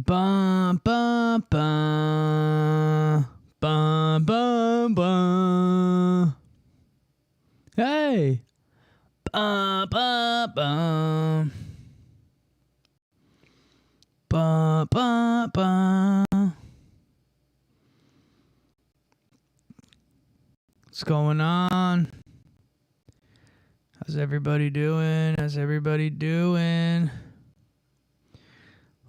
Bum, bum, bum. Bum, bum, bum. Hey. Bum, bum, bum. Bum, bum, bum. What's going on? How's everybody doing?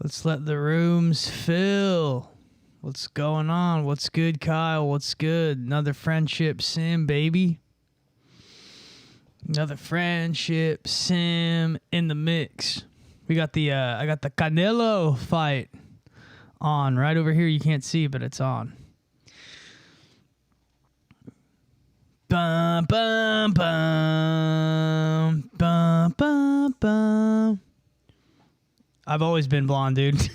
Let's let the rooms fill. What's going on? What's good, Kyle? What's good? Another friendship sim, baby. Another friendship sim in the mix. We got the I got the Canelo fight on right over here. You can't see, but it's on. Bum bum bum bum bum bum. I've always been blonde, dude.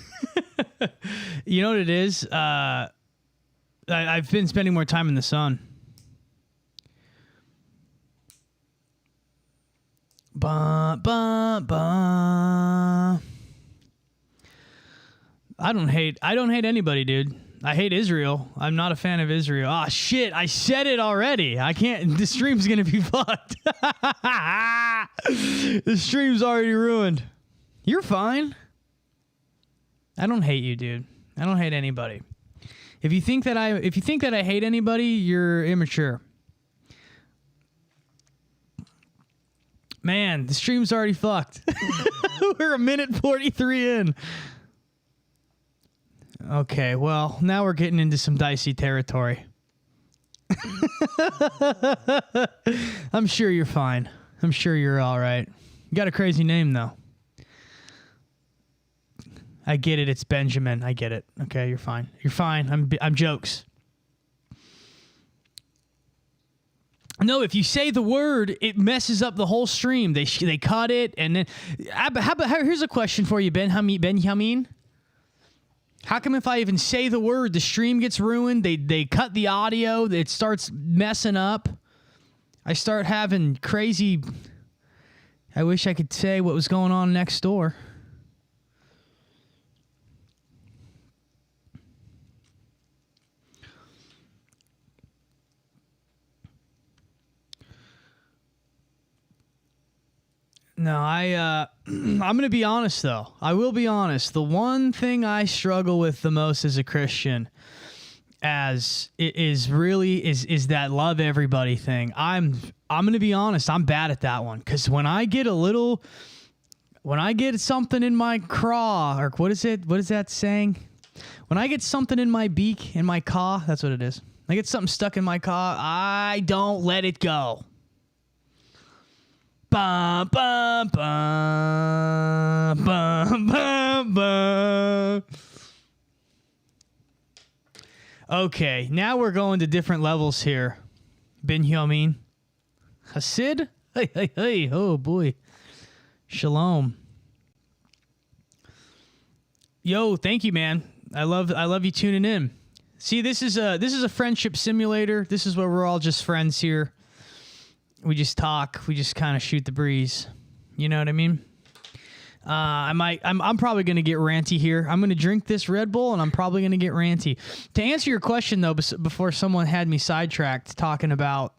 You know what it is? I've been spending more time in the sun. Bum, bum, bum. I don't hate anybody, dude. I hate Israel. I'm not a fan of Israel. Ah, shit. I said it already. I can't. The stream's going to be fucked. The stream's already ruined. You're fine. I don't hate you, dude. I don't hate anybody. If you think that I hate anybody, you're immature. Man, the stream's already fucked. We're a minute 43 in. Okay, well, now we're getting into some dicey territory. I'm sure you're fine. I'm sure you're all right. You got a crazy name, though. I get it. It's Benjamin. I get it. Okay, you're fine. You're fine. I'm jokes. No, if you say the word, it messes up the whole stream. They cut it, and then here's a question for you, Benjamin. How come if I even say the word, the stream gets ruined? They cut the audio. It starts messing up. I start having crazy. I wish I could say what was going on next door. No, I'm going to be honest, though. I will be honest. The one thing I struggle with the most as a Christian is that love everybody thing. I'm going to be honest. I'm bad at that one. Because when I get something in my craw, or what is it? What is that saying? When I get something in my beak, in my caw, that's what it is. I get something stuck in my caw, I don't let it go. Bum, bum, bum, bum, bum, bum. Okay, now we're going to different levels here. Benjamin. Hasid? Hey, oh boy. Shalom. Yo, thank you, man. I love you tuning in. See, this is a friendship simulator. This is where we're all just friends here. We just talk. We just kind of shoot the breeze. You know what I mean? I'm probably going to get ranty here. I'm going to drink this Red Bull, and I'm probably going to get ranty. To answer your question, though, before someone had me sidetracked talking about,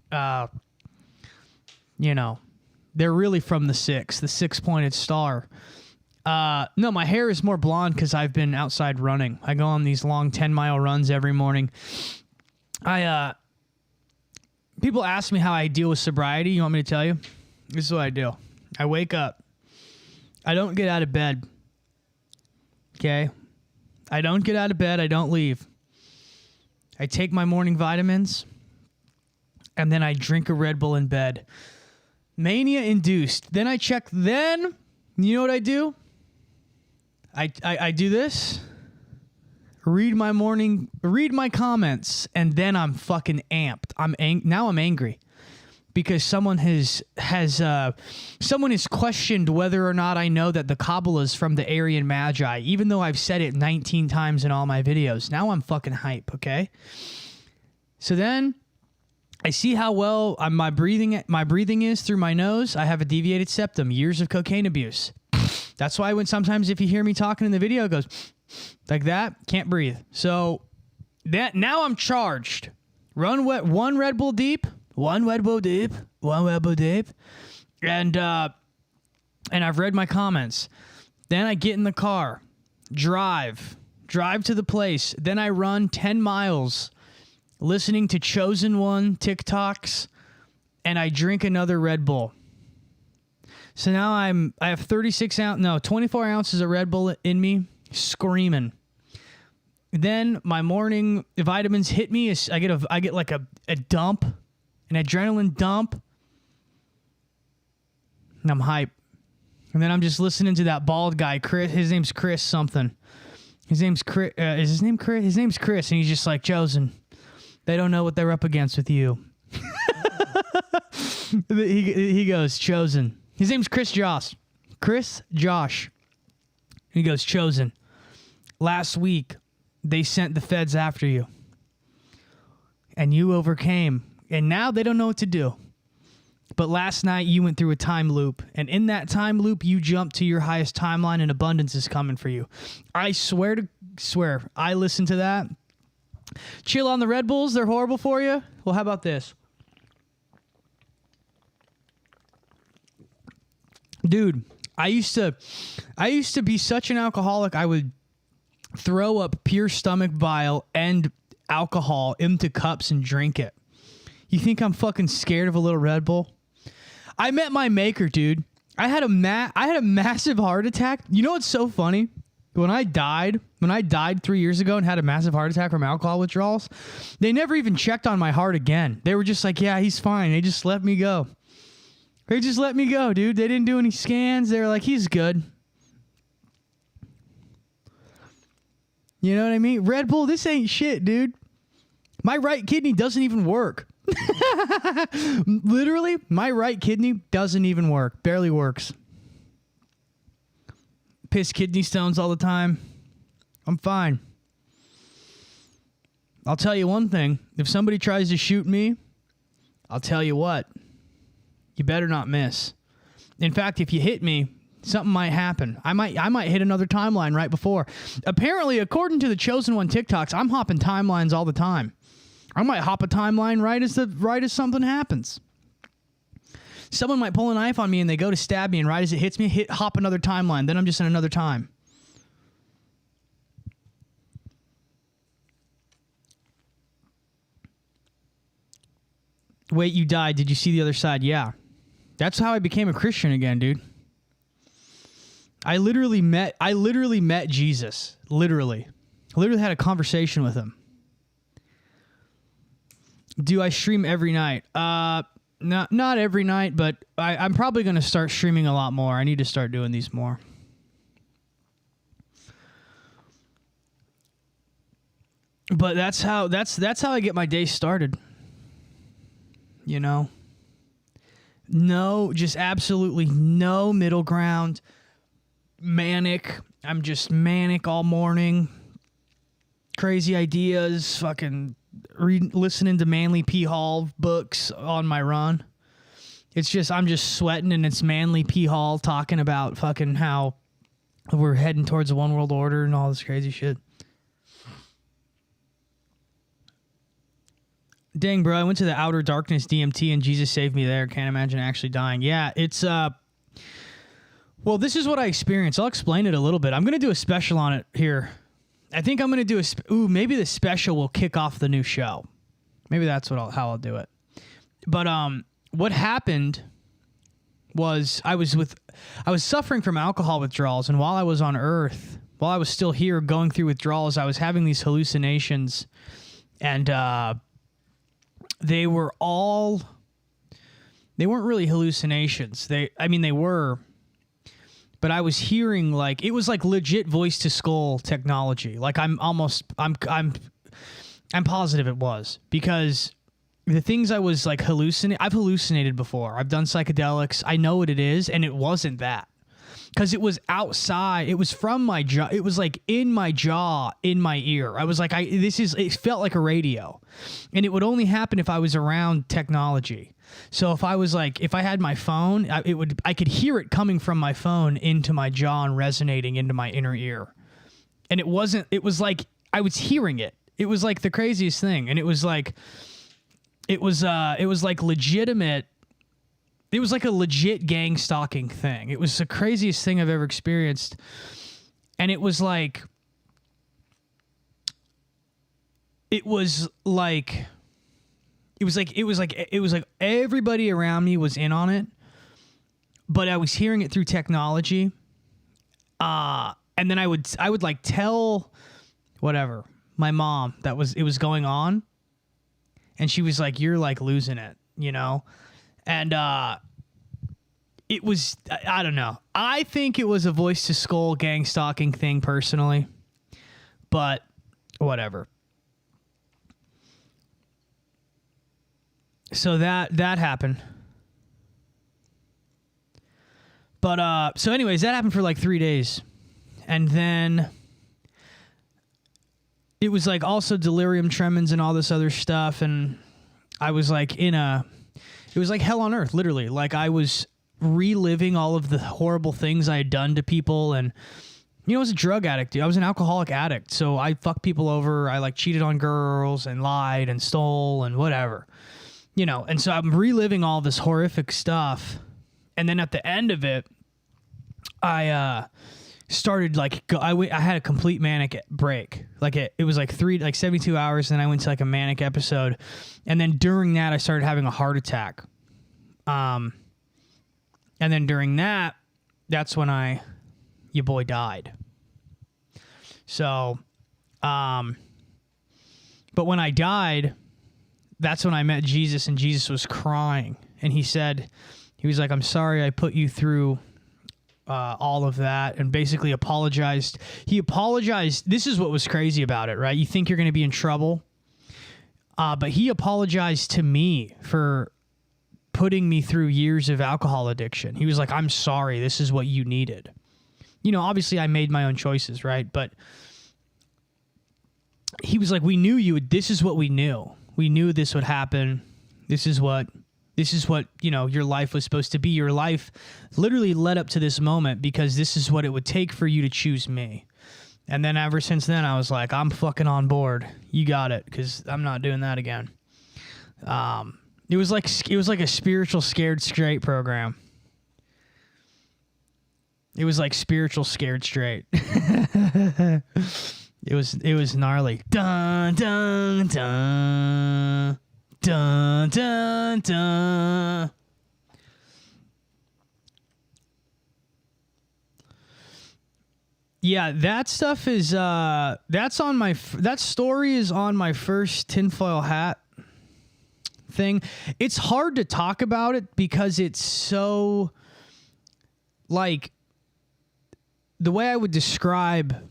they're really from the six-pointed star. No, my hair is more blonde because I've been outside running. I go on these long 10-mile runs every morning. People ask me how I deal with sobriety. You want me to tell you? This is what I do. I wake up. I don't get out of bed. Okay? I don't get out of bed. I don't leave. I take my morning vitamins, and then I drink a Red Bull in bed. Mania induced. Then I check. Then, you know what I do? I do this. Read my comments, and then I'm fucking amped. Now I'm angry because someone has questioned whether or not I know that the Kabbalah is from the Aryan Magi, even though I've said it 19 times in all my videos. Now I'm fucking hype, okay? So then I see how well my breathing is through my nose. I have a deviated septum, years of cocaine abuse. That's why when sometimes if you hear me talking in the video, it goes like that, can't breathe. So that now I'm charged. One Red Bull deep, and I've read my comments. Then I get in the car, drive to the place. Then I run 10 miles listening to Chosen One TikToks, and I drink another Red Bull. So now I have 24 ounces of Red Bull in me, screaming. Then my morning vitamins hit me. I get like a dump, an adrenaline dump, and I'm hype. And then I'm just listening to that bald guy, Chris. His name's Chris something. His name's Chris. Is his name Chris? His name's Chris, and he's just like, Chosen, they don't know what they're up against with you. He goes, Chosen. His name's Chris Josh. He goes, Chosen. Last week, they sent the feds after you. And you overcame. And now they don't know what to do. But last night, you went through a time loop. And in that time loop, you jumped to your highest timeline and abundance is coming for you. I swear, I listened to that. Chill on the Red Bulls. They're horrible for you. Well, how about this? Dude, I used to be such an alcoholic, I would throw up pure stomach bile and alcohol into cups and drink it. You think I'm fucking scared of a little Red Bull? I met my maker, dude. I had a massive heart attack. You know what's so funny? When I died 3 years ago and had a massive heart attack from alcohol withdrawals, they never even checked on my heart again. They were just like, yeah, he's fine. They just let me go. They just let me go, dude. They didn't do any scans. They were like, he's good. You know what I mean? Red Bull, this ain't shit, dude. My right kidney doesn't even work. Literally, my right kidney doesn't even work. Barely works. Piss kidney stones all the time. I'm fine. I'll tell you one thing. If somebody tries to shoot me, I'll tell you what. You better not miss. In fact, if you hit me, something might happen. I might hit another timeline right before. Apparently, according to the Chosen One TikToks, I'm hopping timelines all the time. I might hop a timeline right as something happens. Someone might pull a knife on me and they go to stab me, and right as it hits me, hop another timeline. Then I'm just in another time. Wait, you died. Did you see the other side? Yeah. That's how I became a Christian again, dude. I literally met Jesus. Literally had a conversation with him. Do I stream every night? Not every night, but I'm probably going to start streaming a lot more. I need to start doing these more. But that's how I get my day started. You know? No, just absolutely no middle ground. Manic. I'm just manic all morning. Crazy ideas. Fucking listening to Manly P. Hall books on my run. It's just, I'm just sweating, and it's Manly P. Hall talking about fucking how we're heading towards a one world order and all this crazy shit. Dang, bro, I went to the Outer Darkness DMT and Jesus saved me there. Can't imagine actually dying. Yeah, it's, well, this is what I experienced. I'll explain it a little bit. I'm going to do a special on it here. I think I'm going to do maybe the special will kick off the new show. Maybe that's how I'll do it. But, what happened was I was suffering from alcohol withdrawals. And while I was on Earth, while I was still here going through withdrawals, I was having these hallucinations, and, they weren't really hallucinations. They were, but I was hearing it was like legit voice to skull technology. Like I'm positive it was, because the things I was like I've hallucinated before. I've done psychedelics. I know what it is. And it wasn't that, because it was outside. It was from my jaw. It was like in my jaw, in my ear. I was like, it felt like a radio, and it would only happen if I was around technology. So if I had my phone, I could hear it coming from my phone into my jaw and resonating into my inner ear. And it was like I was hearing it. It was like the craziest thing. And it was like legitimate. It was like a legit gang stalking thing. It was the craziest thing I've ever experienced. And it was like everybody around me was in on it, but I was hearing it through technology. And then I would like tell whatever my mom it was going on, and she was like, "You're like losing it," you know? And it was, I don't know. I think it was a voice to skull gang stalking thing personally, but whatever. So that happened. But so anyways, that happened for like 3 days. And then it was like also delirium tremens and all this other stuff, and I was like it was like hell on earth, literally. Like I was reliving all of the horrible things I had done to people. And I was a drug addict, dude. I was an alcoholic addict. So I fucked people over. I like cheated on girls and lied and stole and whatever. And so I'm reliving all this horrific stuff. And then at the end of it, I started like, I had a complete manic break. Like it was like 72 hours. And then I went to like a manic episode. And then during that, I started having a heart attack. And then during that's when your boy died. So, but when I died, that's when I met Jesus, and Jesus was crying. And he was like, "I'm sorry I put you through all of that," and basically apologized. He apologized. This is what was crazy about it, right? You think you're going to be in trouble, but he apologized to me for putting me through years of alcohol addiction. He was like, "I'm sorry. This is what you needed." Obviously I made my own choices, right? But he was like, "We knew you would. This is what we knew. We knew this would happen. This is what, your life was supposed to be. Your life literally led up to this moment because this is what it would take for you to choose me." And then ever since then, I was like, "I'm fucking on board. You got it." Cause I'm not doing that again. It was like a spiritual scared straight program. It was like spiritual scared straight. It was gnarly. Dun dun dun dun dun dun. Yeah, that stuff is that story is on my first tinfoil hat thing. It's hard to talk about it because it's so like the way I would describe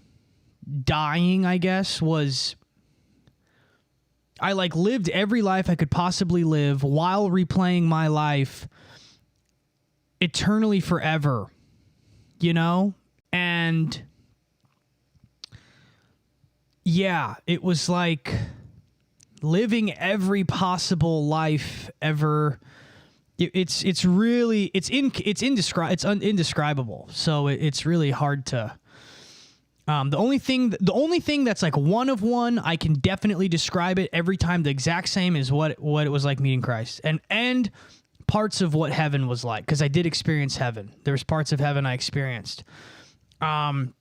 dying, I guess, was I like lived every life I could possibly live while replaying my life eternally forever, and yeah, it was like living every possible life ever. It's indescribable. So it's really hard to. The only thing that's like one of one, I can definitely describe it every time the exact same is what it was like meeting Christ, and parts of what heaven was like, because I did experience heaven. There was parts of heaven I experienced. And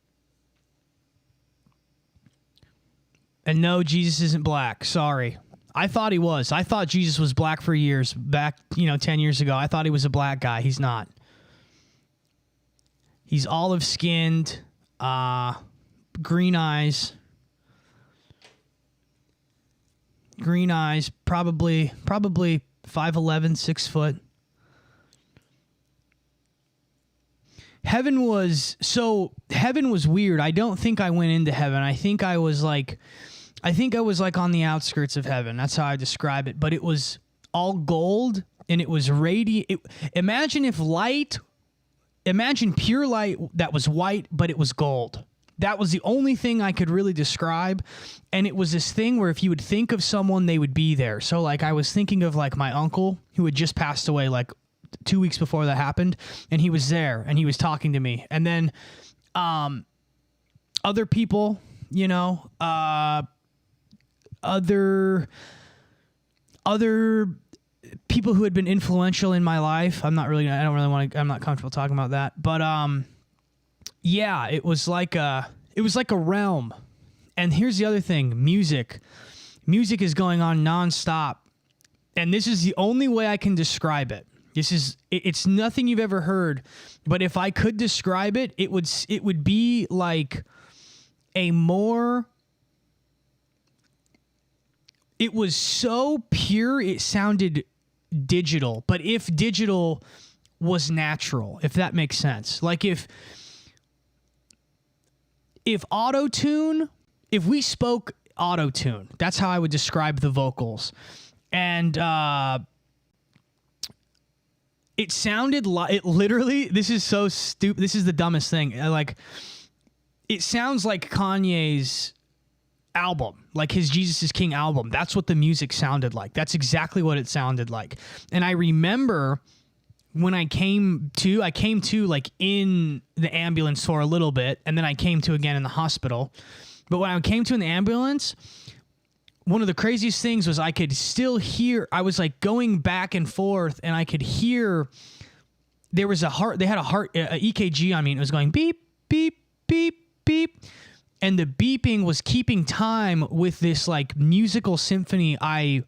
no, Jesus isn't black. Sorry. I thought he was. I thought Jesus was black for years. Back, 10 years ago, I thought he was a black guy. He's not. He's olive-skinned, green eyes, probably 5'11", 6 foot. Heaven was weird. I don't think I went into heaven. I think I was like on the outskirts of heaven. That's how I describe it. But it was all gold, and it was radiant. Imagine pure light that was white, but it was gold. That was the only thing I could really describe. And it was this thing where if you would think of someone, they would be there. So like I was thinking of like my uncle who had just passed away like 2 weeks before that happened, and he was there and he was talking to me. And then other people, you know, other people who had been influential in my life. I'm not comfortable talking about that. But yeah, it was like a realm. And here's the other thing, music is going on nonstop. And this is the only way I can describe it. It's nothing you've ever heard, but if I could describe it, it would be like it was so pure, it sounded digital, but if digital was natural, if that makes sense. Like if auto-tune, if we spoke auto-tune, that's how I would describe the vocals. And it sounded like, it literally, this is so stupid, this is the dumbest thing, like, it sounds like Kanye's album, like his Jesus is King album. That's what the music sounded like. That's exactly what it sounded like. And I remember when I came to like in the ambulance for a little bit, and then I came to again in the hospital. But when I came to in the ambulance, one of the craziest things was I could still hear, I was like going back and forth, and I could hear there was a EKG on me, and it was going beep, beep, beep, beep. And the beeping was keeping time with this like musical symphony I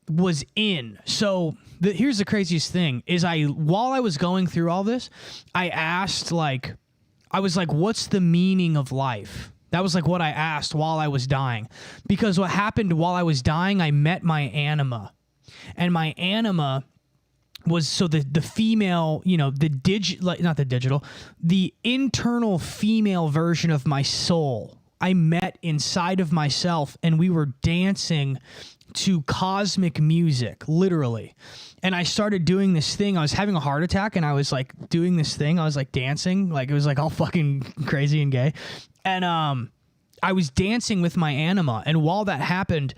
was in. So here's the craziest thing is while I was going through all this, I asked I was like, what's the meaning of life? That was like what I asked while I was dying. Because what happened while I was dying, I met my anima. And my anima was so the female, you know, the internal female version of my soul I met inside of myself, and we were dancing to cosmic music, literally. And I started doing this thing. I was having a heart attack, and I was like doing this thing. I was like dancing, like it was like all fucking crazy and gay. And I was dancing with my anima. And while that happened,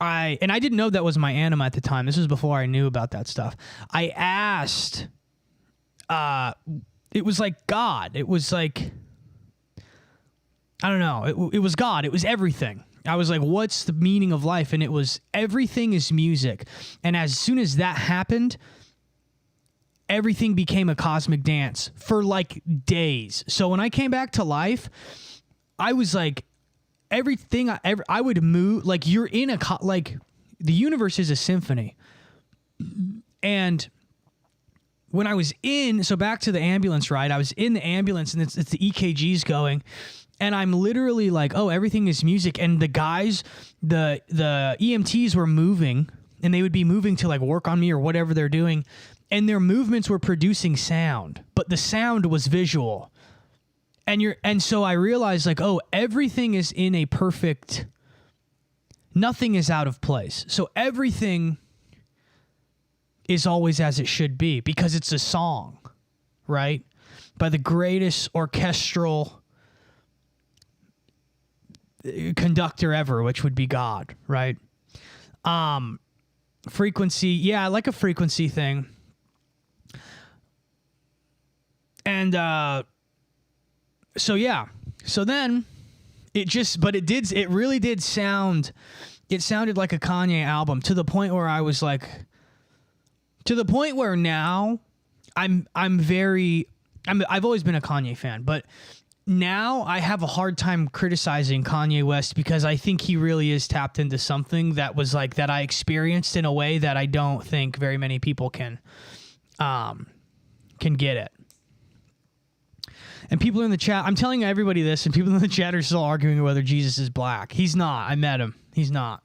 I didn't know that was my anima at the time. This was before I knew about that stuff. I asked, it was like God. It was like, I don't know. It was God. It was everything. I was like, what's the meaning of life? And it was, everything is music. And as soon as that happened, everything became a cosmic dance for like days. So when I came back to life, I was like, everything I would move, like you're in like the universe is a symphony. And when I was so back to the ambulance ride, I was in the ambulance, and it's the EKGs going, and I'm literally like, oh, everything is music. And the guys, the EMTs were moving, and they would be moving to like work on me or whatever they're doing. And their movements were producing sound, but the sound was visual. And so I realized like, oh, everything is in a perfect, nothing is out of place. So everything is always as it should be because it's a song, right? By the greatest orchestral conductor ever, which would be God, right? Frequency. Yeah, I like a frequency thing. And, so yeah, so then it really did sound, it sounded like a Kanye album to the point where I was like, to the point where now I've always been a Kanye fan, but now I have a hard time criticizing Kanye West because I think he really is tapped into something that was like, that I experienced in a way that I don't think very many people can get it. And people in the chat, I'm telling everybody this, and people in the chat are still arguing whether Jesus is black. He's not. I met him. He's not.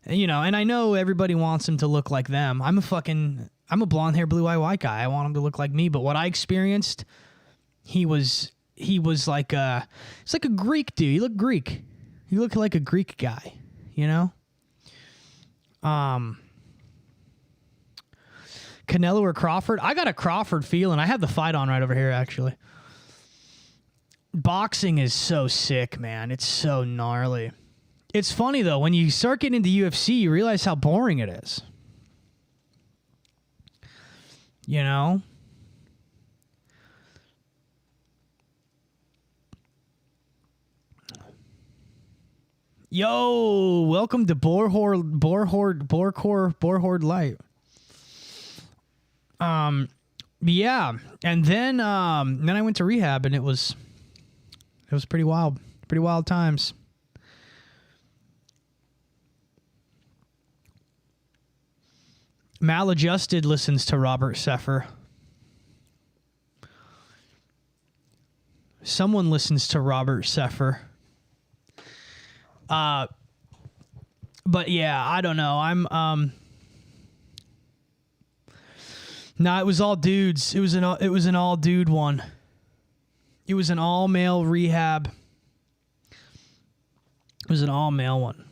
You know, and I know everybody wants him to look like them. I'm a blonde hair, blue eye, white guy. I want him to look like me. But what I experienced, he was like it's like a Greek dude. He looked Greek. He looked like a Greek guy, you know? Canelo or Crawford? I got a Crawford feeling. I have the fight on right over here, actually. boxing is so sick, man. It's so gnarly. It's funny, though. When you start getting into UFC, you realize how boring it is. You know? Yo, welcome to Borehorde Light. Yeah, and then I went to rehab, and it was pretty wild times. Maladjusted listens to Robert Seffer. Someone listens to Robert Seffer. But yeah, I don't know. No, it was all dudes. It was an all dude one. It was an all male rehab. It was an all male one.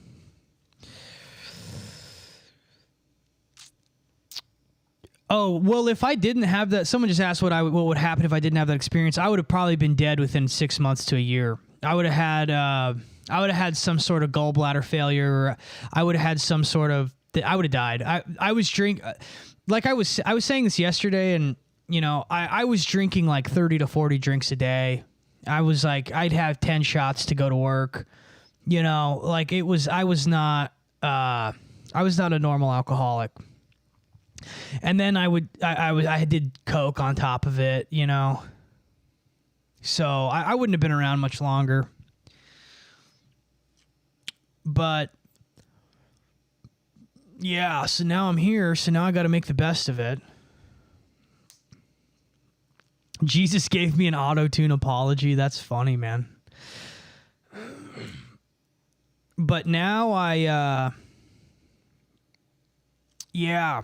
Oh, well, if I didn't have that, someone just asked what would happen if I didn't have that experience. I would have probably been dead within 6 months to a year. I would have had some sort of gallbladder failure. Or I would have had some sort of. I would have died. I was like I was saying this yesterday, and you know, I was drinking like 30 to 40 drinks a day. I was like, I'd have 10 shots to go to work. You know, like I was not a normal alcoholic. And then I did coke on top of it, you know. So I wouldn't have been around much longer. But yeah, so now I'm here, so now I got to make the best of it. Jesus gave me an auto-tune apology. That's funny, man. But now yeah,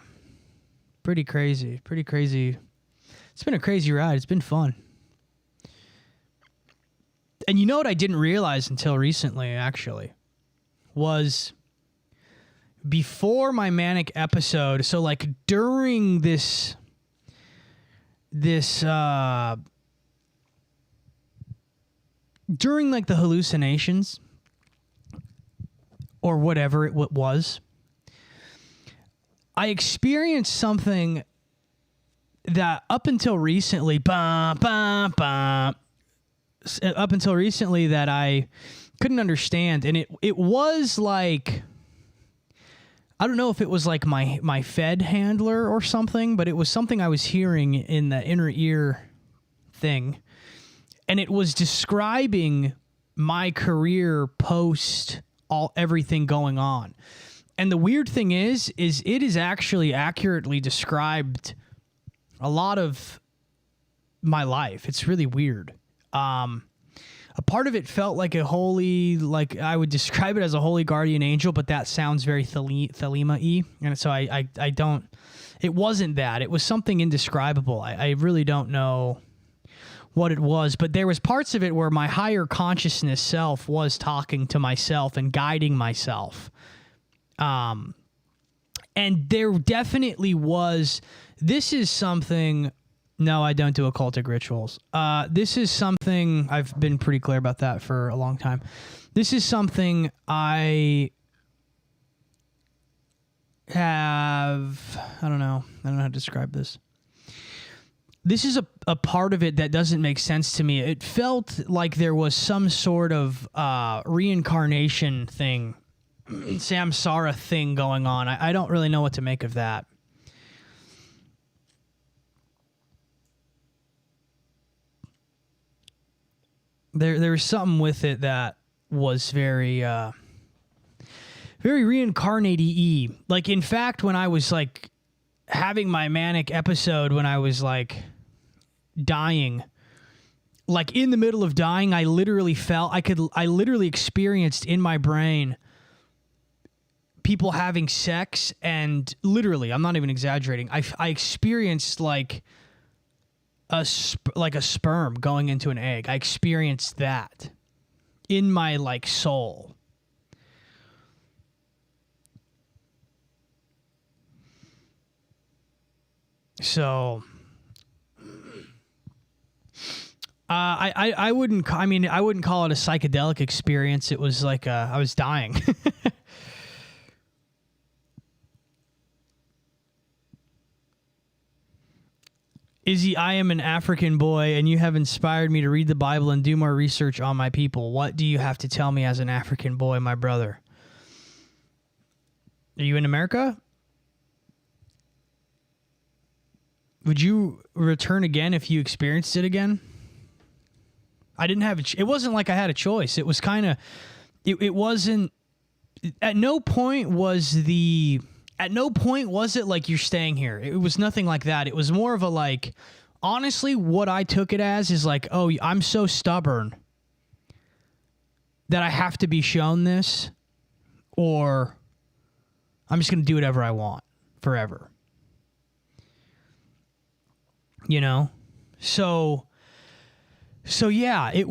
pretty crazy. It's been a crazy ride. It's been fun. And you know what I didn't realize until recently, actually, was before my manic episode, so like during this during like the hallucinations or whatever it was, I experienced something that up until recently that I couldn't understand. And it was like, I don't know if it was like my Fed handler or something, but it was something I was hearing in the inner ear thing. And it was describing my career post everything going on. And the weird thing is it is actually accurately described a lot of my life. It's really weird. A part of it felt like like I would describe it as a holy guardian angel, but that sounds very Thelema-y. And so I don't, it wasn't that. It was something indescribable. I really don't know what it was, but there was parts of it where my higher consciousness self was talking to myself and guiding myself. And there definitely was, this is something. No, I don't do occultic rituals. This is something, I've been pretty clear about that for a long time. This is something I don't know how to describe this. This is a part of it that doesn't make sense to me. It felt like there was some sort of reincarnation thing, samsara thing going on. I don't really know what to make of that. There was something with it that was very reincarnate-y. Like, in fact, when I was like having my manic episode, when I was like dying, like in the middle of dying, I literally experienced in my brain people having sex, and literally, I'm not even exaggerating, I experienced like a sperm going into an egg. I experienced that in my like soul. So I wouldn't. I mean, I wouldn't call it a psychedelic experience. It was like I was dying. Izzy, I am an African boy, and you have inspired me to read the Bible and do more research on my people. What do you have to tell me as an African boy, my brother? Are you in America? Would you return again if you experienced it again? I didn't have it wasn't like I had a choice. It was kind of it wasn't at no point was it like you're staying here. It was nothing like that. It was more of a like, honestly, what I took it as is like, oh, I'm so stubborn that I have to be shown this, or I'm just going to do whatever I want forever. You know? So yeah, it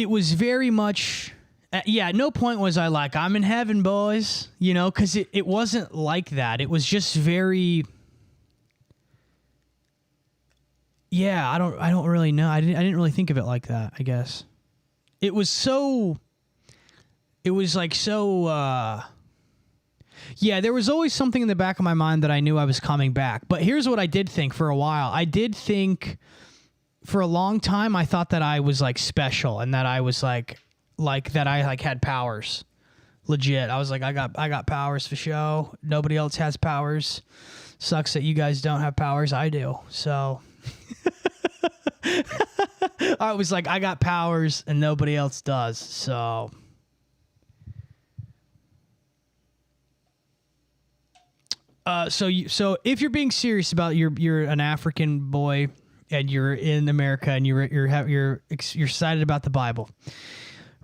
was very much, at no point was I like, I'm in heaven, boys, you know, because it wasn't like that. It was just very, yeah, I don't really know. I didn't really think of it like that, I guess. It was like so, yeah, there was always something in the back of my mind that I knew I was coming back. But here's what I did think for a while. I did think for a long time, I thought that I was like special and that I was like that I like had powers. Legit. I was like, I got powers for show. Nobody else has powers. Sucks that you guys don't have powers. I do. So I was like, I got powers and nobody else does. So so if you're being serious about you're an African boy and you're in America and you're excited about the Bible,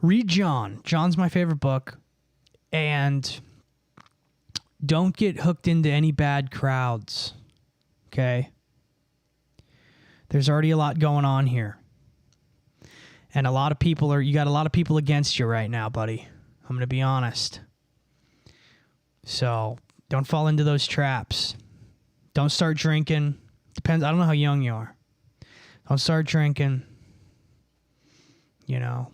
read John. John's my favorite book, and don't get hooked into any bad crowds. Okay? There's already a lot going on here. And you got a lot of people against you right now, buddy. I'm going to be honest. So, don't fall into those traps. Don't start drinking. Depends. I don't know how young you are. Don't start drinking. You know.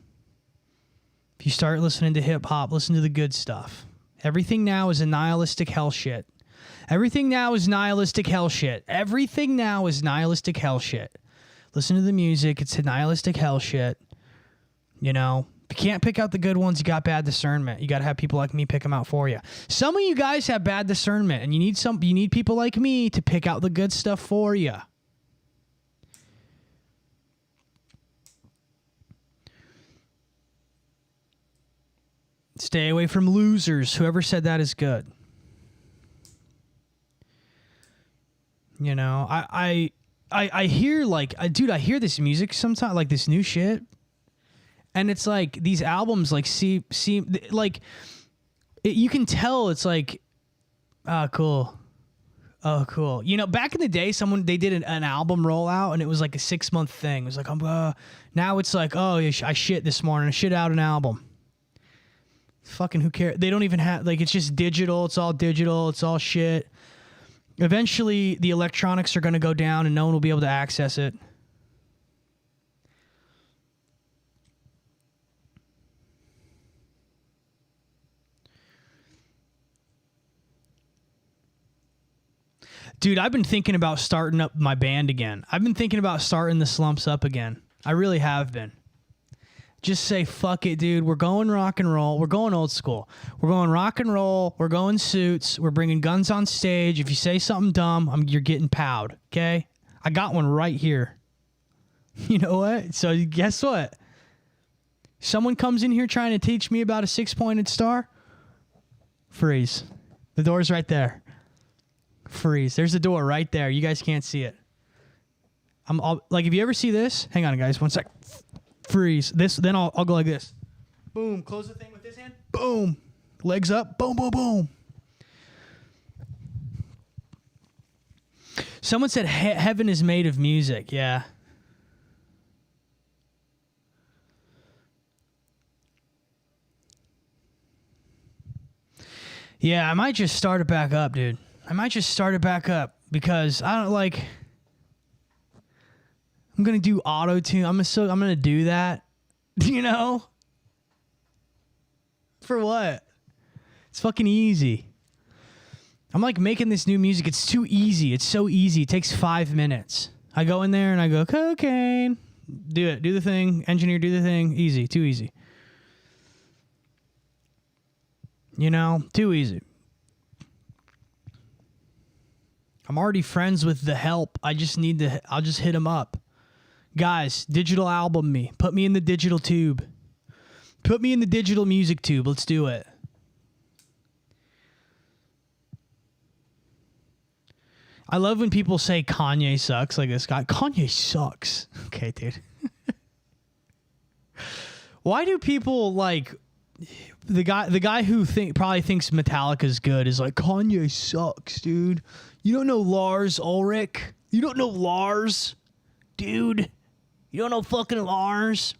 If you start listening to hip hop, listen to the good stuff. Everything now is a nihilistic hell shit. Everything now is nihilistic hell shit. Everything now is nihilistic hell shit. Listen to the music. It's a nihilistic hell shit. You know. If you can't pick out the good ones, you got bad discernment. You got to have people like me pick them out for you. Some of you guys have bad discernment, and you need people like me to pick out the good stuff for you. Stay away from losers. Whoever said that is good. You know, I hear like, dude, I hear this music sometimes, like this new shit. And it's like these albums like seem like you can tell it's like, cool. Oh, cool. You know, back in the day, they did an album rollout and it was like a 6-month thing. It was like, now it's like, oh, I shit this morning. I shit out an album. Fucking who cares? They don't even have, like, it's just digital. It's all digital. It's all shit. Eventually, the electronics are going to go down and no one will be able to access it. Dude, I've been thinking about starting up my band again. I've been thinking about starting the Slumps up again. I really have been. Just say, fuck it, dude. We're going rock and roll. We're going old school. We're going rock and roll. We're going suits. We're bringing guns on stage. If you say something dumb, you're getting powed, okay? I got one right here. You know what? So guess what? Someone comes in here trying to teach me about a 6-pointed star. Freeze. The door's right there. Freeze. There's the door right there. You guys can't see it. Like, if you ever see this, hang on, guys, 1 sec. Freeze. This, then I'll go like this. Boom. Close the thing with this hand. Boom. Legs up. Boom, boom, boom. Someone said heaven is made of music. Yeah. Yeah, I might just start it back up, dude. I might just start it back up because I don't like... I'm gonna do auto tune. I'm gonna do that. You know? For what? It's fucking easy. I'm like making this new music. It's too easy. It's so easy. It takes 5 minutes. I go in there and I go, cocaine. Do it. Do the thing. Engineer, do the thing. Easy. Too easy. You know? Too easy. I'm already friends with the help. I'll just hit them up. Guys, digital album me. Put me in the digital tube. Put me in the digital music tube. Let's do it. I love when people say Kanye sucks, like this guy. Kanye sucks. Okay, dude. Why do people like the guy who probably thinks Metallica's good is like, Kanye sucks, dude. You don't know Lars Ulrich. You don't know Lars, dude. You don't know fucking Lars.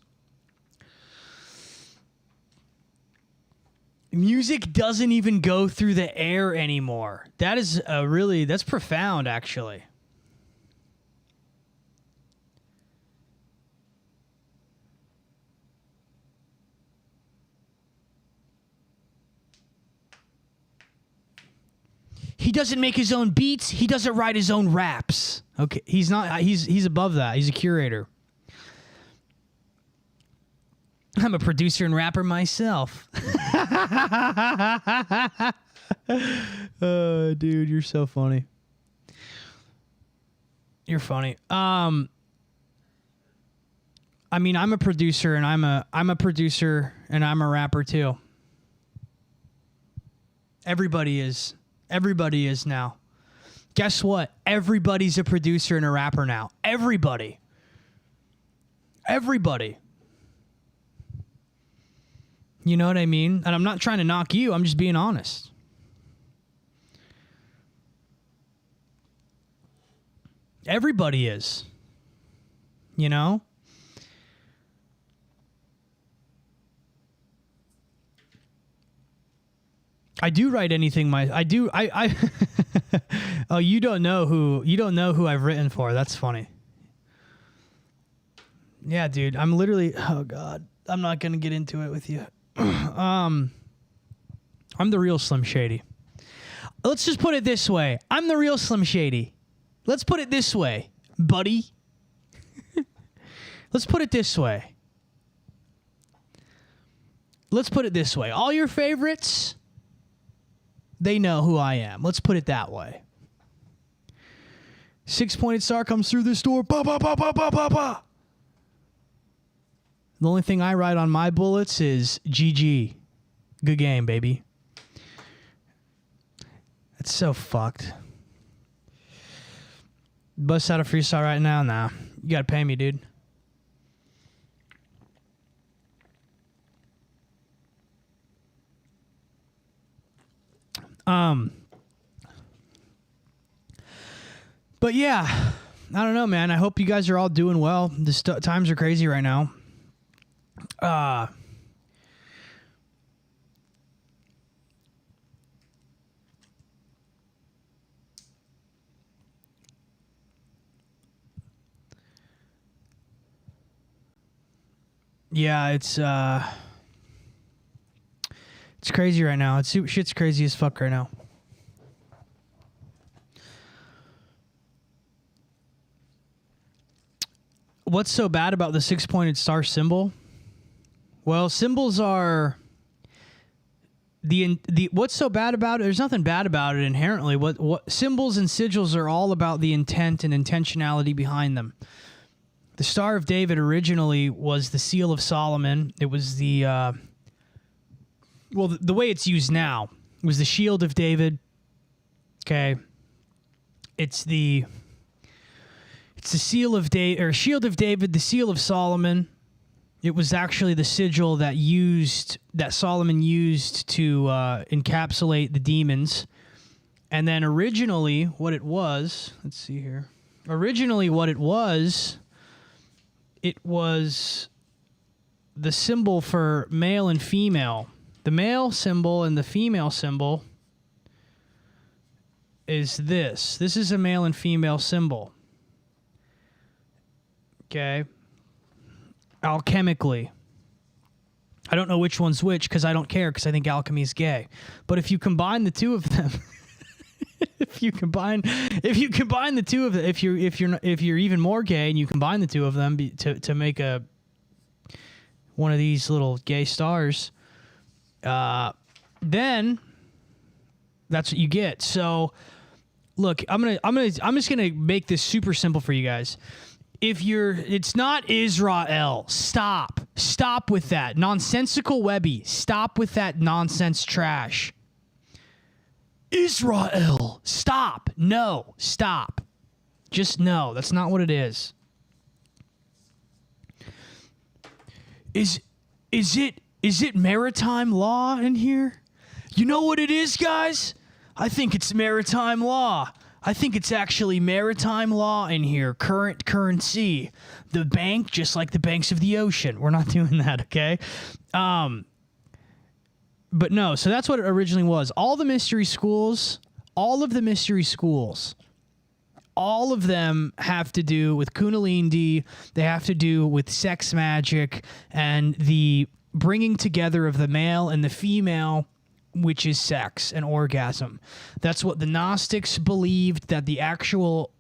Music doesn't even go through the air anymore. That is that's profound, actually. He doesn't make his own beats. He doesn't write his own raps. Okay, he's not. He's above that. He's a curator. I'm a producer and rapper myself. Dude, you're so funny. You're funny. I mean, I'm a producer and I'm a producer and I'm a rapper too. Everybody is. Everybody is now. Guess what? Everybody's a producer and a rapper now. Everybody. Everybody. You know what I mean? And I'm not trying to knock you. I'm just being honest. Everybody is. You know? I do write anything I Oh, you don't know who I've written for. That's funny. Yeah, dude. I'm literally, oh God. I'm not going to get into it with you. I'm the real Slim Shady. Let's just put it this way. I'm the real Slim Shady. Let's put it this way, buddy. Let's put it this way. Let's put it this way. All your favorites, they know who I am. Let's put it that way. 6-pointed star comes through this door. Ba, ba, ba, ba, ba, ba, ba. The only thing I write on my bullets is GG. Good game, baby. That's so fucked. Bust out a freestyle right now? Nah. You gotta pay me, dude. But yeah, I don't know, man. I hope you guys are all doing well. The times are crazy right now. Yeah, it's crazy right now. Shit's crazy as fuck right now. What's so bad about the 6-pointed star symbol? Well, symbols are the what's so bad about it? There's nothing bad about it inherently. What symbols and sigils are all about the intent and intentionality behind them. The Star of David originally was the Seal of Solomon. It was the way it's used now was the Shield of David. Okay, it's the Seal of David or Shield of David, the Seal of Solomon. It was actually the sigil that Solomon used to encapsulate the demons. And then originally what it was, let's see here. Originally what it was the symbol for male and female. The male symbol and the female symbol is this. This is a male and female symbol. Okay. Alchemically. I don't know which one's which because I don't care because I think alchemy is gay. But if you combine the two of them, if you combine the two of them, if you're even more gay and you combine the two of them to make one of these little gay stars, then that's what you get. So look, I'm just gonna make this super simple for you guys. It's not Israel. Stop with that. Nonsensical Webby. Stop with that nonsense trash. Israel. Stop. No. Stop. Just no. That's not what it is. Is it maritime law in here? You know what it is, guys? I think it's maritime law. I think it's actually maritime law in here. Current currency. The bank, just like the banks of the ocean. We're not doing that, okay? But no, so that's what it originally was. All of the mystery schools, all of them have to do with Kundalini. They have to do with sex magic and the bringing together of the male and the female, which is sex and orgasm. That's what the Gnostics believed that the actual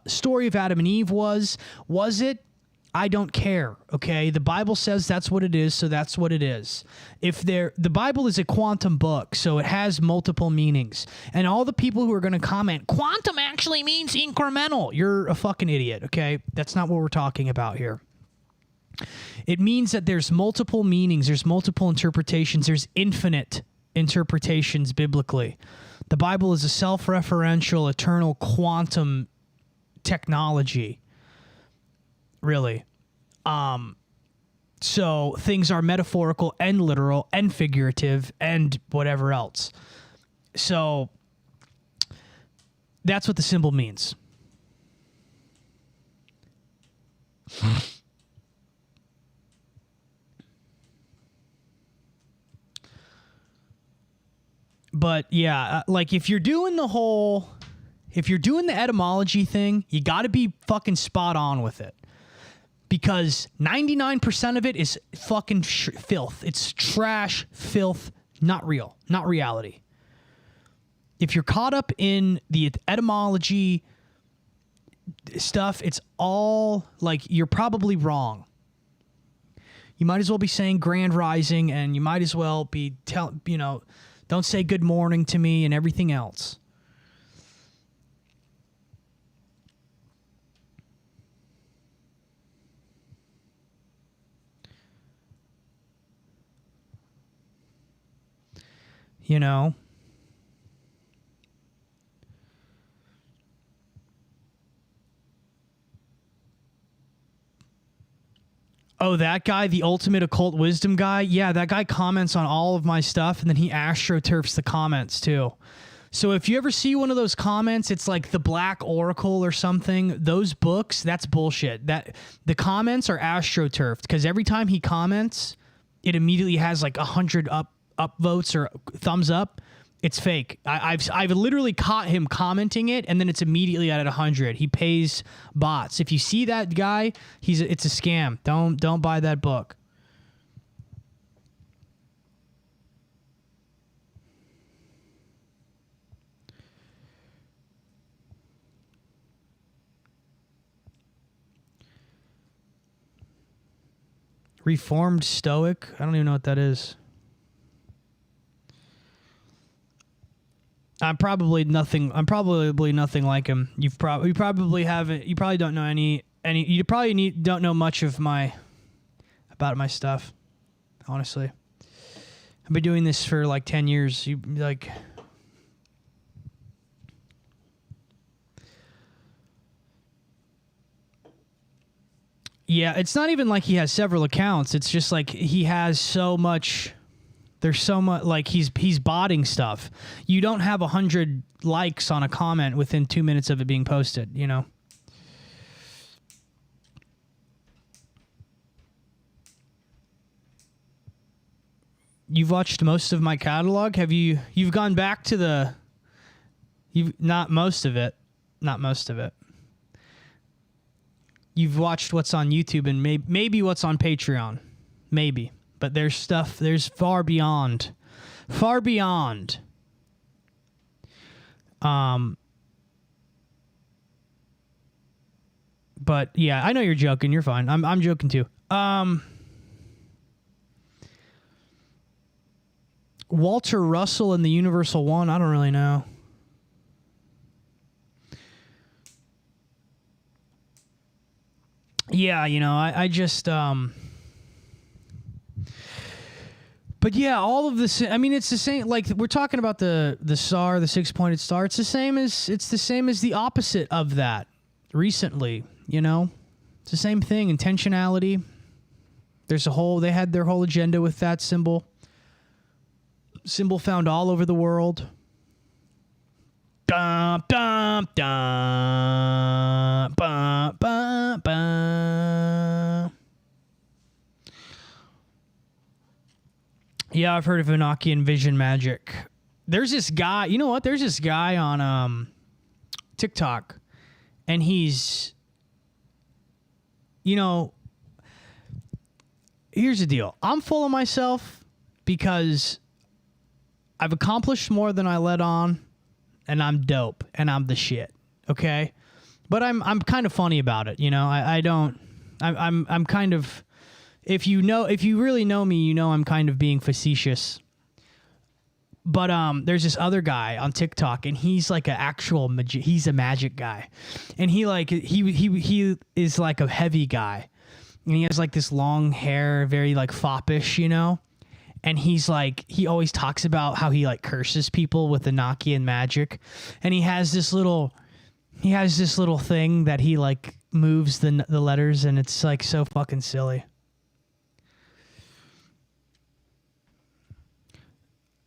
story of Adam and Eve was. Was it? I don't care, okay? The Bible says that's what it is, so that's what it is. The Bible is a quantum book, so it has multiple meanings. And all the people who are going to comment, quantum actually means incremental. You're a fucking idiot, okay? That's not what we're talking about here. It means that there's multiple meanings, there's multiple interpretations, there's infinite interpretations biblically. The Bible is a self-referential, eternal quantum technology, really. So things are metaphorical and literal and figurative and whatever else. So that's what the symbol means. But yeah, like if you're doing the etymology thing, you got to be fucking spot on with it. Because 99% of it is fucking filth. It's trash, filth, not real, not reality. If you're caught up in the etymology stuff, it's all like you're probably wrong. You might as well be saying Grand Rising, and you might as well be don't say good morning to me and everything else. You know? Oh, that guy, the ultimate occult wisdom guy? Yeah, that guy comments on all of my stuff, and then he astroturfs the comments, too. So if you ever see one of those comments, it's like the Black Oracle or something. Those books, that's bullshit. The comments are astroturfed, because every time he comments, it immediately has like 100 up votes or thumbs up. It's fake. I've literally caught him commenting it, and then it's immediately at 100. He pays bots. If you see that guy, it's a scam. Don't buy that book. Reformed Stoic? I don't even know what that is. I'm probably nothing like him. You probably don't know any. You probably don't know much of about my stuff. Honestly, I've been doing this for like 10 years. Yeah, it's not even like he has several accounts. It's just like he has so much. There's so much, like he's botting stuff. You don't have 100 likes on a comment within 2 minutes of it being posted, you know? You've watched most of my catalog? You've gone back to not most of it. you've watched what's on YouTube and maybe what's on Patreon. Maybe. But there's far beyond. Far beyond. But yeah, I know you're joking. You're fine. I'm joking too. Walter Russell in the Universal One. I don't really know. Yeah, you know, I just but yeah, all of this. I mean, it's the same. Like we're talking about the star, the 6-pointed star. It's the same as the opposite of that. Recently, you know, it's the same thing. Intentionality. They had their whole agenda with that symbol. Symbol found all over the world. Dum, dum, dum, bum, bum, bum. Yeah, I've heard of Enochian vision magic. There's this guy, you know what? There's this guy on TikTok, and he's, you know, here's the deal. I'm full of myself because I've accomplished more than I let on, and I'm dope, and I'm the shit. Okay, but I'm kind of funny about it. You know, I'm kind of, if you really know me, you know I'm kind of being facetious. But there's this other guy on TikTok, and he's like an actual he's a magic guy, and he is like a heavy guy, and he has like this long hair, very like foppish, you know. And he's like, he always talks about how he like curses people with Enochian magic. And he has this little thing that he like moves the letters, and it's like so fucking silly.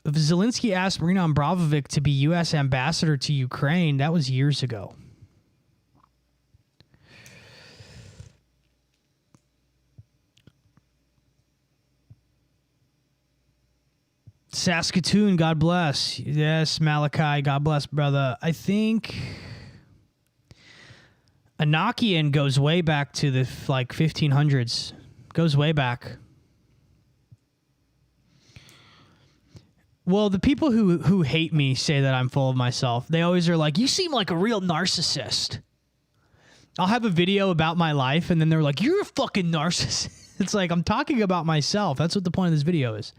Zelensky asked Marina Abramovic to be U.S. ambassador to Ukraine. That was years ago. Saskatoon, God bless. Yes, Malachi, God bless, brother. I think Enochian goes way back to the like 1500s. Goes way back. Well, the people who hate me say that I'm full of myself. They always are like, you seem like a real narcissist. I'll have a video about my life, and then they're like, you're a fucking narcissist. It's like, I'm talking about myself. That's what the point of this video is.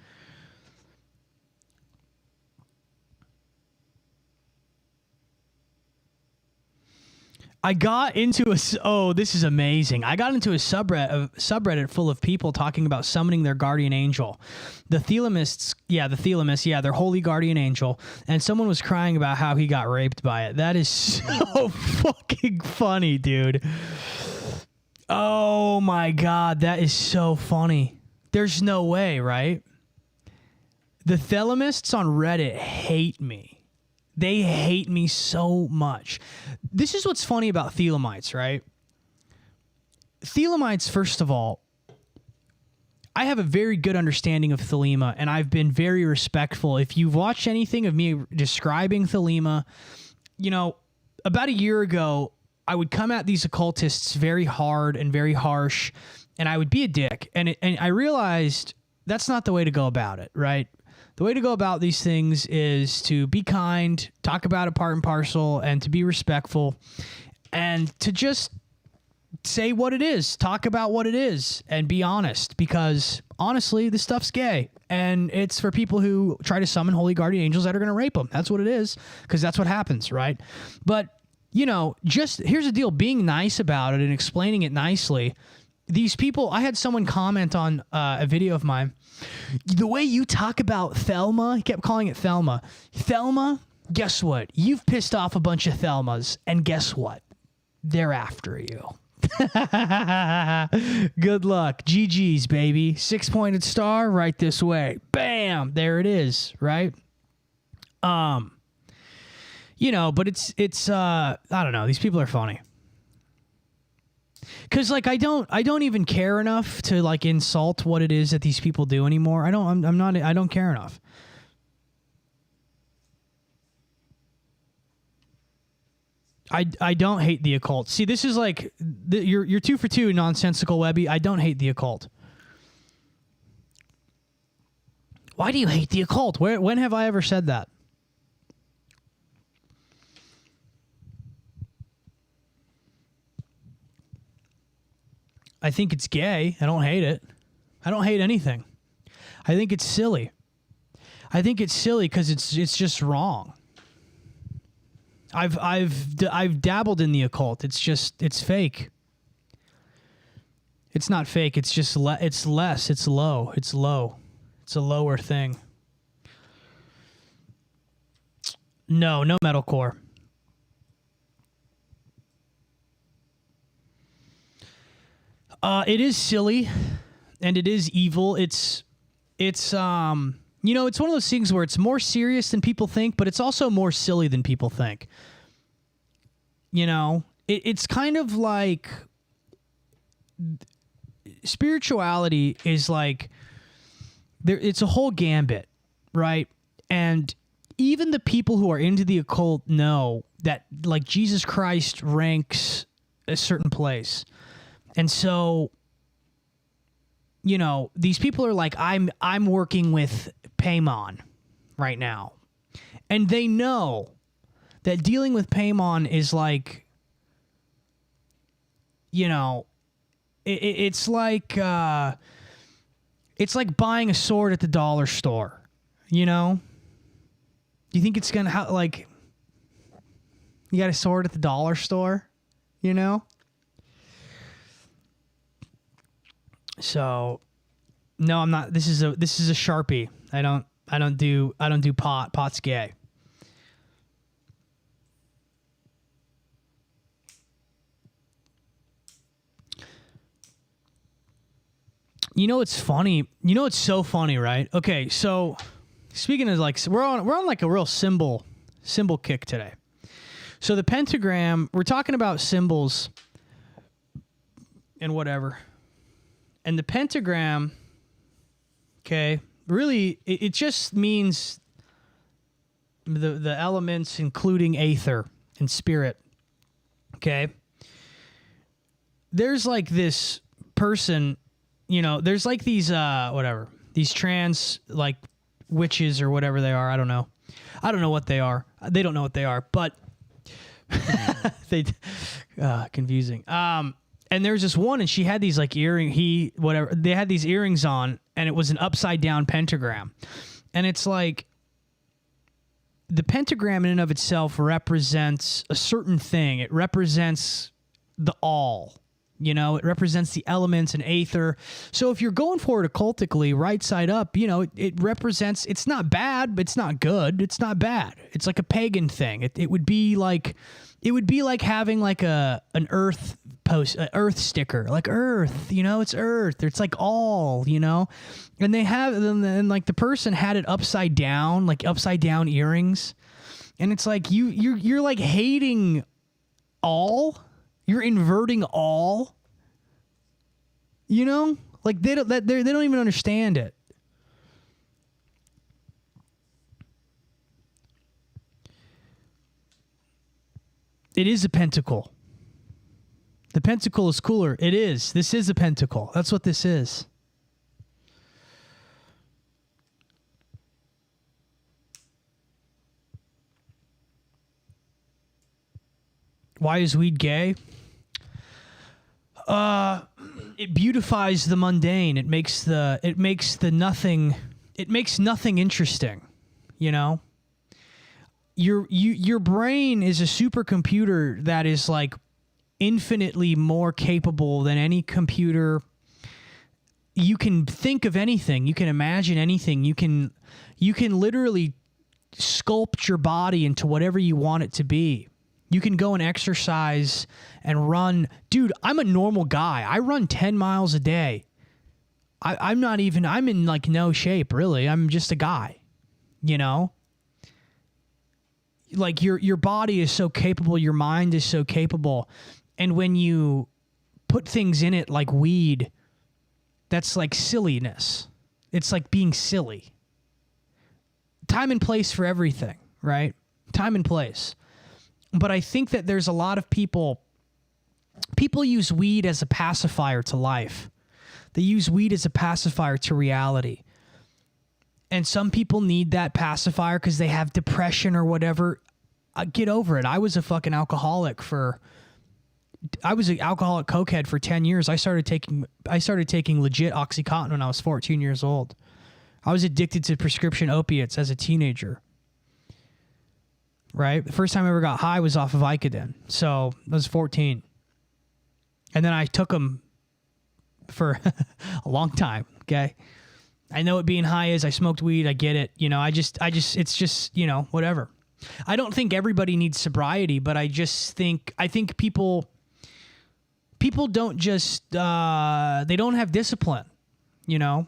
I got into this is amazing. I got into a subreddit full of people talking about summoning their guardian angel. The Thelemists, their holy guardian angel. And someone was crying about how he got raped by it. That is so fucking funny, dude. Oh my God, that is so funny. There's no way, right? The Thelemists on Reddit hate me. They hate me so much. This is what's funny about Thelemites, right? Thelemites, first of all, I have a very good understanding of Thelema, and I've been very respectful. If you've watched anything of me describing Thelema, you know, about a year ago, I would come at these occultists very hard and very harsh, and I would be a dick. And I realized that's not the way to go about it, right? The way to go about these things is to be kind, talk about it part and parcel, and to be respectful, and to just say what it is, talk about what it is, and be honest, because honestly, this stuff's gay, and it's for people who try to summon holy guardian angels that are going to rape them. That's what it is, because that's what happens, right? But, you know, just here's the deal, being nice about it and explaining it nicely. These people, I had someone comment on a video of mine, the way you talk about Thelma, he kept calling it Thelma. Thelma, guess what? You've pissed off a bunch of Thelmas, and guess what? They're after you. Good luck. GG's, baby. 6-pointed star right this way. Bam! There it is, right? You know, but it's I don't know. These people are funny. Cause like I don't even care enough to like insult what it is that these people do anymore. I don't care enough. I don't hate the occult. See, this is like you're 2 for 2, nonsensical Webby. I don't hate the occult. Why do you hate the occult? When have I ever said that? I think it's gay. I don't hate it. I don't hate anything. I think it's silly. I think it's silly because it's just wrong. I've dabbled in the occult. It's fake. It's not fake. It's just it's less. It's low. It's low. It's a lower thing. No metalcore. It is silly, and it is evil. It's it's one of those things where it's more serious than people think, but it's also more silly than people think. It's kind of like spirituality is like it's a whole gambit, right? And even the people who are into the occult know that like Jesus Christ ranks a certain place. And so, these people are like, I'm working with Paimon right now. And they know that dealing with Paimon is like, it's like buying a sword at the dollar store, Do you think it's going to, you got a sword at the dollar store, So, no, I'm not. This is a Sharpie. I don't do pot. Pot's gay. It's funny. It's so funny, right? Okay, so speaking of we're on like a real symbol kick today. So the pentagram, we're talking about symbols and whatever. And the pentagram, okay, really, it just means the elements, including aether and spirit, okay? There's like this person, there's like these, these trans, like, witches or whatever they are. I don't know what they are. They don't know what they are, but confusing. And there's this one, and she had these like they had these earrings on, and it was an upside down pentagram. And it's like the pentagram in and of itself represents a certain thing. It represents the all, it represents the elements and aether. So if you're going for it occultically, right side up, it represents, it's not bad, but it's not good. It's not bad. It's like a pagan thing. It would be like having like an earth earth sticker, like earth, it's earth. It's like all, and they have, and like the person had it upside down, like upside down earrings. And it's like, you're like hating all, you're inverting all, like they don't even understand it. It is a pentacle. The pentacle is cooler. It is. This is a pentacle. That's what this is. Why is weed gay? It beautifies the mundane. It makes nothing interesting, Your brain is a supercomputer that is like infinitely more capable than any computer. You can think of anything. You can imagine anything. You can literally sculpt your body into whatever you want it to be. You can go and exercise and run. Dude, I'm a normal guy. I run 10 miles a day. I'm in like no shape, really. I'm just a guy, Like your body is so capable. Your mind is so capable. And when you put things in it like weed, that's like silliness. It's like being silly. Time and place for everything, right? Time and place. But I think that there's a lot of people use weed as a pacifier to life. They use weed as a pacifier to reality. And some people need that pacifier because they have depression or whatever. Get over it. I was a fucking alcoholic I was an alcoholic cokehead for 10 years. I started taking legit Oxycontin when I was 14 years old. I was addicted to prescription opiates as a teenager. Right? The first time I ever got high was off of Vicodin. So I was 14. And then I took them for a long time. Okay. I know what being high is. I smoked weed. I get it. You know, it's just, you know, whatever. I don't think everybody needs sobriety, but I think people don't just, they don't have discipline, you know?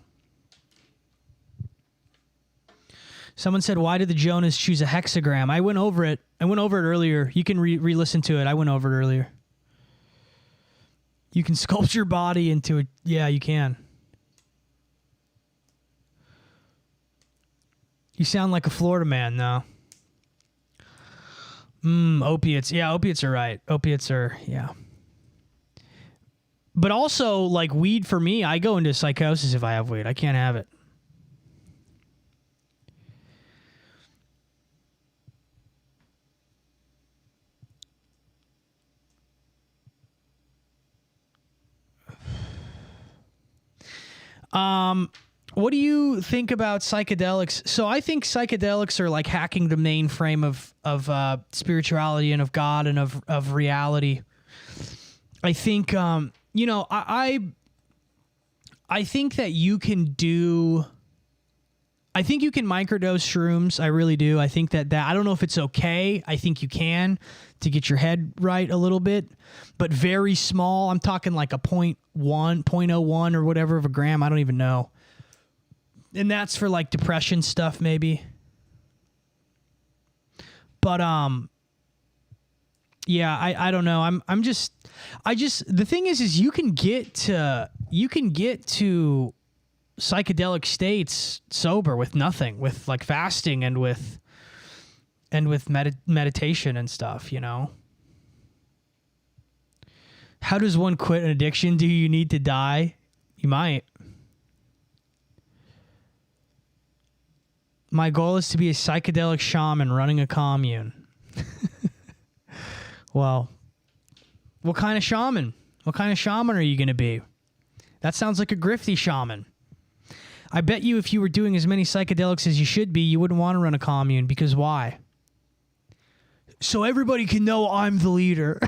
Someone said, why did the Jonas choose a hexagram? I went over it earlier. You can re-listen to it. I went over it earlier. You can sculpt your body into it. Yeah, you can. You sound like a Florida man now. Opiates. Yeah, opiates are right. Yeah. But also, like, weed for me, I go into psychosis if I have weed. I can't have it. What do you think about psychedelics? So I think psychedelics are like hacking the mainframe of spirituality and of God and of reality. I think, you know, I think that you can microdose shrooms. I really do. I think that I don't know if it's okay. I think you can to get your head right a little bit, but very small. I'm talking like a 0.01 or whatever of a gram. I don't even know. And that's for like depression stuff maybe. But yeah, I don't know. I'm just the thing is you can get to psychedelic states sober with nothing, with like fasting and with meditation and stuff, you know. How does one quit an addiction? Do you need to die? You might. My goal is to be a psychedelic shaman running a commune. Well, what kind of shaman? What kind of shaman are you going to be? That sounds like a grifty shaman. I bet you if you were doing as many psychedelics as you should be, you wouldn't want to run a commune, because why? So everybody can know I'm the leader.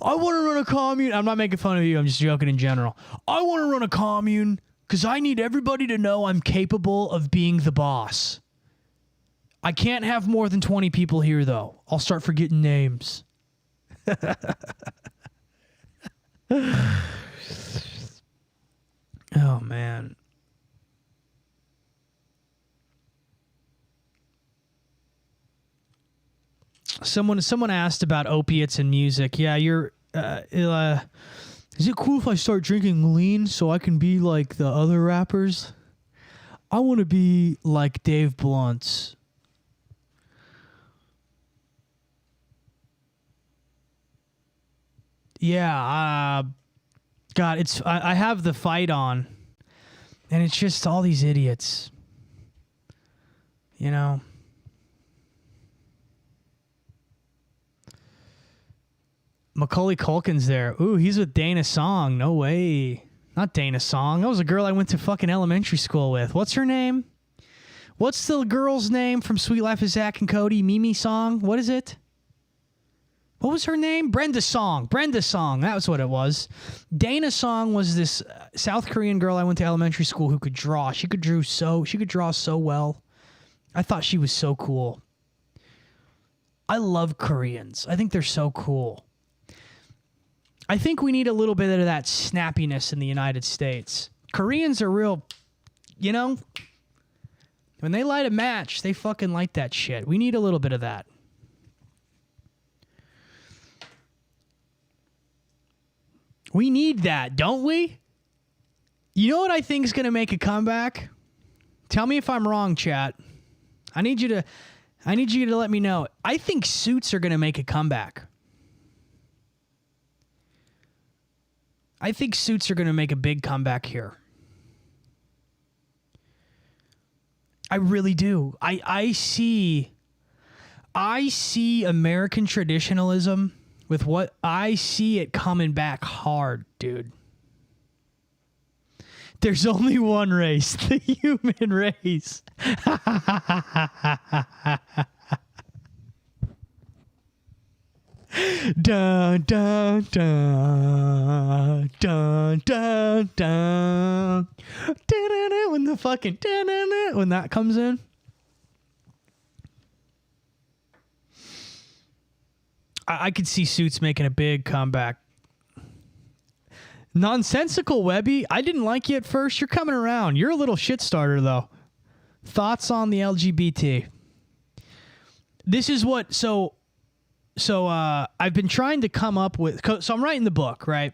I want to run a commune. I'm not making fun of you. I'm just joking in general. I want to run a commune because I need everybody to know I'm capable of being the boss. I can't have more than 20 people here, though. I'll start forgetting names. Oh, man. Someone asked about opiates and music. Yeah, is it cool if I start drinking lean so I can be like the other rappers? I want to be like Dave Blunt's. Yeah, God, I have the fight on, and it's just all these idiots, you know. Macaulay Culkin's there. Ooh, he's with Dana Song. No way. Not Dana Song. That was a girl I went to fucking elementary school with. What's her name? What's the girl's name from Sweet Life of Zach and Cody? Mimi Song? What is it? What was her name? Brenda Song. Brenda Song. That was what it was. Dana Song was this South Korean girl I went to elementary school who could draw. She could draw so well. I thought she was so cool. I love Koreans. I think they're so cool. I think we need a little bit of that snappiness in the United States. Koreans are real, you know, when they light a match, they fucking light that shit. We need a little bit of that. We need that, don't we? You know what I think is going to make a comeback? Tell me if I'm wrong, chat. I need you to I need you to let me know. I think suits are going to make a comeback. I think suits are going to make a big comeback here. I really do. I see American traditionalism with what I see it coming back hard, dude. There's only one race, the human race. Dun, dun, dun, dun, dun, dun. When the fucking when that comes in. I could see Suits making a big comeback. Nonsensical Webby, I didn't like you at first. You're coming around. You're a little shit starter, though. Thoughts on the LGBT? This is what... So I've been trying to come up with... So I'm writing the book, right?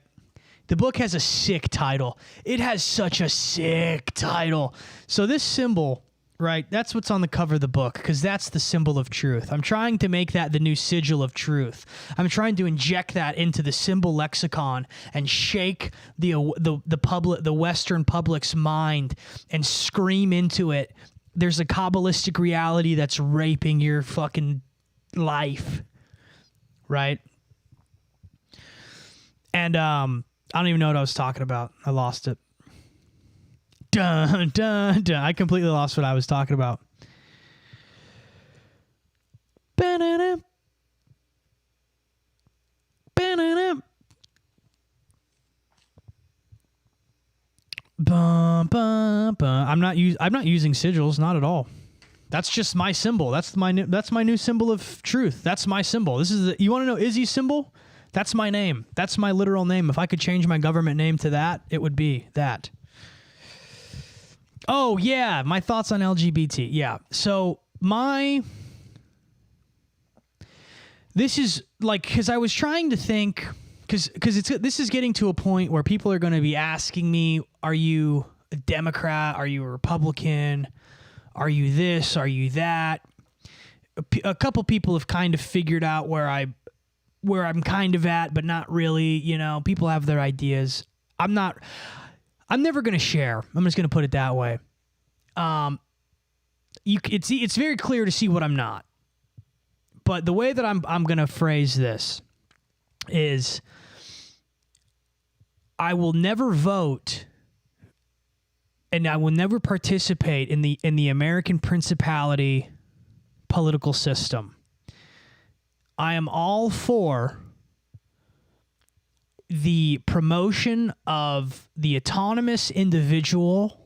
The book has a sick title. It has such a sick title. So this symbol... Right, that's what's on the cover of the book, because that's the symbol of truth. I'm trying to make that the new sigil of truth. I'm trying to inject that into the symbol lexicon and shake the Western public's mind and scream into it. There's a Kabbalistic reality that's raping your fucking life, right? And I don't even know what I was talking about. I lost it. Dun, dun, dun. I completely lost what I was talking about. Ba-da-da. Ba-da-da. Bum, bum, bum. I'm not using sigils, not at all. That's just my symbol. That's my new symbol of truth. That's my symbol. This is you want to know Izzy's symbol? That's my name. That's my literal name. If I could change my government name to that, it would be that. Oh, yeah, my thoughts on LGBT. Yeah, so this is like, because I was trying to think, because this is getting to a point where people are going to be asking me, are you a Democrat? Are you a Republican? Are you this? Are you that? A couple people have kind of figured out where I'm kind of at, but not really. You know, people have their ideas. I'm never going to share. I'm just going to put it that way. It's very clear to see what I'm not. But the way that I'm going to phrase this is I will never vote and I will never participate in the American principality political system. I am all for the promotion of the autonomous individual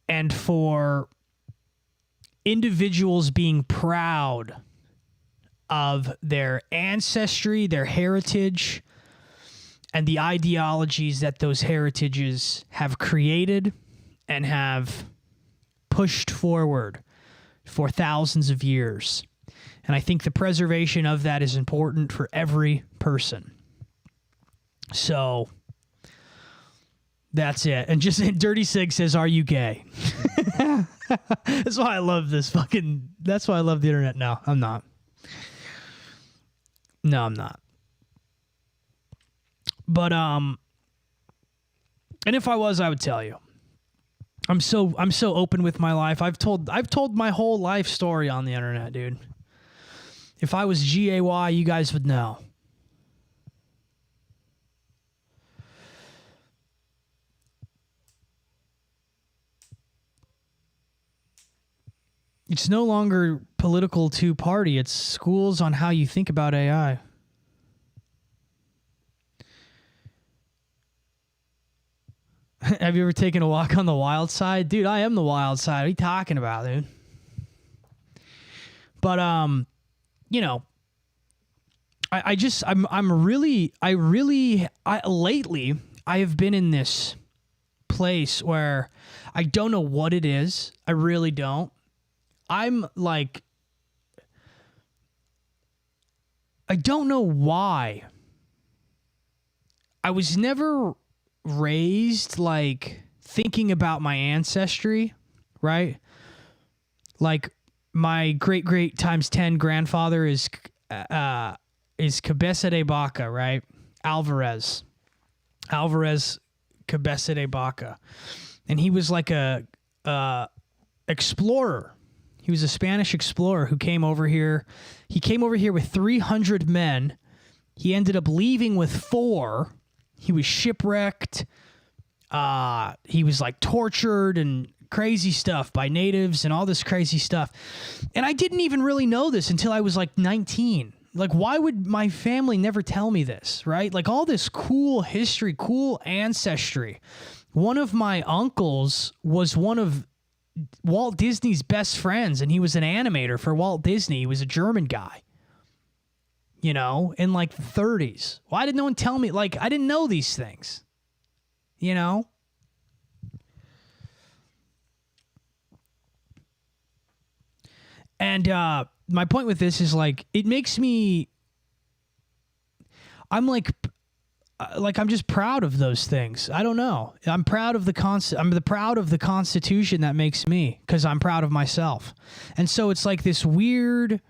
and for individuals being proud of their ancestry, their heritage, and the ideologies that those heritages have created and have pushed forward for thousands of years. And I think the preservation of that is important for every person. So that's it. And just Dirty Sig says, "Are you gay?" That's why I love this fucking. That's why I love the internet now. I'm not. No, I'm not. But and if I was, I would tell you. I'm so open with my life. I've told my whole life story on the internet, dude. If I was GAY, you guys would know. It's no longer political two-party. It's schools on how you think about AI. Have you ever taken a walk on the wild side? Dude, I am the wild side. What are you talking about, dude? But, you know, lately, I have been in this place where I don't know what it is. I really don't. I'm like, I don't know why. I was never raised like thinking about my ancestry, right? Like my great times 10 grandfather is Cabeza de Vaca, right? Alvarez Cabeza de Vaca. And he was like a explorer. He was a Spanish explorer who came over here. He came over here with 300 men. He ended up leaving with 4. He was shipwrecked. He was like tortured and crazy stuff by natives and all this crazy stuff. And I didn't even really know this until I was like 19. Like, why would my family never tell me this, right? Like all this cool history, cool ancestry. One of my uncles was one of Walt Disney's best friends, and he was an animator for Walt Disney. He was a German guy, you know, in like the 30s. Why did no one tell me? Like, I didn't know these things, you know? And my point with this is like, it makes me, I'm just proud of those things. I don't know. I'm proud of the proud of the Constitution that makes me, because I'm proud of myself. And so it's like this weird.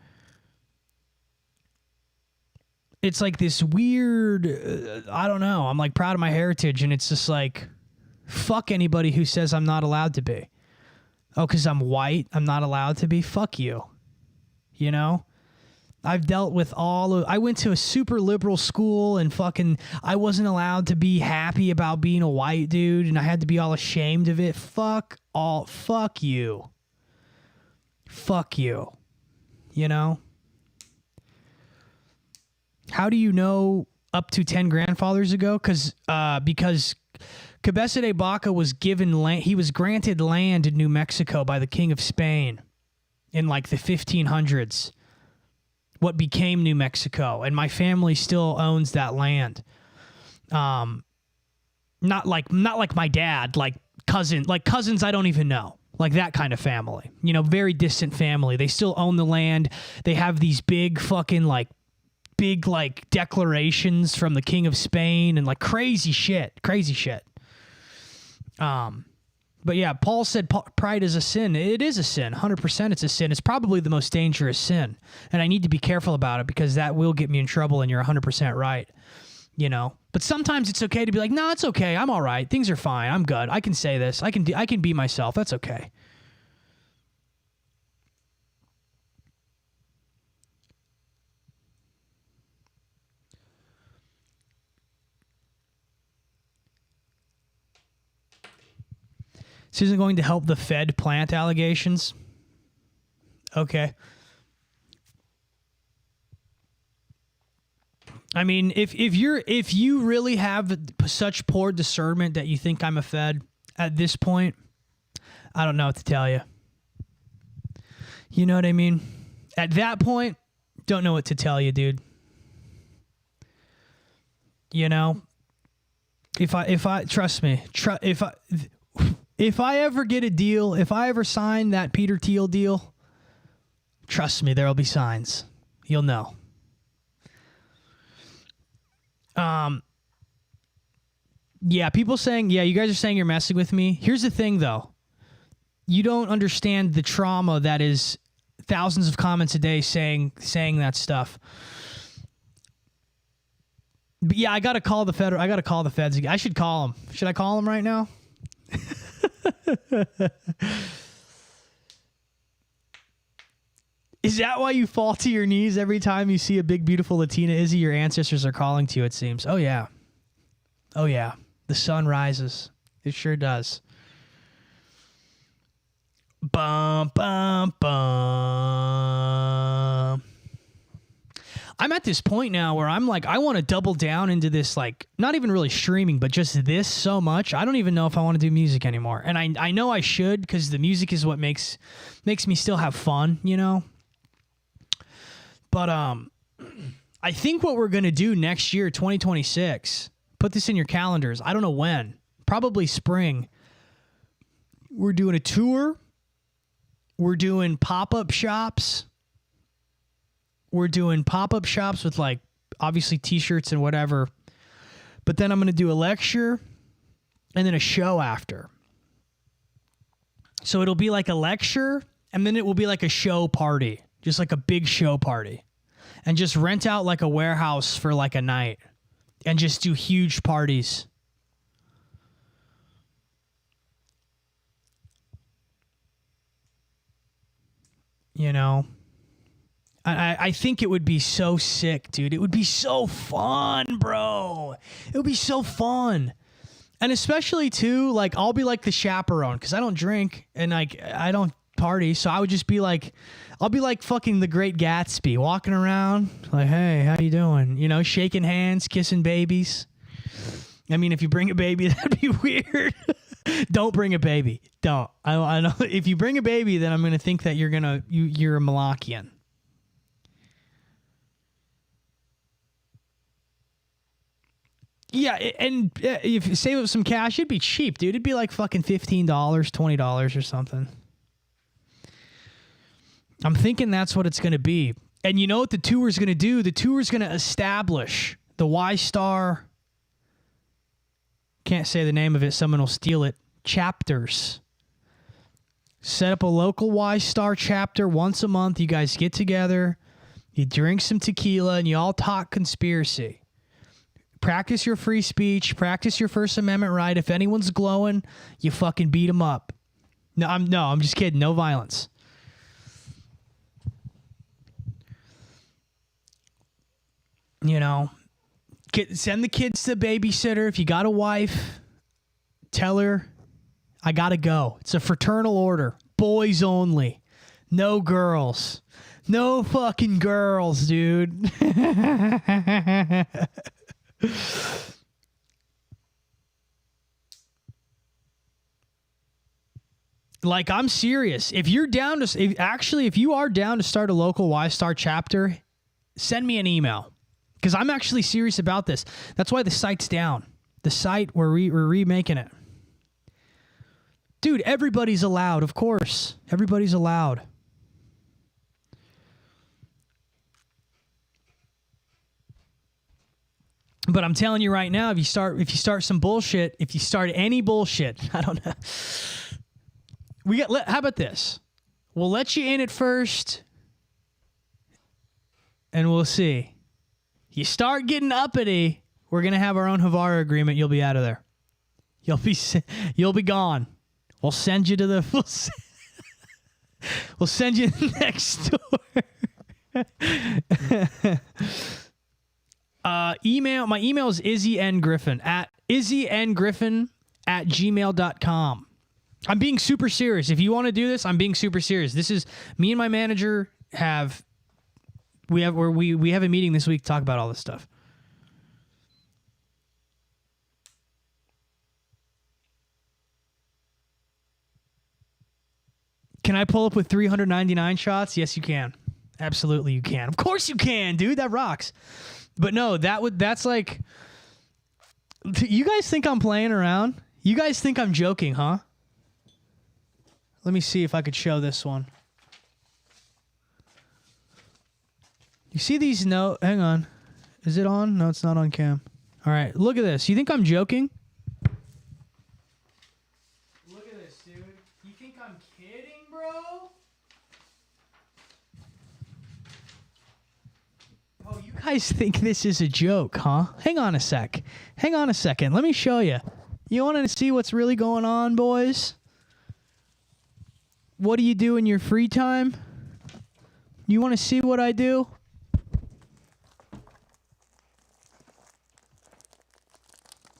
It's like this weird. I don't know. I'm like proud of my heritage, and it's just like, fuck anybody who says I'm not allowed to be. Oh, because I'm white, I'm not allowed to be. Fuck you. You know. I've dealt with I went to a super liberal school and fucking, I wasn't allowed to be happy about being a white dude and I had to be all ashamed of it. Fuck you. Fuck you. You know? How do you know up to 10 grandfathers ago? Because Cabeza de Vaca was given land, he was granted land in New Mexico by the King of Spain in like the 1500s. What became New Mexico, and my family still owns that land. Not like my dad, like cousins I don't even know, like that kind of family, you know, very distant family. They still own the land. They have these big declarations from the King of Spain and like crazy shit. But yeah, Paul said pride is a sin. It is a sin. 100% it's a sin. It's probably the most dangerous sin. And I need to be careful about it because that will get me in trouble, and you're 100% right. You know? But sometimes it's okay to be like, no, it's okay. I'm all right. Things are fine. I'm good. I can say this. I can be myself. That's okay. This isn't going to help the Fed plant allegations. Okay. I mean, if you really have such poor discernment that you think I'm a Fed at this point, I don't know what to tell you. You know what I mean? At that point, don't know what to tell you, dude. You know, if I trust me, if I ever get a deal, if I ever sign that Peter Thiel deal, trust me, there'll be signs. You'll know. Yeah, people saying, yeah, you guys are saying you're messing with me. Here's the thing, though. You don't understand the trauma that is thousands of comments a day saying that stuff. But yeah, I got to call the feds again. I should call them. Should I call them right now? Is that why you fall to your knees every time you see a big, beautiful Latina Izzy? Your ancestors are calling to you, it seems. Oh, yeah. Oh, yeah. The sun rises. It sure does. Bum, bum, bum. I'm at this point now where I'm like, I want to double down into this, like, not even really streaming, but just this so much. I don't even know if I want to do music anymore. And I know I should, because the music is what makes me still have fun, you know? But I think what we're going to do next year, 2026, put this in your calendars. I don't know when. Probably spring. We're doing a tour. We're doing pop-up shops. We're doing pop-up shops with, like, obviously t-shirts and whatever. But then I'm going to do a lecture and then a show after. So it'll be like a lecture, and then it will be like a show party, just like a big show party. And just rent out like a warehouse for like a night and just do huge parties. You know, I think it would be so sick, dude. It would be so fun, bro. It would be so fun. And especially too, like I'll be like the chaperone because I don't drink and like I don't party. So I would just be like, I'll be like fucking the Great Gatsby, walking around like, hey, how you doing? You know, shaking hands, kissing babies. I mean, if you bring a baby, that'd be weird. Don't bring a baby. Don't. I know. If you bring a baby, then I'm gonna think that you're a Malachian. Yeah, and if you save up some cash, it'd be cheap, dude. It'd be like fucking $15, $20 or something. I'm thinking that's what it's gonna be. And you know what the tour is gonna do? The tour is gonna establish the Ystar. Can't say the name of it. Someone will steal it. Chapters. Set up a local Ystar chapter once a month. You guys get together. You drink some tequila and you all talk conspiracy. Practice your free speech. Practice your First Amendment right. If anyone's glowing, you fucking beat them up. No, I'm just kidding. No violence. You know, send the kids to the babysitter. If you got a wife, tell her, I gotta go. It's a fraternal order. Boys only. No girls. No fucking girls, dude. Like, I'm serious. If you're down to, if you are down to start a local Ystar chapter, send me an email. Because I'm actually serious about this. That's why the site's down. The site, we're remaking it. Dude, everybody's allowed, of course. Everybody's allowed. But I'm telling you right now, if you start some bullshit, if you start any bullshit, I don't know. How about this? We'll let you in at first, and we'll see. You start getting uppity, we're gonna have our own Havara agreement. You'll be out of there. You'll be gone. We'll send you to the. We'll send you next door. Email. My email is izzynGriffin@gmail.com. I'm being super serious. If you want to do this, I'm being super serious. This is me and my manager we have a meeting this week to talk about all this stuff. Can I pull up with 399 shots? Yes, you can. Absolutely, you can. Of course you can, dude. That rocks. But no, that's like. You guys think I'm playing around? You guys think I'm joking, huh? Let me see if I could show this one. You see these? No, hang on. Is it on? No, it's not on cam. All right, look at this. You think I'm joking? Look at this, dude. You think I'm kidding, bro? Oh, you guys think this is a joke, huh? Hang on a sec. Hang on a second. Let me show you. You want to see what's really going on, boys? What do you do in your free time? You want to see what I do?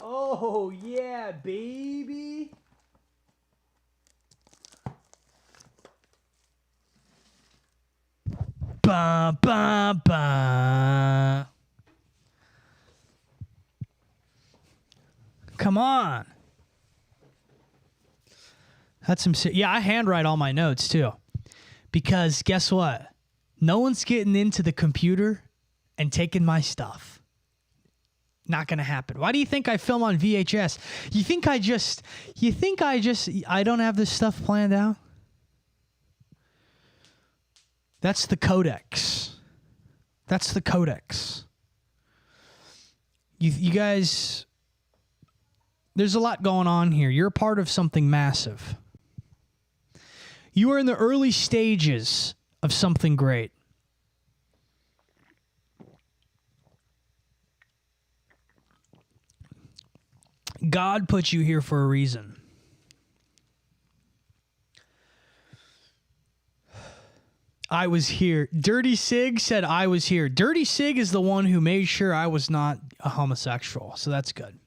Oh, yeah, baby. Ba, ba, ba. Come on. That's some. Yeah, I handwrite all my notes too. Because guess what? No one's getting into the computer and taking my stuff. Not going to happen. Why do you think I film on VHS? You think I don't have this stuff planned out? That's the codex. That's the codex. You guys, there's a lot going on here. You're a part of something massive. You are in the early stages of something great. God put you here for a reason. I was here. Dirty Sig said I was here. Dirty Sig is the one who made sure I was not a homosexual, so that's good.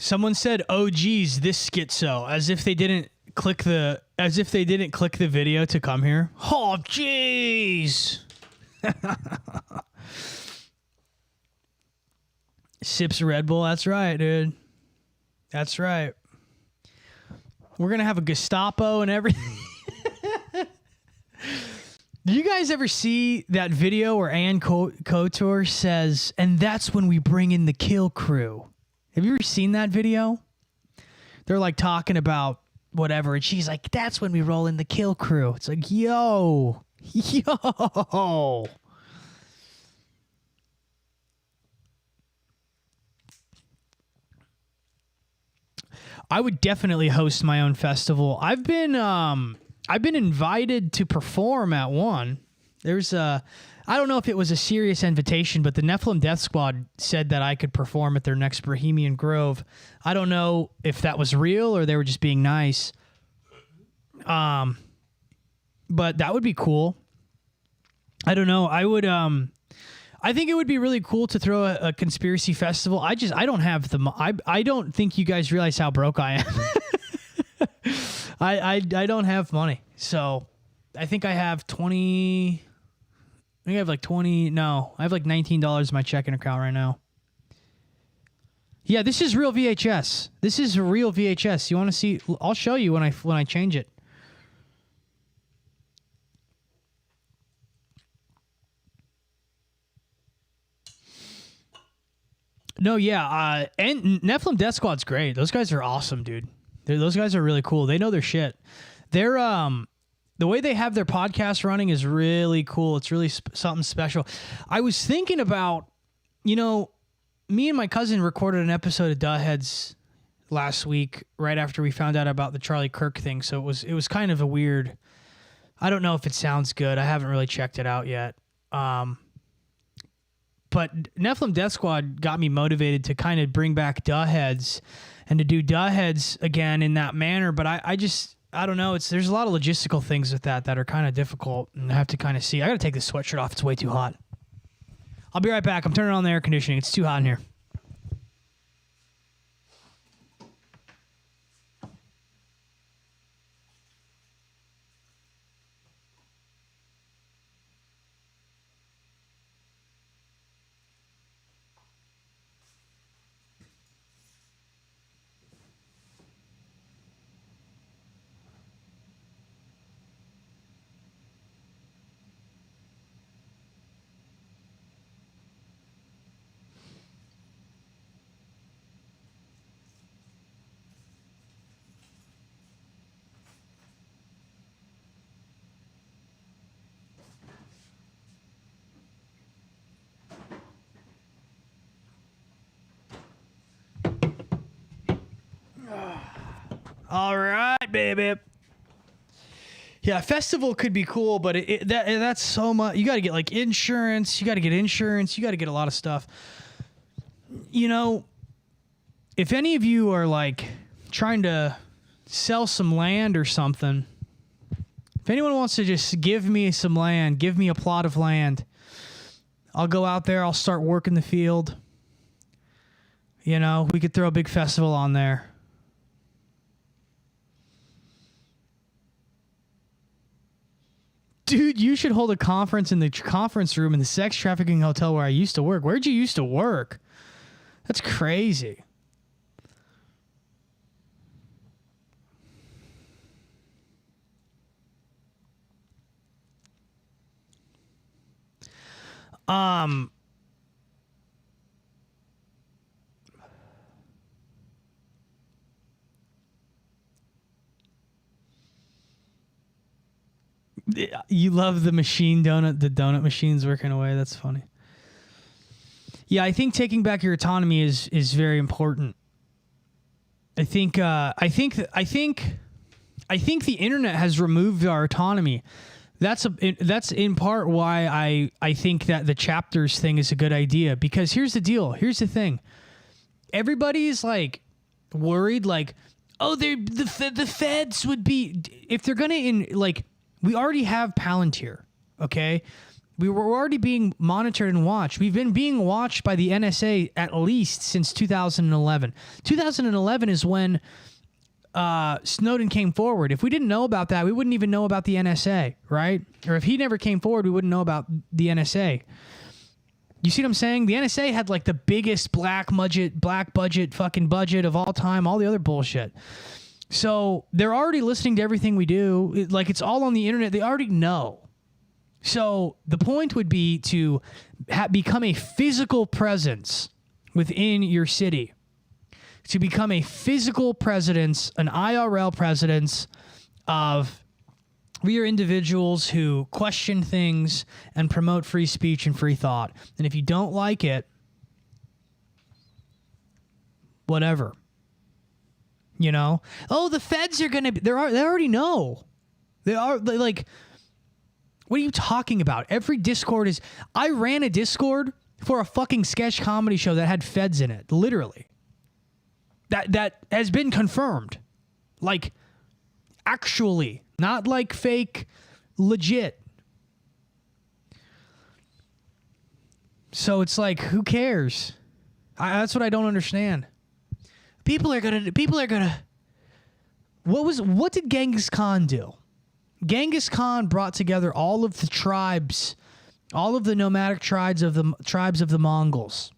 Someone said, "Oh geez, this schizo," as if they didn't click the video to come here. Oh jeez. Sips Red Bull. That's right, dude. That's right. We're gonna have a Gestapo and everything. Do you guys ever see that video where Ann Couture says, "And that's when we bring in the kill crew"? Have you ever seen that video? They're like talking about whatever, and she's like, "That's when we roll in the kill crew." It's like, yo. I would definitely host my own festival. I've been invited to perform at one. There's I don't know if it was a serious invitation, but the Nephilim Death Squad said that I could perform at their next Bohemian Grove. I don't know if that was real or they were just being nice. But that would be cool. I don't know. I would I think it would be really cool to throw a conspiracy festival. I don't have the I don't think you guys realize how broke I am. I don't have money. So I think I have 20. I think I have like 20. No, I have like $19 in my checking account right now. Yeah, this is real VHS. This is a real VHS. You want to see? I'll show you when I change it. No, yeah, and Nephilim Death Squad's great. Those guys are awesome, dude. Those guys are really cool. They know their shit. They're the way they have their podcast running is really cool. It's really something special. I was thinking about, me and my cousin recorded an episode of Heads last week, right after we found out about the Charlie Kirk thing. So it was kind of a weird. I don't know if it sounds good. I haven't really checked it out yet. But Nephilim Death Squad got me motivated to kind of bring back Heads and to do Heads again in that manner. But I don't know. There's a lot of logistical things with that are kind of difficult, and I have to kind of see. I got to take this sweatshirt off. It's way too hot. I'll be right back. I'm turning on the air conditioning. It's too hot in here. All right, baby. Yeah, festival could be cool, but that's so much. You got to get like insurance. You got to get insurance. You got to get a lot of stuff. If any of you are like trying to sell some land or something, if anyone wants to just give me some land, give me a plot of land, I'll go out there. I'll start working the field. We could throw a big festival on there. Dude, you should hold a conference in the conference room in the sex trafficking hotel where I used to work. Where'd you used to work? That's crazy. You love the donut machine's working away. That's funny. Yeah, I think taking back your autonomy is very important. I think the internet has removed our autonomy. That's in part why I think that the chapters thing is a good idea, because here's the deal. Here's the thing. Everybody's like worried, like, oh, the feds would be, if they're gonna we already have Palantir, okay? We were already being monitored and watched. We've been being watched by the NSA at least since 2011. 2011 is when Snowden came forward. If we didn't know about that, we wouldn't even know about the NSA, right? Or if he never came forward, we wouldn't know about the NSA. You see what I'm saying? The NSA had like the biggest black budget fucking budget of all time, all the other bullshit. So they're already listening to everything we do. It's all on the internet. They already know. So the point would be to become a physical presence within your city. To become a physical presence, an IRL presence of we are individuals who question things and promote free speech and free thought. And if you don't like it, whatever. You know? Oh, the feds are going to... They already know. They are... Like, what are you talking about? Every Discord is... I ran a Discord for a fucking sketch comedy show that had feds in it. Literally. That has been confirmed. Like, actually. Not like fake, legit. So it's like, who cares? That's what I don't understand. People are gonna. What did Genghis Khan do? Genghis Khan brought together all of the tribes, all of the nomadic tribes of the Mongols.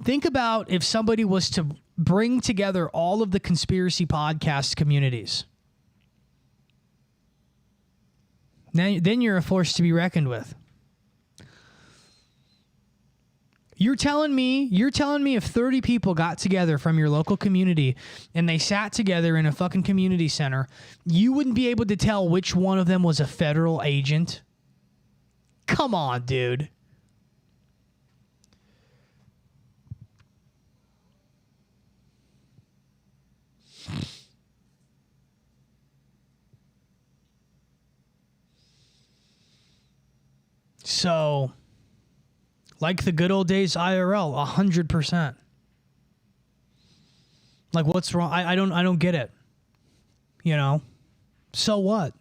Think about if somebody was to bring together all of the conspiracy podcast communities. Then you're a force to be reckoned with. You're telling me if 30 people got together from your local community and they sat together in a fucking community center, you wouldn't be able to tell which one of them was a federal agent? Come on, dude. So, like the good old days IRL, 100%. Like, what's wrong? I don't get it. You know? So what?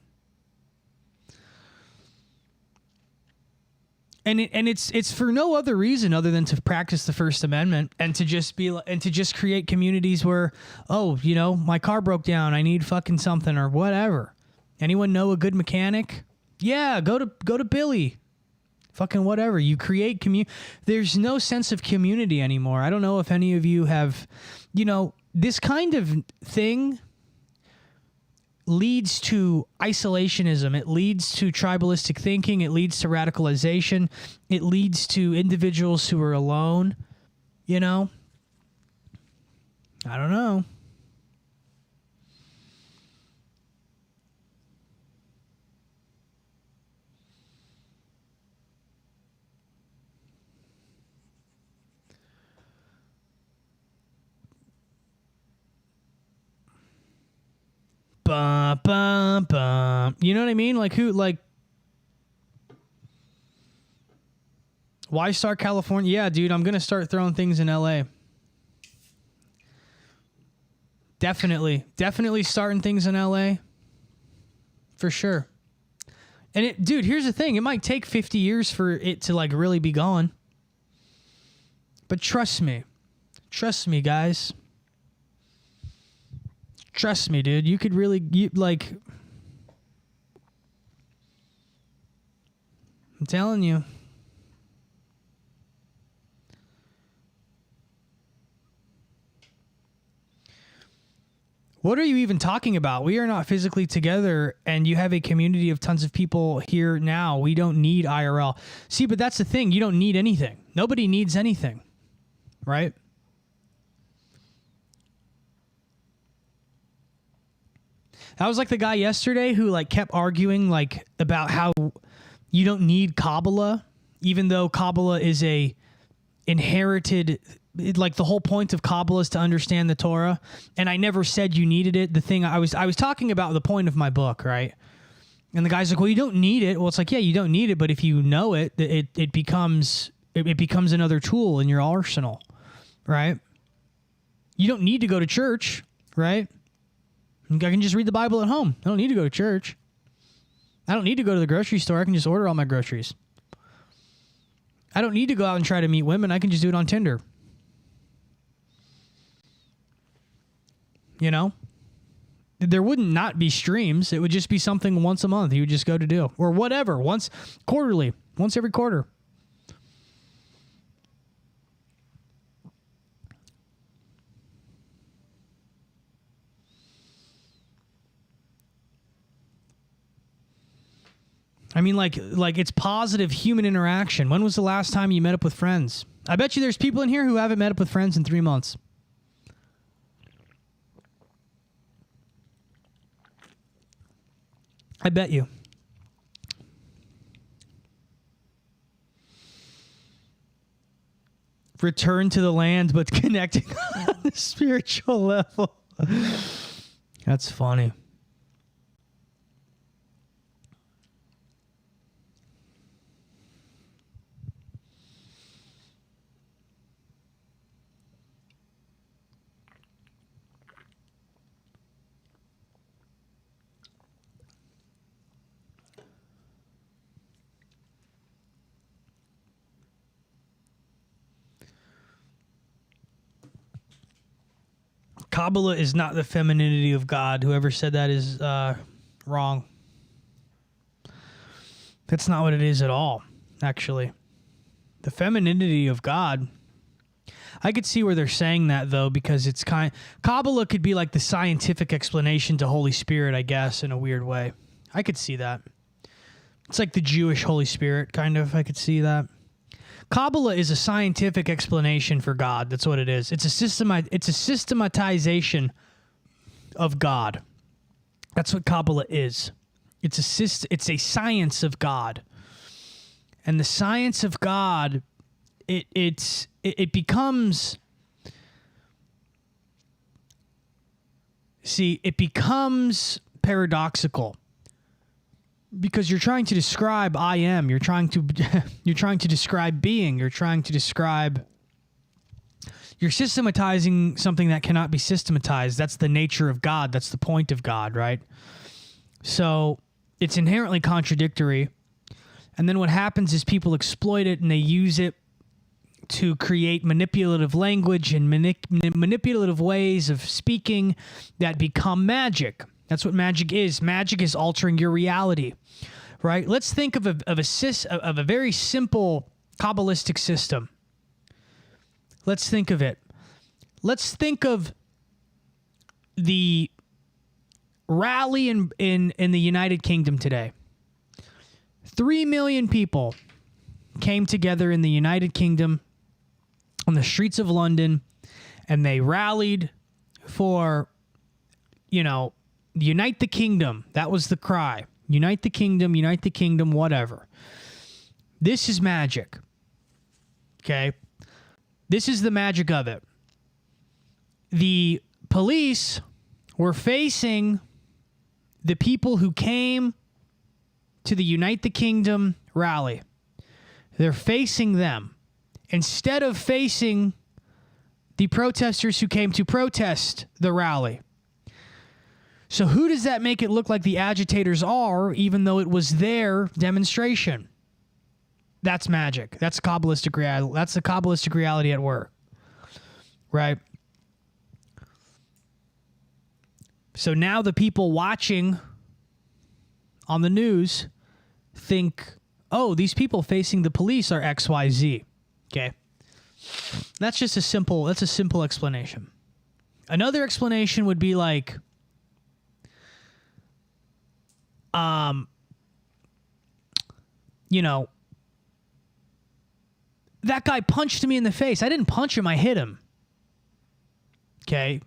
And it's for no other reason other than to practice the First Amendment and to just create communities where, oh, you know, my car broke down, I need fucking something or whatever. Anyone know a good mechanic? Yeah, go to Billy. Fucking whatever. You create there's no sense of community anymore. I don't know if any of you have, you know, this kind of thing leads to isolationism. It leads to tribalistic thinking. It leads to radicalization. It leads to individuals who are alone, you know? I don't know. Bum, bum, bum. You know what I mean? Like who? Like Ystar, California. Yeah, dude, I'm gonna start throwing things in LA. Definitely starting things in LA. For sure. And dude, here's the thing. It might take 50 years for it to like really be gone. But trust me, guys. Trust me, dude. You could really, I'm telling you. What are you even talking about? We are not physically together, and you have a community of tons of people here now. We don't need IRL. See, but that's the thing. You don't need anything. Nobody needs anything, right? I was like the guy yesterday who like kept arguing like about how you don't need Kabbalah, even though Kabbalah is a inherited, like the whole point of Kabbalah is to understand the Torah. And I never said you needed it. The thing I was talking about the point of my book, right? And the guy's like, well, you don't need it. Well, it's like, yeah, you don't need it, but if you know it, it becomes another tool in your arsenal, right? You don't need to go to church, right? I can just read the Bible at home. I don't need to go to church. I don't need to go to the grocery store. I can just order all my groceries. I don't need to go out and try to meet women. I can just do it on Tinder. You know? There wouldn't not be streams. It would just be something once a month you would just go to do. Or whatever. Once quarterly. Once every quarter. I mean, like it's positive human interaction. When was the last time you met up with friends? I bet you there's people in here who haven't met up with friends in 3 months. I bet you. Return to the land, but connecting on the spiritual level. That's funny. Kabbalah is not the femininity of God. Whoever said that is wrong. That's not what it is at all, actually. The femininity of God, I could see where they're saying that, though, because it's Kabbalah could be like the scientific explanation to Holy Spirit, I guess, in a weird way. I could see that. It's like the Jewish Holy Spirit, kind of. I could see that. Kabbalah is a scientific explanation for God. That's what it is. It's a systematization of God. That's what Kabbalah is. It's a science of God. And the science of God, it becomes paradoxical. Because you're trying to describe I am, you're trying to describe being, you're systematizing something that cannot be systematized. That's the nature of God. That's the point of God, right? So it's inherently contradictory. And then what happens is people exploit it and they use it to create manipulative language and manipulative ways of speaking that become magic. That's what magic is. Magic is altering your reality, right? Let's think of a very simple Kabbalistic system. Let's think of it. Let's think of the rally in the United Kingdom today. 3 million people came together in the United Kingdom on the streets of London, and they rallied for, unite the kingdom. That was the cry. Unite the kingdom, whatever. This is magic. Okay? This is the magic of it. The police were facing the people who came to the Unite the Kingdom rally. They're facing them instead of facing the protesters who came to protest the rally. So who does that make it look like the agitators are, even though it was their demonstration? That's magic. That's Kabbalistic reality. That's the Kabbalistic reality at work, right? So now the people watching on the news think, oh, these people facing the police are XYZ. Okay. That's a simple explanation. Another explanation would be like, that guy punched me in the face. I didn't punch him, I hit him. Okay.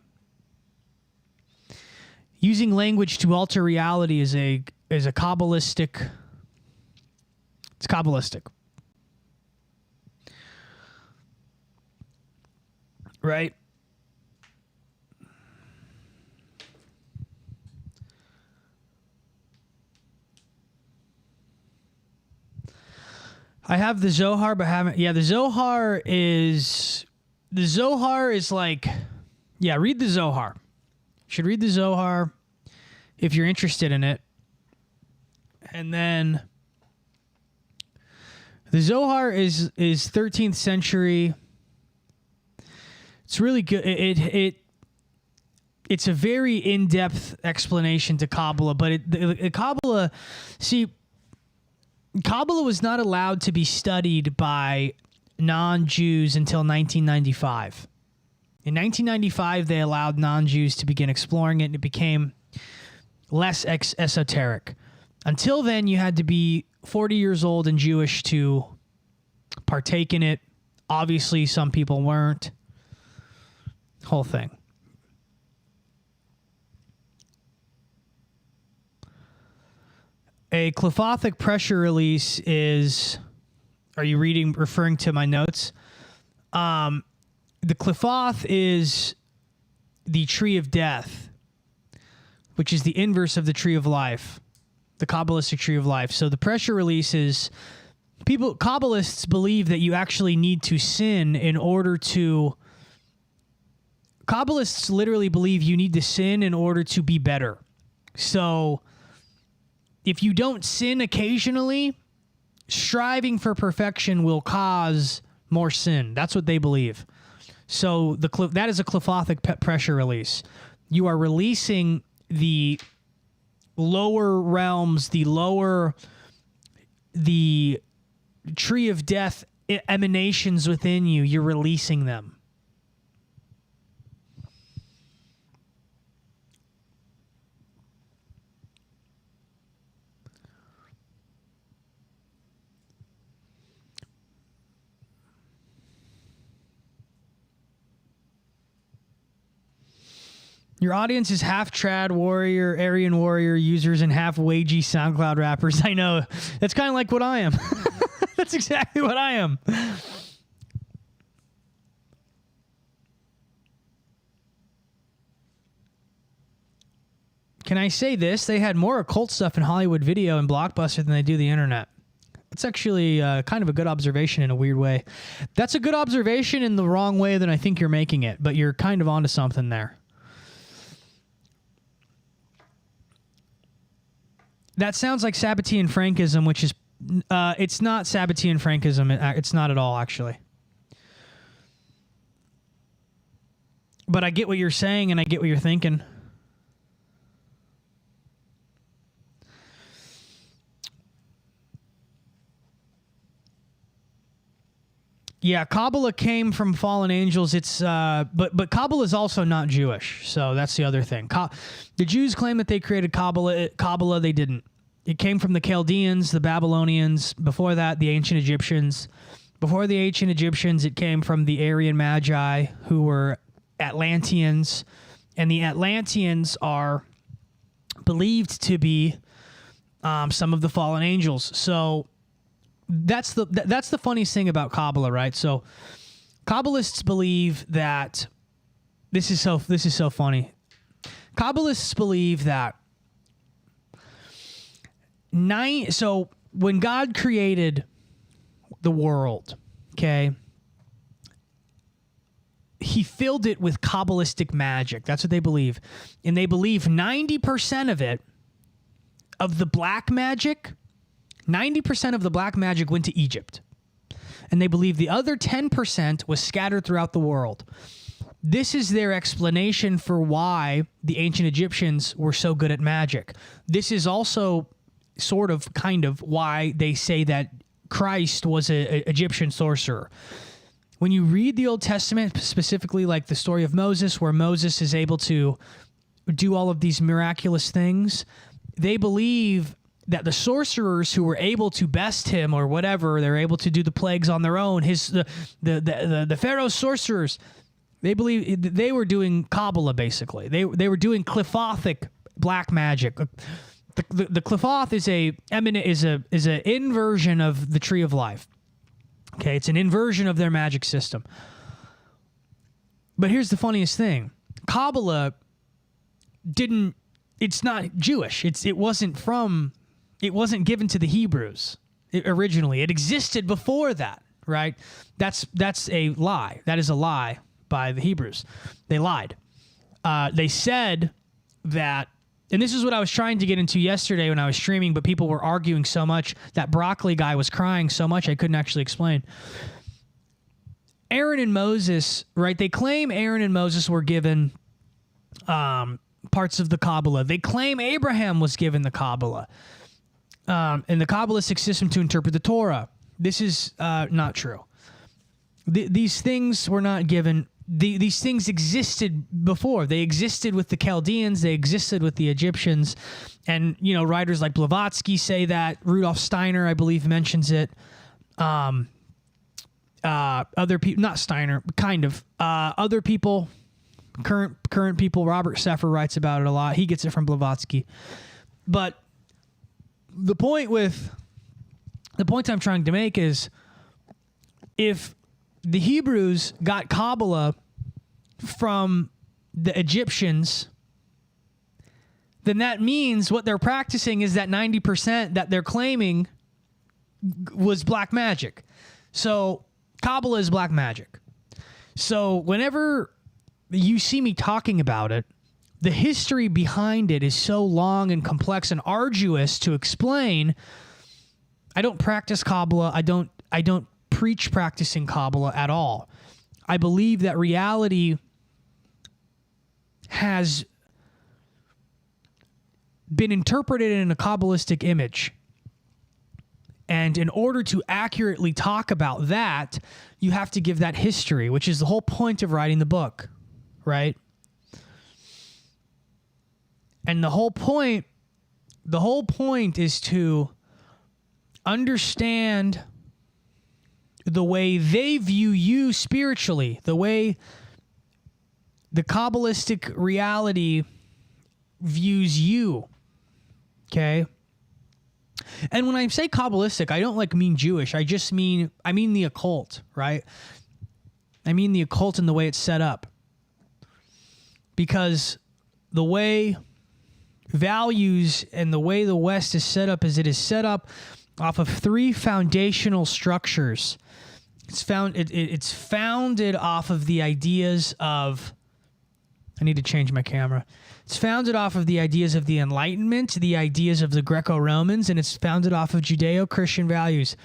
Using language to alter reality is a Kabbalistic. It's Kabbalistic. Right? I have the Zohar, but haven't. Yeah, the Zohar is like, yeah, read the Zohar. You should read the Zohar if you're interested in it. And then the Zohar is 13th century. It's really good. It's a very in-depth explanation to Kabbalah, but Kabbalah, see, Kabbalah was not allowed to be studied by non-Jews until 1995. In 1995, they allowed non-Jews to begin exploring it, and it became less esoteric. Until then, you had to be 40 years old and Jewish to partake in it. Obviously, some people weren't. Whole thing. A clifothic pressure release is... Are you referring to my notes? The clifoth is the tree of death, which is the inverse of the tree of life, the Kabbalistic tree of life. So the pressure release is... Kabbalists believe that you actually need to sin in order to... Kabbalists literally believe you need to sin in order to be better. So if you don't sin occasionally, striving for perfection will cause more sin. That's what they believe. So that is a clifothic pressure release. You are releasing the lower realms, the tree of death emanations within you. You're releasing them. Your audience is half trad warrior, Aryan warrior users, and half wagey SoundCloud rappers. I know. That's kind of like what I am. That's exactly what I am. Can I say this? They had more occult stuff in Hollywood Video and Blockbuster than they do the internet. It's actually kind of a good observation in a weird way. That's a good observation in the wrong way than I think you're making it, but you're kind of onto something there. That sounds like Sabbatean Frankism, which is... it's not Sabbatean Frankism. It's not at all, actually. But I get what you're saying, and I get what you're thinking. Yeah, Kabbalah came from fallen angels. It's but Kabbalah is also not Jewish, so that's the other thing. The Jews claim that they created Kabbalah. Kabbalah, they didn't. It came from the Chaldeans, the Babylonians. Before that, the ancient Egyptians. Before the ancient Egyptians, it came from the Aryan Magi, who were Atlanteans, and the Atlanteans are believed to be some of the fallen angels. So that's the funniest thing about Kabbalah, right? So Kabbalists believe that this is so funny. Kabbalists believe that so when God created the world, okay, he filled it with Kabbalistic magic. That's what they believe. And they believe 90% of it, of the black magic, 90% of the black magic went to Egypt. And they believe the other 10% was scattered throughout the world. This is their explanation for why the ancient Egyptians were so good at magic. This is also sort of, kind of, why they say that Christ was an Egyptian sorcerer. When you read the Old Testament, specifically like the story of Moses, where Moses is able to do all of these miraculous things, they believe that the sorcerers who were able to best him or whatever, they're able to do the plagues on their own, the Pharaoh's sorcerers, they believe they were doing Kabbalah, basically. They were doing clifothic black magic. The Qliphoth is a inversion of the Tree of Life. Okay, it's an inversion of their magic system. But here's the funniest thing: Kabbalah it's not Jewish. It wasn't given to the Hebrews originally. It existed before that, right? That's a lie. That is a lie by the Hebrews. They lied. They said that, and this is what I was trying to get into yesterday when I was streaming, but people were arguing so much. That broccoli guy was crying so much I couldn't actually explain. Aaron and Moses, right? They claim Aaron and Moses were given parts of the Kabbalah. They claim Abraham was given the Kabbalah and the Kabbalistic system to interpret the Torah. This is not true. These things were not given. These things existed before. They existed with the Chaldeans. They existed with the Egyptians. And, writers like Blavatsky say that. Rudolf Steiner, I believe, mentions it. Other people, not Steiner, kind of. Other people, current people, Robert Seffer writes about it a lot. He gets it from Blavatsky. But the point I'm trying to make is, if the Hebrews got Kabbalah from the Egyptians, then that means what they're practicing is that 90% that they're claiming was black magic. So Kabbalah is black magic. So whenever you see me talking about it, the history behind it is so long and complex and arduous to explain. I don't practice Kabbalah. I don't preach practicing Kabbalah at all. I believe that reality has been interpreted in a Kabbalistic image. And in order to accurately talk about that, you have to give that history, which is the whole point of writing the book, right? And the whole point is to understand the way they view you spiritually, the way the Kabbalistic reality views you, okay? And when I say Kabbalistic, I don't mean Jewish. I mean the occult, right? I mean the occult and the way it's set up. Because the way values and the way the West is set up is it is set up off of three foundational structures. It's founded off of the ideas of... I need to change my camera. It's founded off of the ideas of the Enlightenment, the ideas of the Greco-Romans, and it's founded off of Judeo-Christian values.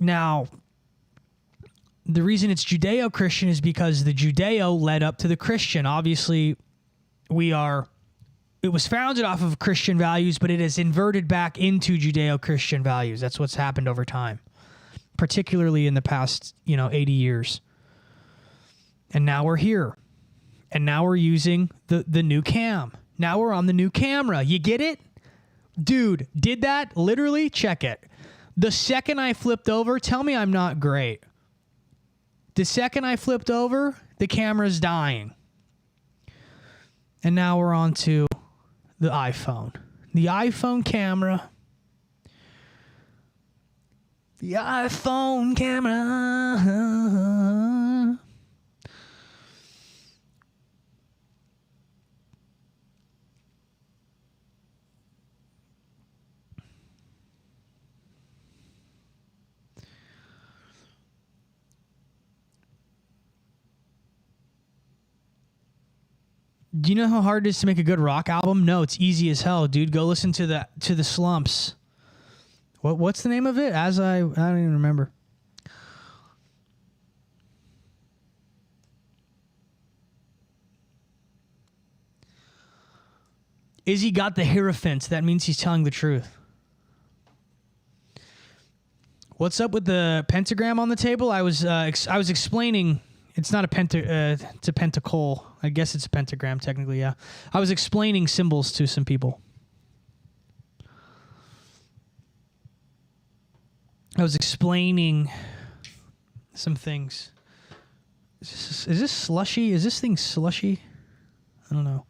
Now, the reason it's Judeo-Christian is because the Judeo led up to the Christian. Obviously, it was founded off of Christian values, but it has inverted back into Judeo-Christian values. That's what's happened over time, particularly in the past, 80 years. And now we're here. And now we're using the new cam. Now we're on the new camera. You get it? Dude, did that? Literally, check it. The second I flipped over, tell me I'm not great. The second I flipped over, the camera's dying. And now we're on to the iPhone. The iPhone camera. The iPhone camera. Do you know how hard it is to make a good rock album? No, it's easy as hell, dude. Go listen to the Slumps. What's the name of it? I don't even remember. Izzy got the Hierophant. That means he's telling the truth. What's up with the pentagram on the table? I was explaining. It's not it's a pentacle. I guess it's a pentagram, technically, yeah. I was explaining symbols to some people. I was explaining some things. Is this slushy? Is this thing slushy? I don't know.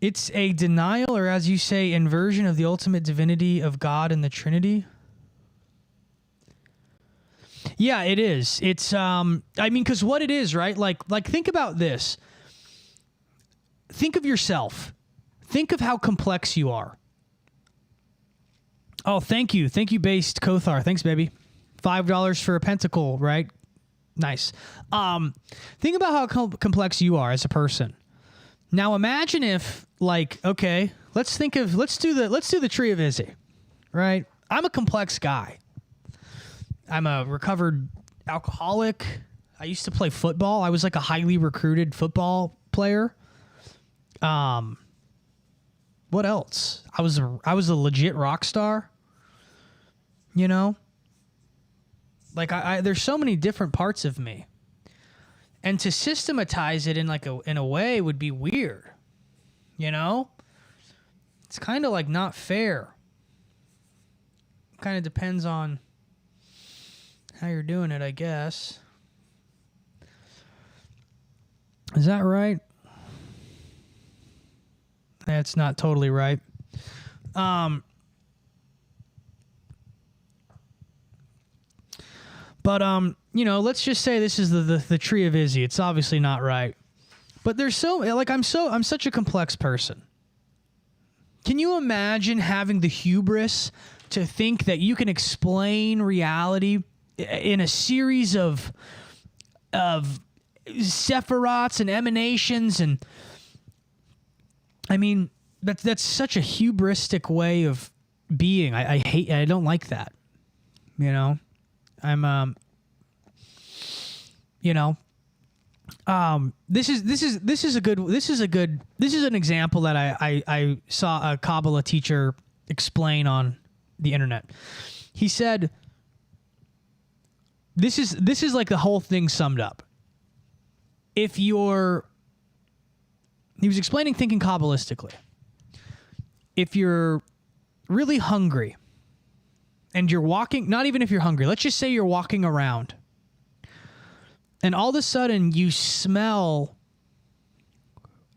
It's a denial, or as you say, inversion of the ultimate divinity of God and the Trinity. Yeah, it is. It's I mean, because what it is, right? Like think about this. Think of yourself. Think of how complex you are. Oh, thank you, based Kothar. Thanks, baby. $5 for a pentacle, right? Nice. Think about how complex you are as a person. Now imagine if, like, okay, let's do the tree of Izzy, right? I'm a complex guy. I'm a recovered alcoholic. I used to play football. I was like a highly recruited football player. What else? I was a legit rock star. You know? Like there's so many different parts of me. And to systematize it in a way would be weird. You know? It's kind of like not fair. Kind of depends on how you're doing it, I guess. Is that right? That's not totally right. But you know, let's just say this is the tree of Izzy. It's obviously not right. But there's I'm such a complex person. Can you imagine having the hubris to think that you can explain reality in a series of sephirots and emanations? And I mean, that's such a hubristic way of being. I don't like that. You know, I'm you know, this is an example that I saw a Kabbalah teacher explain on the internet. He said, this is like the whole thing summed up. He was explaining thinking Kabbalistically. If you're really hungry and you're walking, not even if you're hungry, let's just say you're walking around and all of a sudden you smell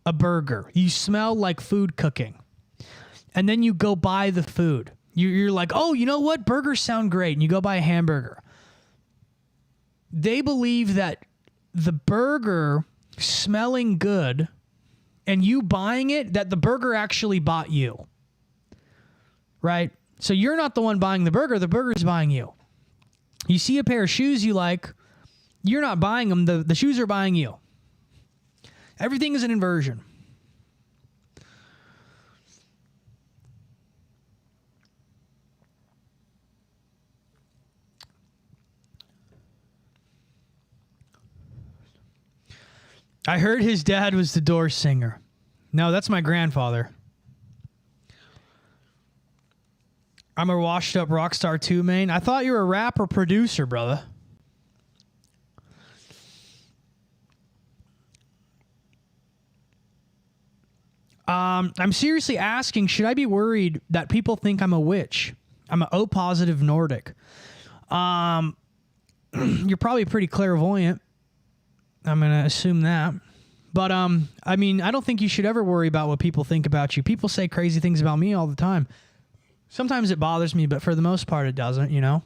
a burger. You smell like food cooking. And then you go buy the food. You're like, oh, you know what? Burgers sound great. And you go buy a hamburger. They believe that the burger smelling good and you buying it, that the burger actually bought you. Right? So you're not the one buying the burger's buying you. You see a pair of shoes you like, you're not buying them, the shoes are buying you. Everything is an inversion. I heard his dad was the Doors singer. No, that's my grandfather. I'm a washed up rock star too, man. I thought you were a rapper producer, brother. I'm seriously asking, should I be worried that people think I'm a witch? I'm an O positive Nordic. You're probably pretty clairvoyant. I'm going to assume that. But, I mean, I don't think you should ever worry about what people think about you. People say crazy things about me all the time. Sometimes it bothers me, but for the most part, it doesn't, you know?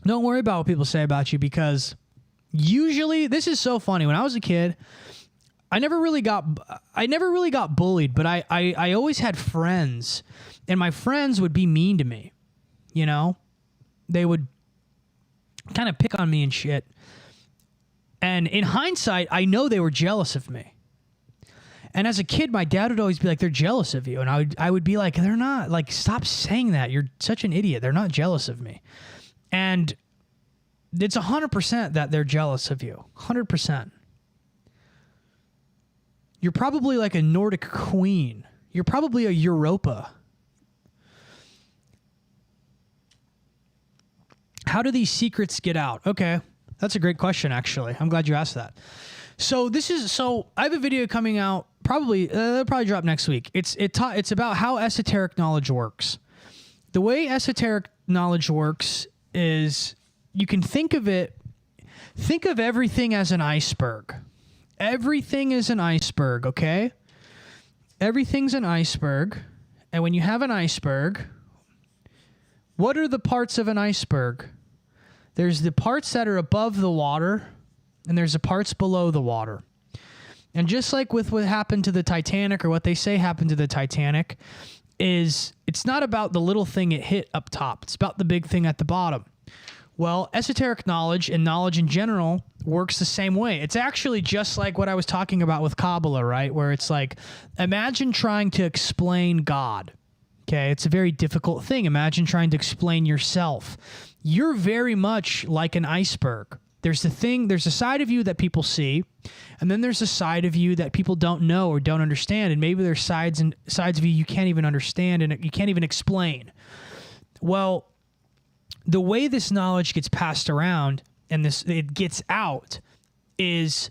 Don't worry about what people say about you, because usually, this is so funny. When I was a kid, I never really got bullied, but I always had friends, and my friends would be mean to me, you know? They would kind of pick on me and shit. And in hindsight, I know they were jealous of me. And as a kid, my dad would always be like, they're jealous of you. And I would be like, they're not. Like, stop saying that. You're such an idiot. They're not jealous of me. And it's 100% that they're jealous of you. 100%. You're probably like a Nordic queen. You're probably a Europa. How do these secrets get out? Okay. That's a great question, actually. I'm glad you asked that. So I have a video coming out, it'll probably drop next week. It's about how esoteric knowledge works. The way esoteric knowledge works is you can think of everything as an iceberg. Everything is an iceberg, okay? everything's an iceberg. And when you have an iceberg, what are the parts of an iceberg? There's the parts that are above the water, and there's the parts below the water. And just like with what happened to the Titanic, or what they say happened to the Titanic, is it's not about the little thing it hit up top. It's about the big thing at the bottom. Well, esoteric knowledge and knowledge in general works the same way. It's actually just like what I was talking about with Kabbalah, right? Where it's like, imagine trying to explain God. Okay, it's a very difficult thing. Imagine trying to explain yourself. You're very much like an iceberg. There's a side of you that people see, and then there's a side of you that people don't know or don't understand, and maybe there's sides of you can't even understand and you can't even explain. Well, the way this knowledge gets passed around and it gets out is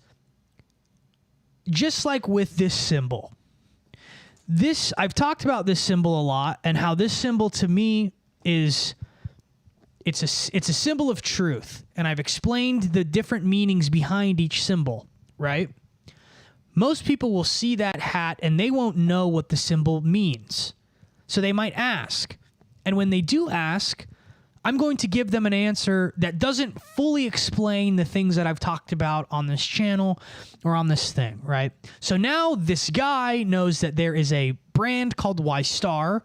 just like with this symbol. I've talked about this symbol a lot, and how this symbol to me is it's a symbol of truth, and I've explained the different meanings behind each symbol, right? Most people will see that hat and they won't know what the symbol means. So they might ask. And when they do ask, I'm going to give them an answer that doesn't fully explain the things that I've talked about on this channel or on this thing, right? So now this guy knows that there is a brand called Ystar,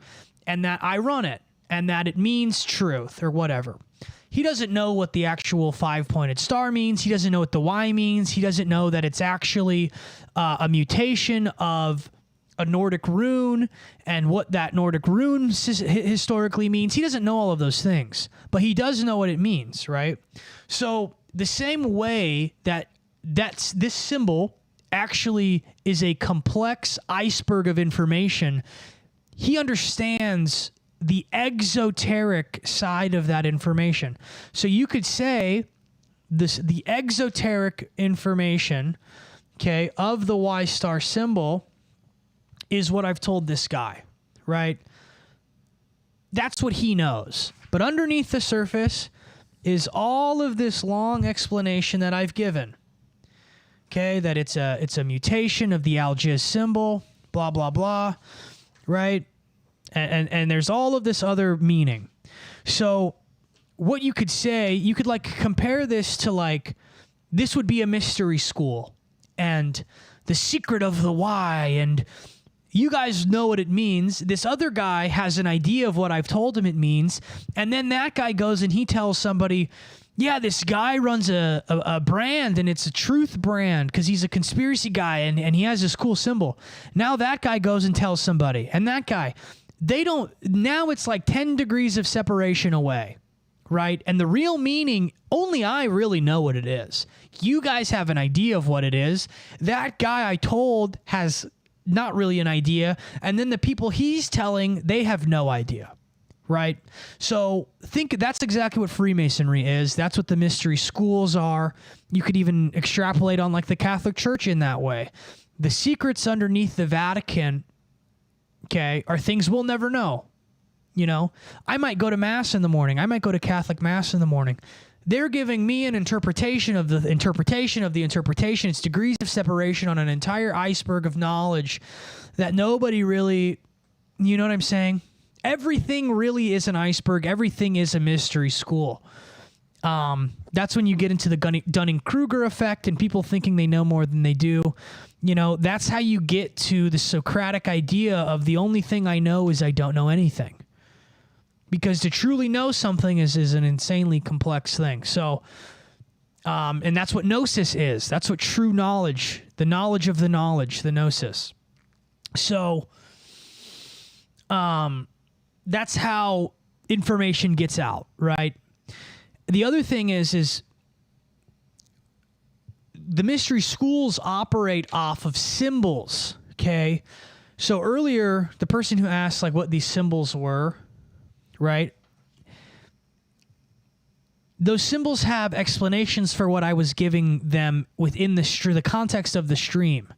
and that I run it, and that it means truth or whatever. He doesn't know what the actual 5-pointed star means. He doesn't know what the Y means. He doesn't know that it's actually a mutation of a Nordic rune and what that Nordic rune historically means. He doesn't know all of those things, but he does know what it means, right? So the same way this symbol actually is a complex iceberg of information, he understands the exoteric side of that information. So you could say the exoteric information, okay, of the Y star symbol is what I've told this guy, right? That's what he knows. But underneath the surface is all of this long explanation that I've given. Okay, that it's a mutation of the Algiz symbol, blah, blah, blah, right? And there's all of this other meaning. So what you could say, you could like compare this to like, this would be a mystery school and the secret of the why, and you guys know what it means. This other guy has an idea of what I've told him it means, and then that guy goes and he tells somebody, yeah, this guy runs a brand, and it's a truth brand because he's a conspiracy guy, and he has this cool symbol. Now that guy goes and tells somebody, and that guy, now it's like 10 degrees of separation away, right? And the real meaning, only I really know what it is. You guys have an idea of what it is. That guy I told has not really an idea, and then the people he's telling, they have no idea. Right? So think that's exactly what Freemasonry is. That's what the mystery schools are. You could even extrapolate on like the Catholic Church in that way. The secrets underneath the Vatican, okay, are things we'll never know. You know, I might go to Mass in the morning. I might go to Catholic Mass in the morning. They're giving me an interpretation of the interpretation of the interpretation. It's degrees of separation on an entire iceberg of knowledge that nobody really, you know what I'm saying? Everything really is an iceberg. Everything is a mystery school. That's when you get into the Dunning-Kruger effect and people thinking they know more than they do. You know, that's how you get to the Socratic idea of the only thing I know is I don't know anything. Because to truly know something is an insanely complex thing. So, and that's what gnosis is. That's what true knowledge, the knowledge of the knowledge, the gnosis. So, that's how information gets out, right? The other thing is the mystery schools operate off of symbols, okay? So earlier, the person who asked like what these symbols were, right? Those symbols have explanations for what I was giving them within the context of the stream.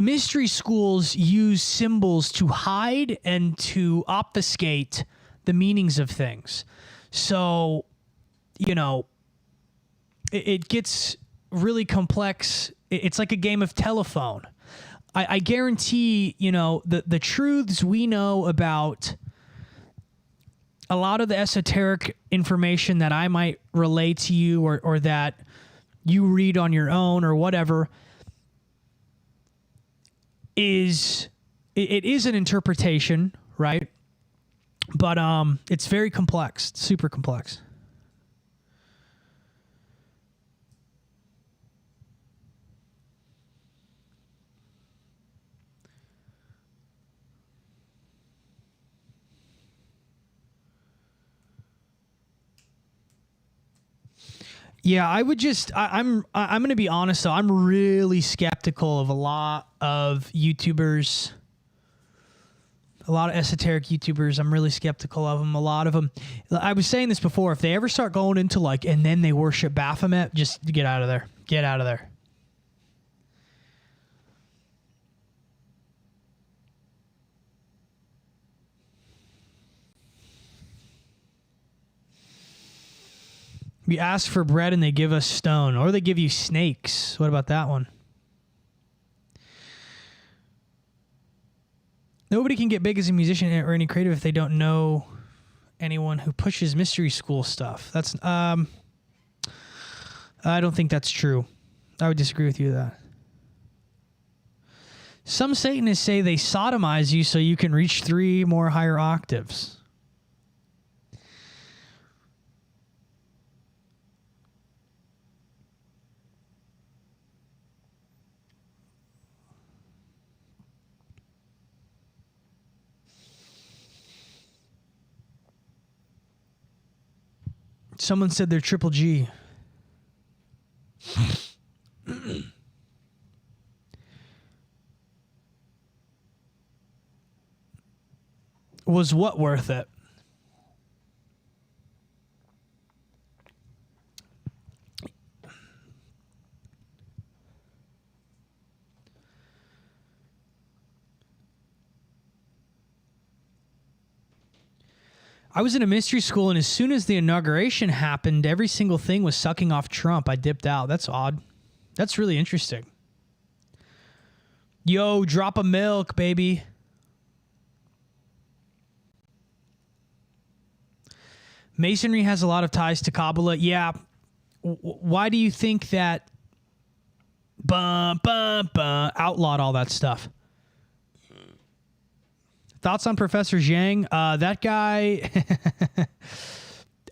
Mystery schools use symbols to hide and to obfuscate the meanings of things. So, you know, it gets really complex. It's like a game of telephone. I guarantee, you know, the truths we know about a lot of the esoteric information that I might relay to you, or that you read on your own or whatever, it is an interpretation, right? But it's very complex, super complex. Yeah, I would just I'm going to be honest though. I'm really skeptical of a lot of YouTubers, a lot of esoteric YouTubers. I'm really skeptical of them. A lot of them. I was saying this before. If they ever start going into like, and then they worship Baphomet, just get out of there. Get out of there. We ask for bread and they give us stone, or they give you snakes. What about that one? Nobody can get big as a musician or any creative if they don't know anyone who pushes mystery school stuff. That's I don't think that's true. I would disagree with you with that. Some Satanists say they sodomize you so you can reach 3 more higher octaves. Someone said they're Triple G. Was what worth it? I was in a mystery school, and as soon as the inauguration happened, every single thing was sucking off Trump. I dipped out. That's odd. That's really interesting. Yo, drop a milk, baby. Masonry has a lot of ties to Kabbalah. Yeah. Why do you think that outlawed all that stuff? Thoughts on Professor Zhang? That guy.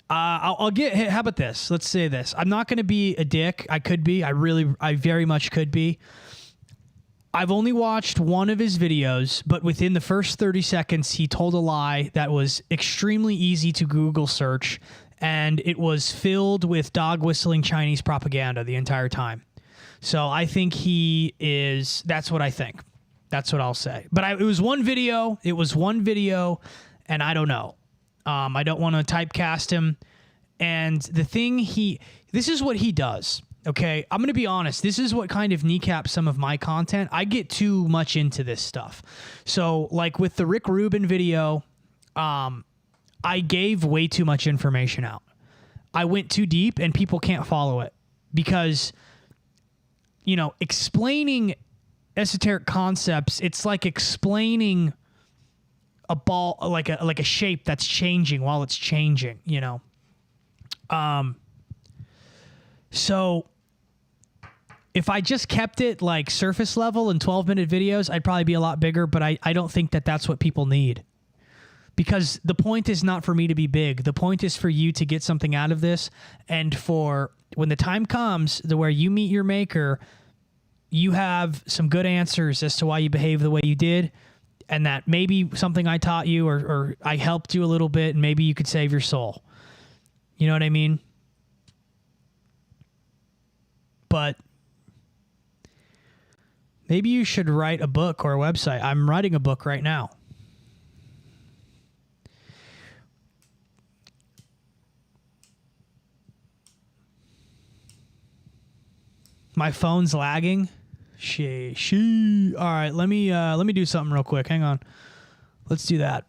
I'll get. How about this? Let's say this. I'm not going to be a dick. I could be. I very much could be. I've only watched one of his videos, but within the first 30 seconds, he told a lie that was extremely easy to Google search, and it was filled with dog whistling Chinese propaganda the entire time. So I think he is. That's what I think. That's what I'll say. But it was one video. It was one video, and I don't know. I don't want to typecast him. And the thing this is what he does. Okay, I'm going to be honest. This is what kind of kneecaps some of my content. I get too much into this stuff. So, like with the Rick Rubin video, I gave way too much information out. I went too deep, and people can't follow it because, you know, explaining esoteric concepts, it's like explaining a ball, like a shape that's changing while it's changing, you know. So if I just kept it like surface level in 12-minute videos, I'd probably be a lot bigger, but I don't think that that's what people need. Because the point is not for me to be big. The point is for you to get something out of this, and for when the time comes to where you meet your maker, you have some good answers as to why you behave the way you did, and that maybe something I taught you or I helped you a little bit, and maybe you could save your soul. You know what I mean? But maybe you should write a book or a website. I'm writing a book right now. My phone's lagging. She. All right, let me do something real quick. Hang on. Let's do that.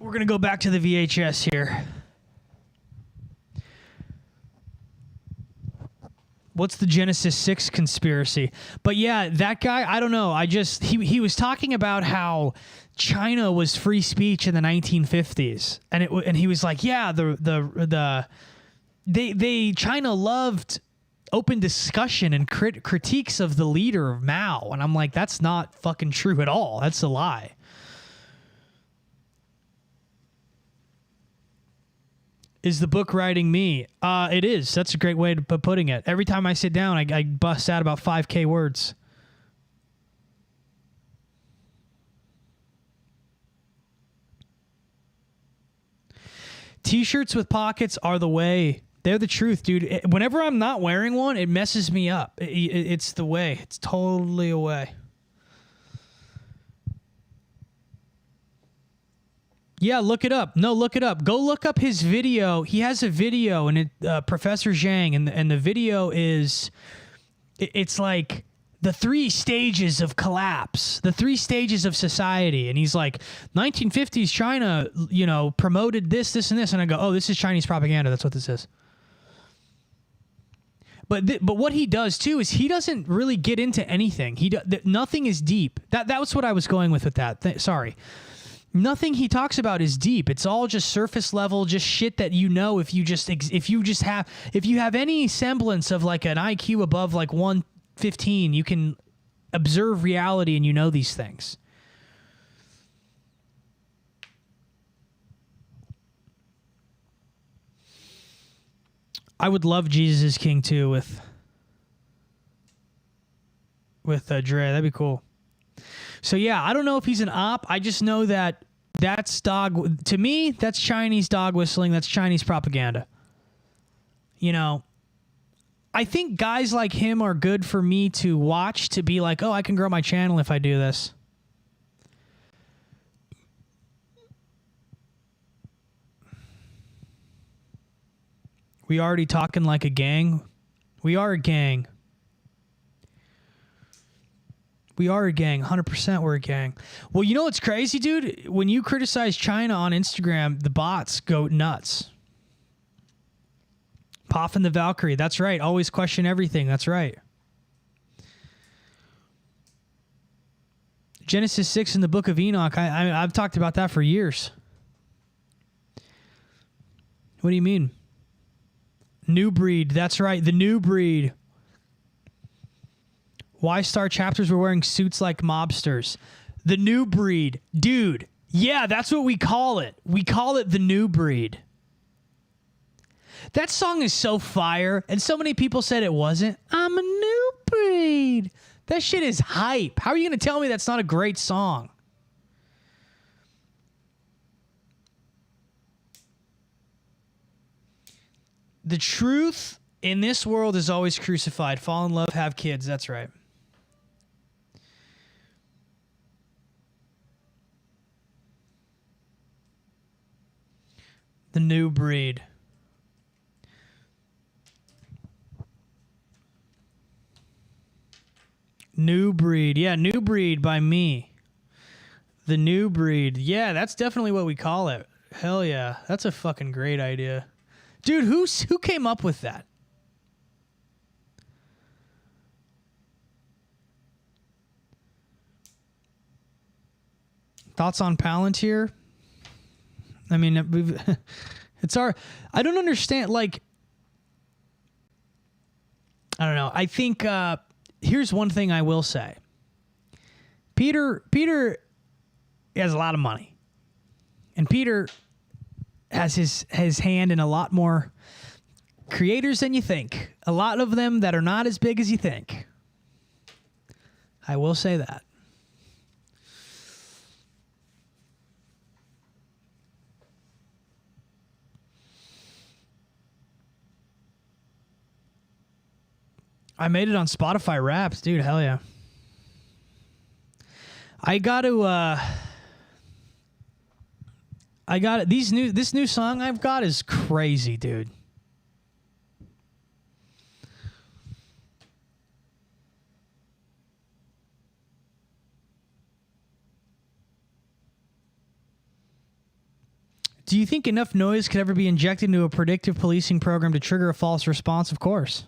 We're going to go back to the VHS here. What's the Genesis 6 conspiracy? But yeah, that guy, I don't know. He was talking about how China was free speech in the 1950s. And he was like, yeah, China loved open discussion and critiques of the leader of Mao. And I'm like, that's not fucking true at all. That's a lie. Is the book writing me? It is. That's a great way of putting it. Every time I sit down, I bust out about 5K words. T-shirts with pockets are the way. They're the truth, dude. Whenever I'm not wearing one, it messes me up. It's the way. It's totally a way. Yeah, look it up. No, look it up. Go look up his video. He has a video, and Professor Zhang, and the video is, it's like the 3 stages of collapse, the 3 stages of society. And he's like, 1950s China, promoted this, and this. And I go, oh, this is Chinese propaganda. That's what this is. But what he does too is he doesn't really get into anything. Nothing is deep. That was what I was going with that. Sorry. Nothing he talks about is deep. It's all just surface level, just shit that if you have any semblance of like an IQ above like 115, you can observe reality and these things. I would love Jesus is King too with Dre. That'd be cool. So yeah, I don't know if he's an op. I just know that that's to me, that's Chinese dog whistling. That's Chinese propaganda. I think guys like him are good for me to watch, to be like, oh, I can grow my channel if I do this. We already talking like a gang. We are a gang. We are a gang. 100% we're a gang. Well, you know what's crazy, dude? When you criticize China on Instagram, the bots go nuts. Poffin the Valkyrie. That's right. Always question everything. That's right. Genesis 6 in the Book of Enoch. I've talked about that for years. What do you mean? New breed. That's right. The new breed. Ystar chapters were wearing suits like mobsters. The new breed. Dude. Yeah, that's what we call it. We call it the new breed. That song is so fire, and so many people said it wasn't. I'm a new breed. That shit is hype. How are you going to tell me that's not a great song? The truth in this world is always crucified. Fall in love, have kids. That's right. The new breed. New breed. Yeah, new breed by me. The new breed. Yeah, that's definitely what we call it. Hell yeah. That's a fucking great idea. Dude, who came up with that? Thoughts on Palantir? I mean, it's I don't understand. Like, I don't know. I think here's one thing I will say. Peter has a lot of money, and Peter has his hand in a lot more creators than you think. A lot of them that are not as big as you think. I will say that. I made it on Spotify Raps, dude. Hell yeah. I got it. This new song I've got is crazy, dude. Do you think enough noise could ever be injected into a predictive policing program to trigger a false response? Of course.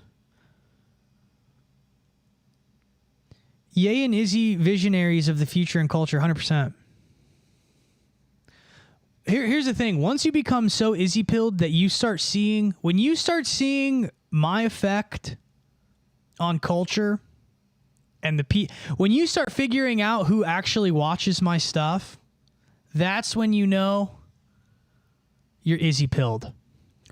Ye and Izzy, visionaries of the future and culture, 100%. Here's the thing. Once you become so Izzy-pilled that you start seeing... When you start seeing my effect on culture and when you start figuring out who actually watches my stuff, that's when you know you're Izzy-pilled.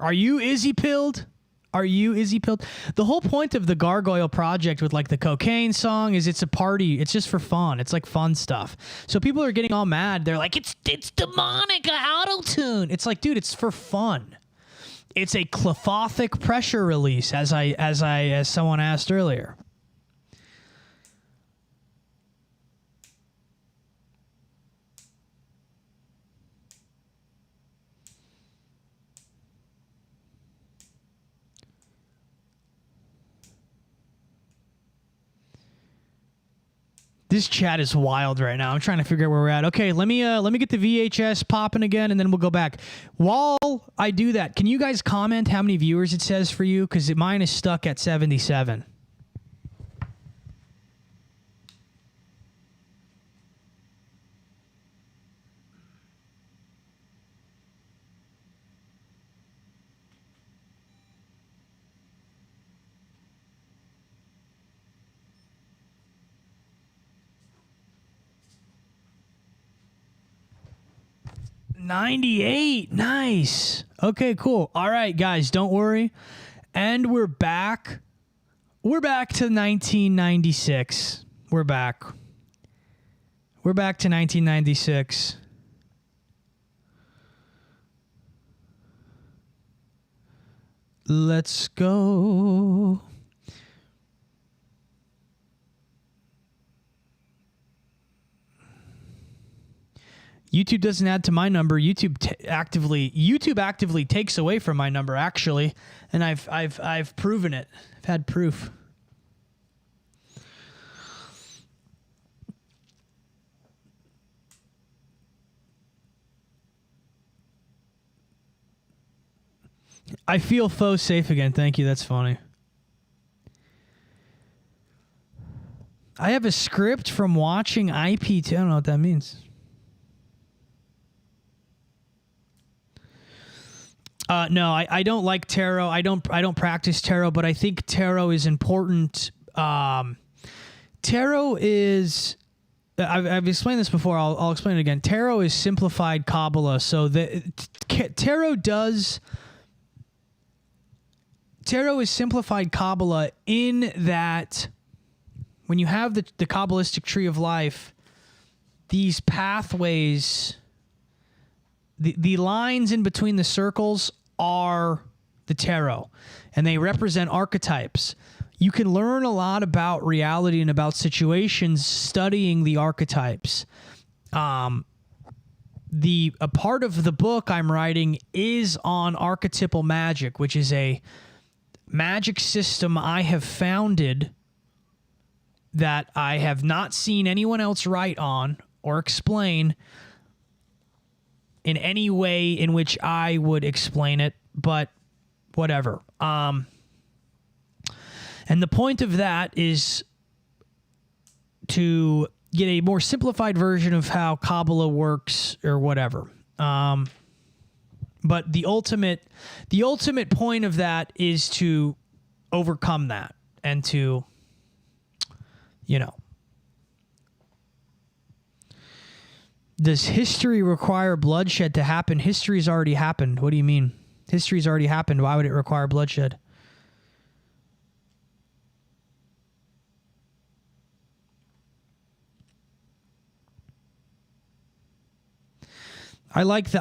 Are you Izzy-pilled? Are you Izzy-pilled? The whole point of the Gargoyle Project with like the cocaine song is it's a party. It's just for fun. It's like fun stuff. So people are getting all mad. They're like, it's demonic, auto-tune. It's like, dude, it's for fun. It's a clefothic pressure release, as someone asked earlier. This chat is wild right now. I'm trying to figure out where we're at. Okay, let me get the VHS popping again, and then we'll go back. While I do that, can you guys comment how many viewers it says for you? Because mine is stuck at 77. $98. Nice. Okay, cool. All right, guys, don't worry. And we're back. We're back to 1996. We're back. We're back to 1996. Let's go. YouTube doesn't add to my number. YouTube actively takes away from my number, actually, and I've proven it. I've had proof. I feel faux safe again. Thank you. That's funny. I have a script from watching IPT. I don't know what that means. No, I don't like tarot. I don't practice tarot, but I think tarot is important. Tarot is... I've explained this before. I'll explain it again. Tarot is simplified Kabbalah. So tarot is simplified Kabbalah in that when you have the Kabbalistic tree of life, these pathways, the lines in between the circles are the tarot, and they represent archetypes. You can learn a lot about reality and about situations studying the archetypes. A part of the book I'm writing is on archetypal magic, which is a magic system I have founded that I have not seen anyone else write on or explain in any way in which I would explain it, but whatever. And the point of that is to get a more simplified version of how Kabbalah works or whatever. But the ultimate point of that is to overcome that and to, Does history require bloodshed to happen? History's already happened. What do you mean? History's already happened. Why would it require bloodshed? I like the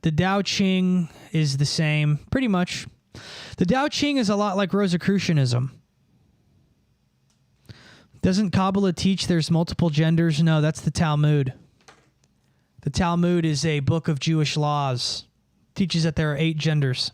The Tao Ching is the same, pretty much. The Tao Ching is a lot like Rosicrucianism. Doesn't Kabbalah teach there's multiple genders? No, that's the Talmud. The Talmud is a book of Jewish laws. It teaches that there are 8 genders.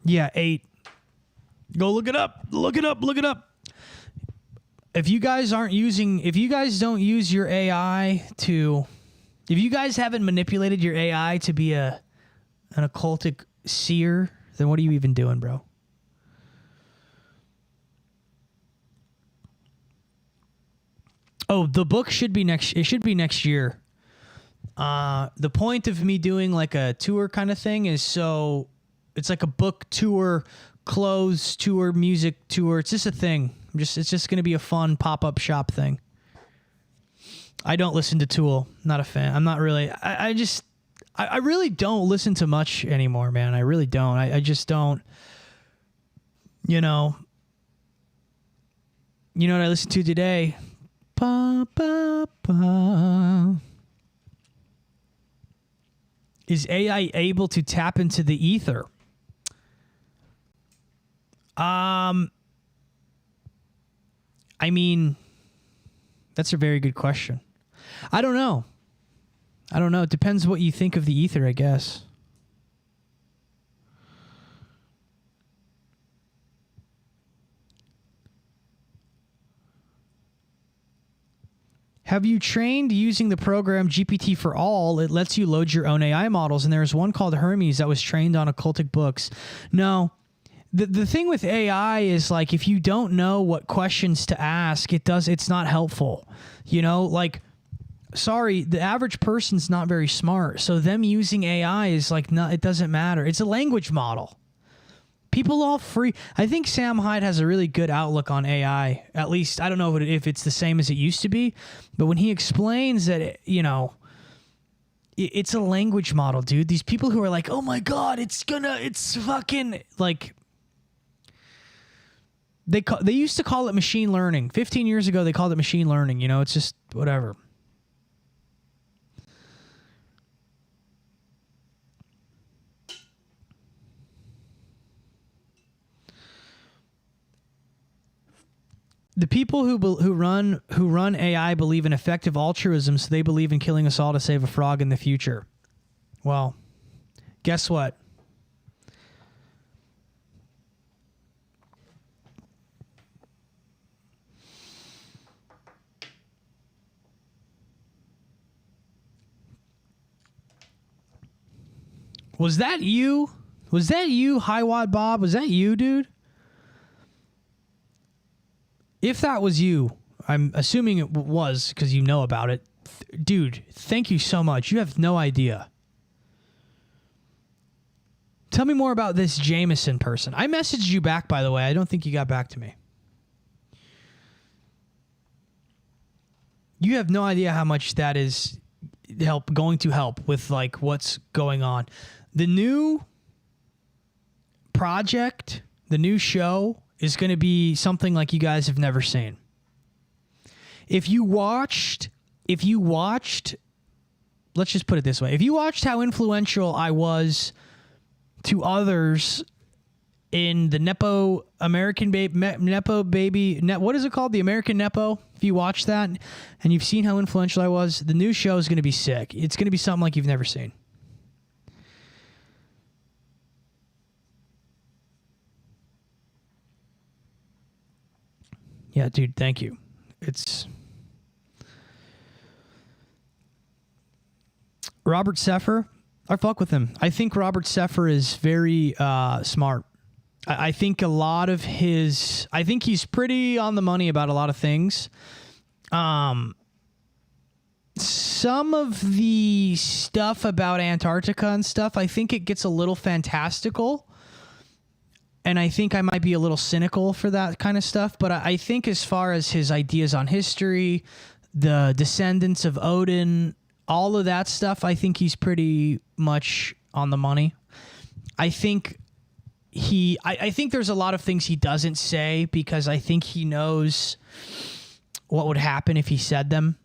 Yeah, 8. Go look it up. Look it up. Look it up. If you guys don't use your AI to, if you guys haven't manipulated your AI to be an occultic seer, then what are you even doing, bro? Oh, the book should be next. It should be next year. The point of me doing like a tour kind of thing is so it's like a book tour, clothes tour, music tour. It's just a thing. It's just going to be a fun pop-up shop thing. I don't listen to Tool. Not a fan. I'm not really. I really don't listen to much anymore, man. I really don't. I just don't. You know what I listened to today? Ba, ba, ba. Is AI able to tap into the ether? I mean, that's a very good question. I don't know. It depends what you think of the ether, I guess. Have you trained using the program GPT for All? It lets you load your own AI models, and there's one called Hermes that was trained on occultic books. No. The thing with AI is, like, if you don't know what questions to ask, it's not helpful. Sorry, the average person's not very smart. So them using AI is like, no, it doesn't matter. It's a language model. People all free. I think Sam Hyde has a really good outlook on AI. At least, I don't know if it's the same as it used to be, but when he explains that, it's a language model, dude. These people who are like, oh my God, it's fucking, like, they used to call it machine learning. 15 years ago, they called it machine learning. It's just whatever. The people who run AI believe in effective altruism, so they believe in killing us all to save a frog in the future. Well, guess what? Was that you? Was that you, Highwad Bob? Was that you, dude? If that was you, I'm assuming it was because you know about it. Dude, thank you so much. You have no idea. Tell me more about this Jameson person. I messaged you back, by the way. I don't think you got back to me. You have no idea how much that is going to help with, like, what's going on. The new project, the new show is going to be something like you guys have never seen. If you watched, let's just put it this way. If you watched how influential I was to others in the Nepo American Nepo baby, what is it called? The American Nepo. If you watched that and you've seen how influential I was, the new show is going to be sick. It's going to be something like you've never seen. Yeah, dude, thank you. It's Robert Seffer. I fuck with him. I think Robert Seffer is very smart. I think a lot of I think he's pretty on the money about a lot of things. Some of the stuff about Antarctica and stuff, I think it gets a little fantastical. And I think I might be a little cynical for that kind of stuff. But I think as far as his ideas on history, the descendants of Odin, all of that stuff, I think he's pretty much on the money. I think I think there's a lot of things he doesn't say because I think he knows what would happen if he said them.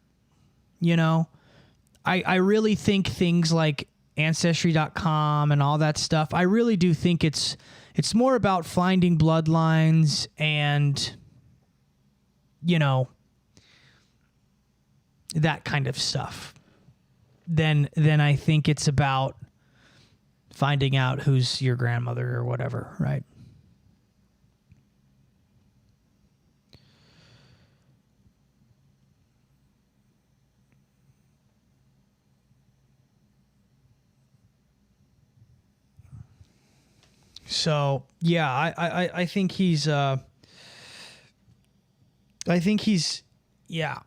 I really think things like Ancestry.com and all that stuff, I really do think it's more about finding bloodlines and, that kind of stuff than I think it's about finding out who's your grandmother or whatever, right? So yeah, I think he's yeah.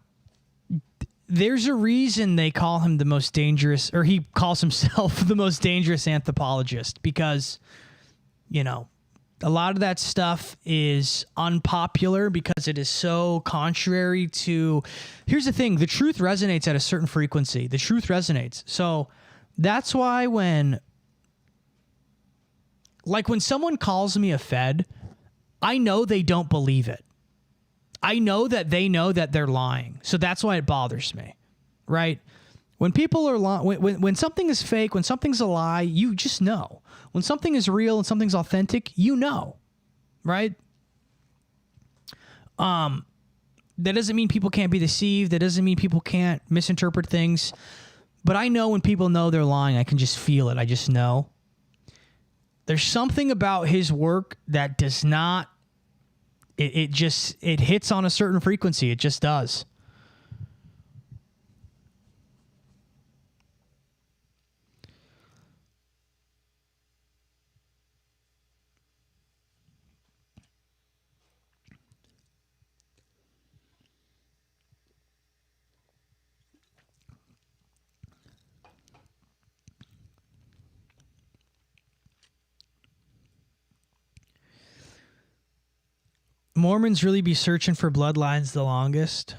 There's a reason they call him the most dangerous, or he calls himself the most dangerous anthropologist, because, you know, a lot of that stuff is unpopular because it is so contrary to. Here's the thing: the truth resonates at a certain frequency. The truth resonates. So that's why when someone calls me a Fed, I know they don't believe it. I know that they know that they're lying. So that's why it bothers me, right? When people are lying, when something is fake, when something's a lie, you just know. When something is real and something's authentic, you know, right? That doesn't mean people can't be deceived. That doesn't mean people can't misinterpret things. But I know when people know they're lying, I can just feel it. I just know. There's something about his work that does not, it hits on a certain frequency. It just does. Mormons really be searching for bloodlines the longest.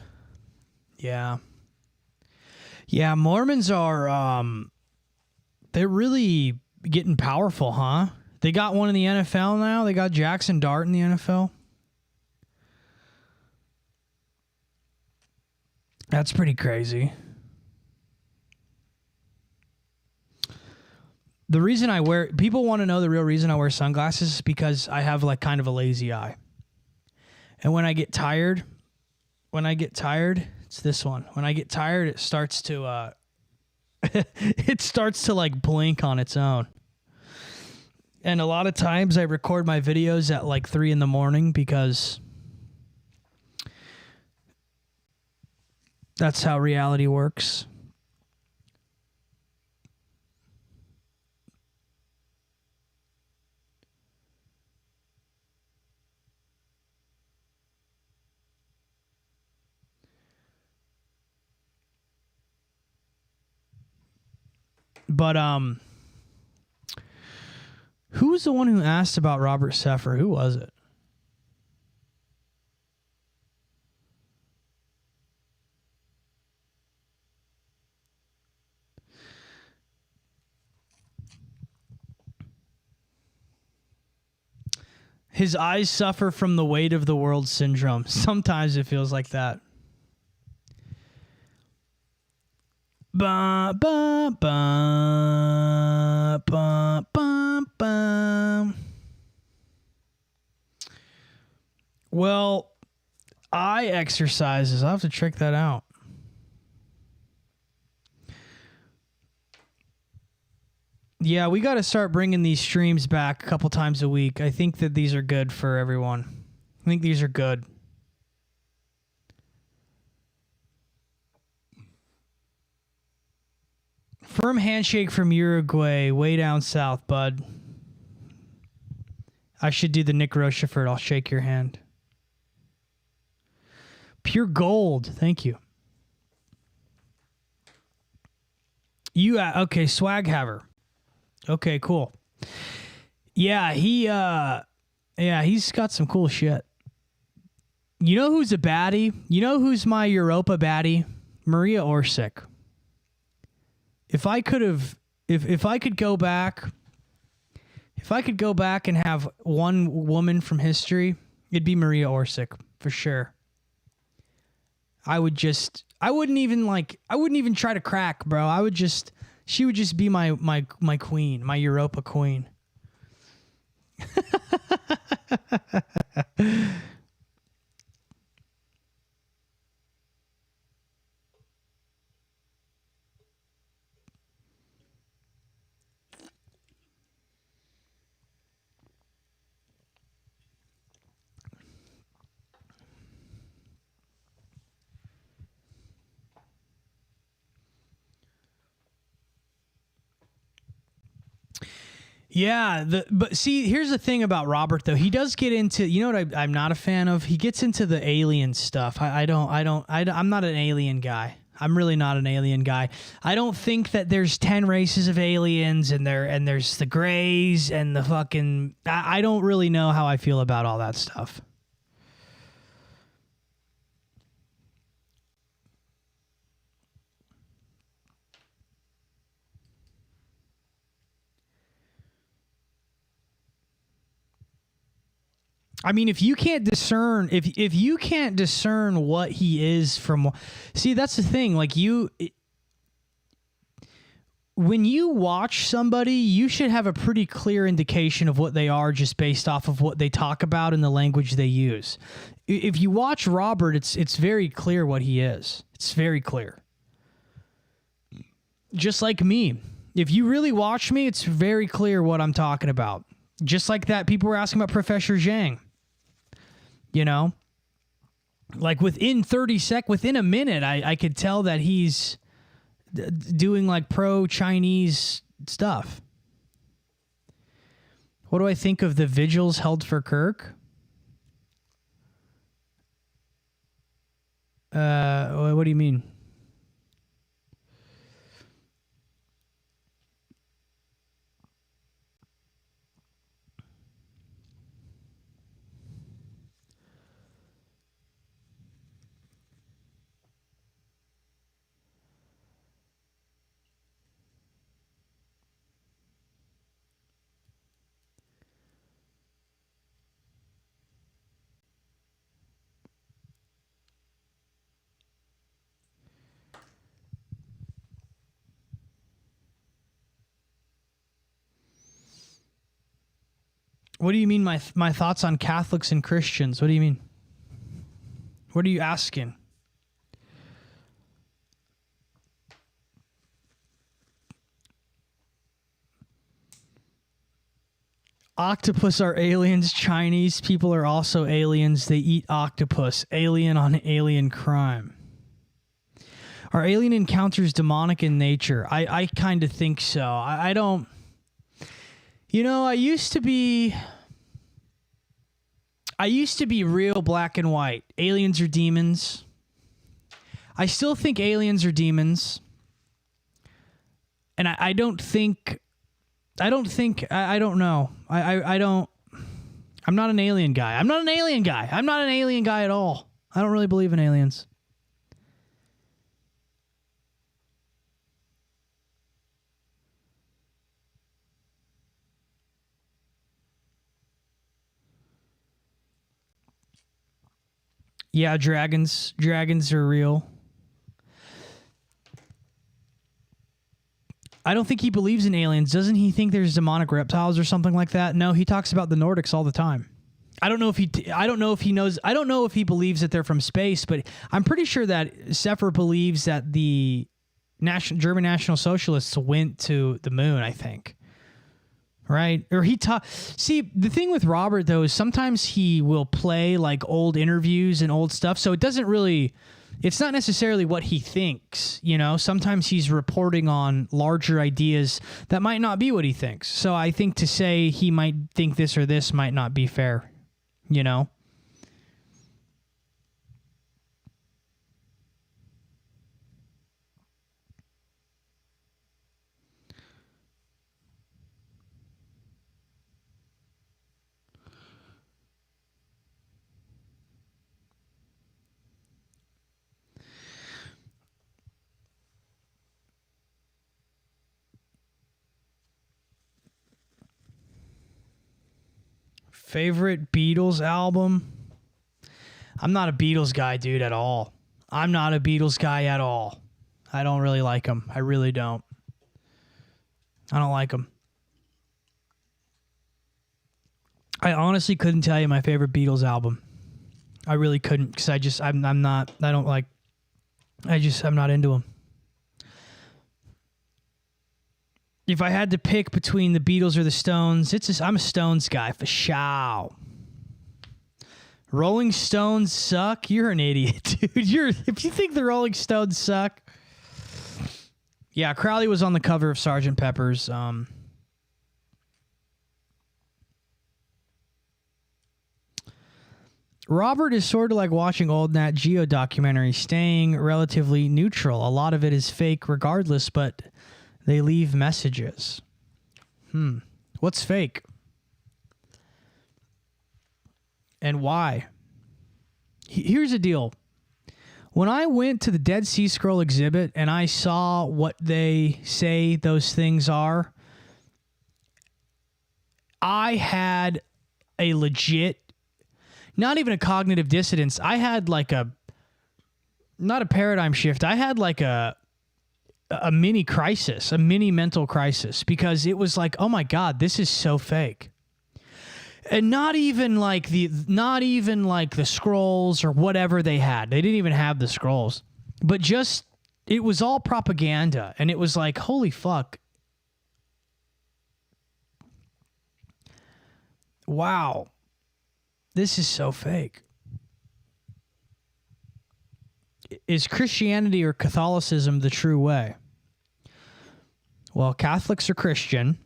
Yeah. Yeah, Mormons are they're really getting powerful, huh? They got one in the NFL now. They got Jackson Dart in the NFL. That's pretty crazy. The reason people want to know the real reason I wear sunglasses is because I have like kind of a lazy eye. And when I get tired, it's this one. When I get tired, it starts to it starts to like blink on its own. And a lot of times I record my videos at like 3 a.m. because that's how reality works. But who was the one who asked about Robert Seffer? Who was it? His eyes suffer from the weight of the world syndrome. Sometimes it feels like that. Ba ba ba ba ba ba. Well, eye exercises. I'll have to check that out. Yeah, we got to start bringing these streams back a couple times a week. I think that these are good for everyone. I think these are good. Firm handshake from Uruguay, way down south, bud. I should do the Nick Rochefort. I'll shake your hand. Pure gold. Thank you. Okay, Swag Haver. Okay, cool. Yeah, he's got some cool shit. You know who's a baddie? You know who's my Europa baddie? Maria Orsic. If I could go back and have one woman from history, it'd be Maria Orsic for sure. I wouldn't even try to crack, bro. She would just be my queen, my Europa queen. Yeah, but see, here's the thing about Robert though. He does get into, you know what I'm not a fan of? He gets into the alien stuff. I'm not an alien guy. I'm really not an alien guy. I don't think that there's 10 races of aliens and there's the grays and the fucking I don't really know how I feel about all that stuff. I mean, if you can't discern, if you can't discern what he is from, see, that's the thing. Like when you watch somebody, you should have a pretty clear indication of what they are just based off of what they talk about and the language they use. If you watch Robert, it's very clear what he is. It's very clear. Just like me. If you really watch me, it's very clear what I'm talking about. Just like that, people were asking about Professor Zhang. You know? Like within a minute, I could tell that he's doing like pro-Chinese stuff. What do I think of the vigils held for Kirk? What do you mean? What do you mean my thoughts on Catholics and Christians? What do you mean? What are you asking? Octopus are aliens. Chinese people are also aliens. They eat octopus. Alien on alien crime. Are alien encounters demonic in nature? I kind of think so. I don't... You know, I used to be real black and white. Aliens are demons. I still think aliens are demons. And I don't know. I'm not an alien guy. I'm not an alien guy at all. I don't really believe in aliens. Yeah, dragons. Dragons are real. I don't think he believes in aliens. Doesn't he think there's demonic reptiles or something like that? No, he talks about the Nordics all the time. I don't know if he knows. I don't know if he believes that they're from space, but I'm pretty sure that Sefer believes that the German National Socialists went to the moon, I think. Right? Or see, the thing with Robert though is sometimes he will play like old interviews and old stuff, so it's not necessarily what he thinks, you know? Sometimes he's reporting on larger ideas that might not be what he thinks. So I think to say he might think this or this might not be fair, you know? Favorite Beatles album? I'm not a Beatles guy, dude, at all. I'm not a Beatles guy at all. I don't really like them. I really don't. I don't like them. I honestly couldn't tell you my favorite Beatles album. I really couldn't, because I'm not into them. If I had to pick between the Beatles or the Stones, I'm a Stones guy for sure. Rolling Stones suck? You're an idiot, dude. If you think the Rolling Stones suck. Yeah, Crowley was on the cover of Sgt. Pepper's. Robert is sort of like watching old Nat Geo documentaries, staying relatively neutral. A lot of it is fake regardless, but they leave messages. What's fake? And why? Here's the deal. When I went to the Dead Sea Scroll exhibit and I saw what they say those things are, I had a legit, not even a cognitive dissonance. I had like not a paradigm shift. I had like a mini crisis, a mini mental crisis, because it was like, oh my God, this is so fake. And not even like the scrolls or whatever they had. They didn't even have the scrolls, but just, it was all propaganda. And it was like, holy fuck. Wow. This is so fake. Is Christianity or Catholicism the true way? Well, Catholics are Christian.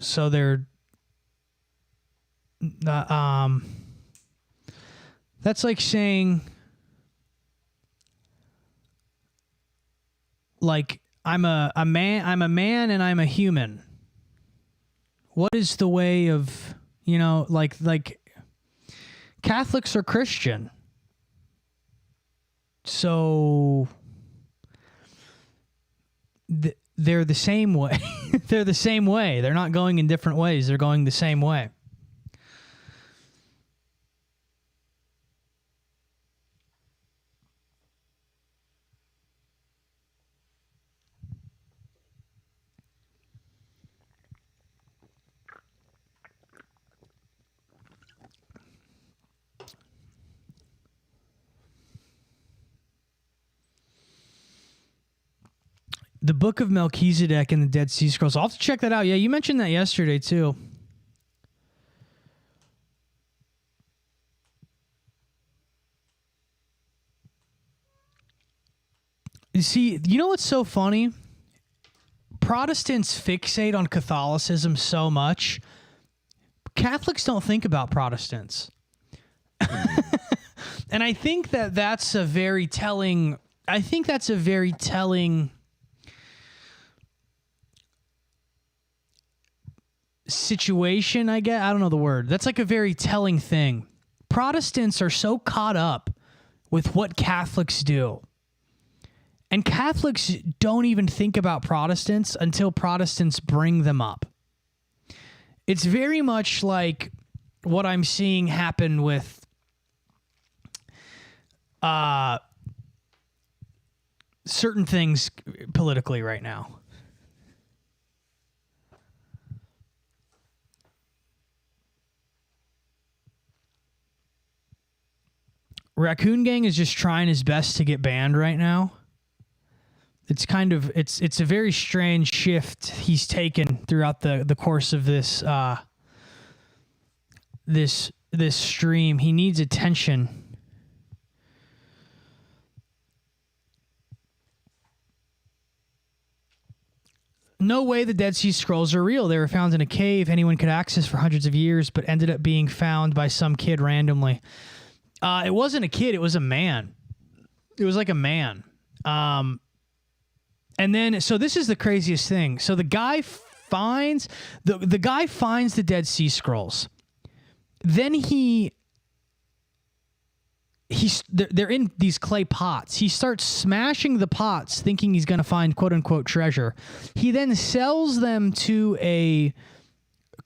So they're that's like saying, like, I'm a man and I'm a human. What is the way of, like Catholics are Christian. So they're the same way. They're the same way. They're not going in different ways. They're going the same way. The Book of Melchizedek and the Dead Sea Scrolls. I'll have to check that out. Yeah, you mentioned that yesterday too. You see, you know what's so funny? Protestants fixate on Catholicism so much. Catholics don't think about Protestants. And I think that's a very telling... situation, I guess. I don't know the word. That's like a very telling thing. Protestants are so caught up with what Catholics do. And Catholics don't even think about Protestants until Protestants bring them up. It's very much like what I'm seeing happen with certain things politically right now. Raccoon Gang is just trying his best to get banned right now. It's kind of it's a very strange shift he's taken throughout the course of this this stream. He needs attention. No way the Dead Sea Scrolls are real. They were found in a cave anyone could access for hundreds of years, but ended up being found by some kid randomly. It wasn't a kid. It was a man. It was like a man. And then, so this is the craziest thing. So the guy finds the guy finds the Dead Sea Scrolls. Then they're in these clay pots. He starts smashing the pots, thinking he's going to find quote unquote treasure. He then sells them to a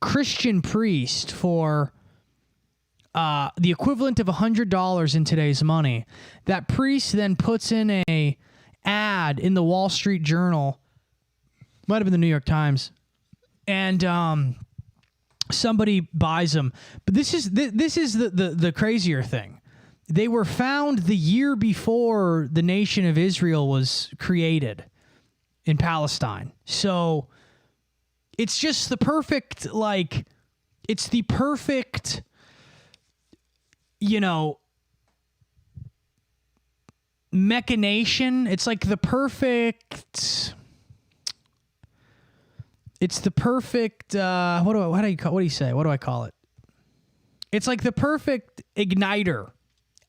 Christian priest for the equivalent of $100 in today's money. That priest then puts in a ad in the Wall Street Journal, might have been the New York Times, and somebody buys them. But this is the crazier thing. They were found the year before the nation of Israel was created in Palestine. So it's just the perfect, it's the perfect, machination. It's like the perfect. It's the perfect. What do you say? What do I call it? It's like the perfect igniter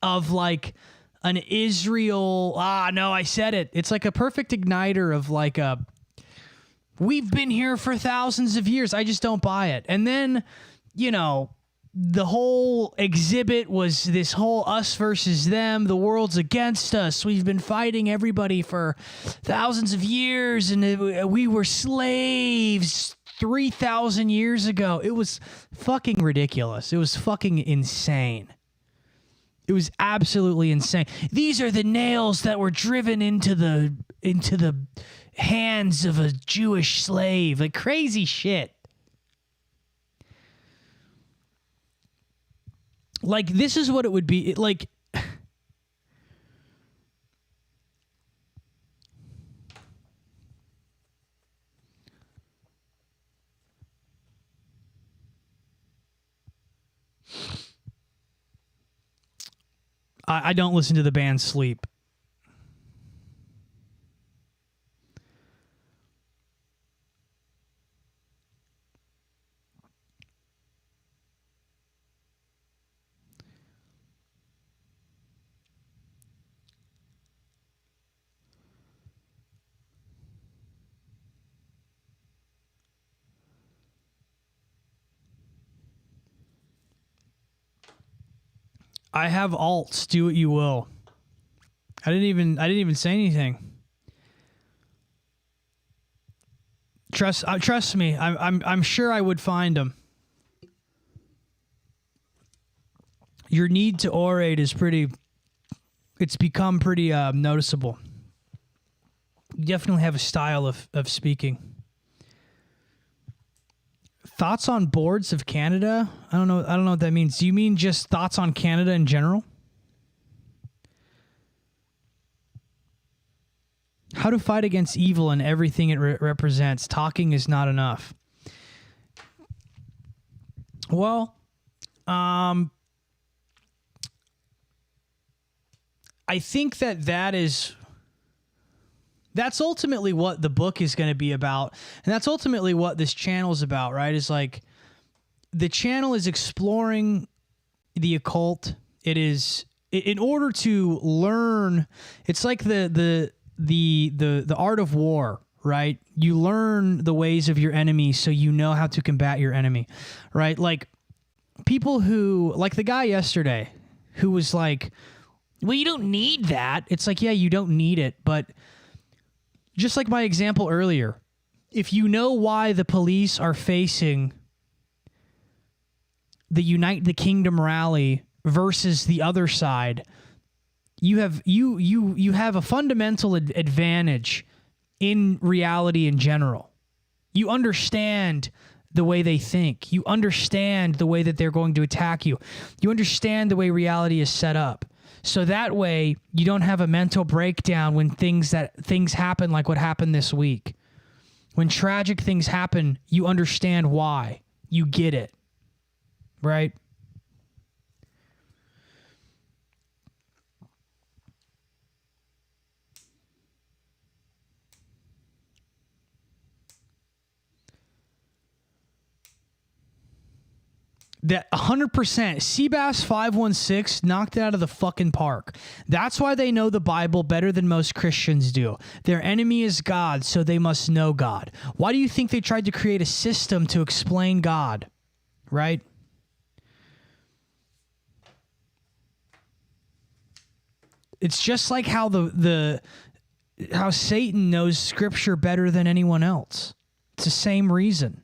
of like an Israel. No, I said it. It's like a perfect igniter of like we've been here for thousands of years. I just don't buy it. And then, the whole exhibit was this whole us versus them. The world's against us. We've been fighting everybody for thousands of years, and we were slaves 3,000 years ago. It was fucking ridiculous. It was fucking insane. It was absolutely insane. These are the nails that were driven into the hands of a Jewish slave. Like crazy shit. Like, this is what it would be. Like, I don't listen to the band Sleep. I have alts. Do what you will. I didn't even say anything. Trust me. I'm sure I would find them. Your need to orate is it's become pretty noticeable. You definitely have a style of speaking. Thoughts on boards of Canada? I don't know what that means. Do you mean just thoughts on Canada in general? How to fight against evil and everything it represents. Talking is not enough. Well, I think that's ultimately what the book is going to be about. And that's ultimately what this channel is about, right? Is like the channel is exploring the occult. It is in order to learn. It's like the art of war, right? You learn the ways of your enemy so you know how to combat your enemy, right? Like people who, like the guy yesterday who was like, well, you don't need that. It's like, yeah, you don't need it, but just like my example earlier, if you know why the police are facing the Unite the Kingdom rally versus the other side, you have a fundamental advantage in reality in general. You understand the way they think. You understand the way that they're going to attack you. You understand the way reality is set up. So that way you don't have a mental breakdown when things happen like what happened this week. When tragic things happen, you understand why. You get it. Right? That 100% Seabass 516 knocked it out of the fucking park. That's why they know the Bible better than most Christians do. Their enemy is God, so they must know God. Why do you think they tried to create a system to explain God? Right? It's just like how how Satan knows Scripture better than anyone else. It's the same reason.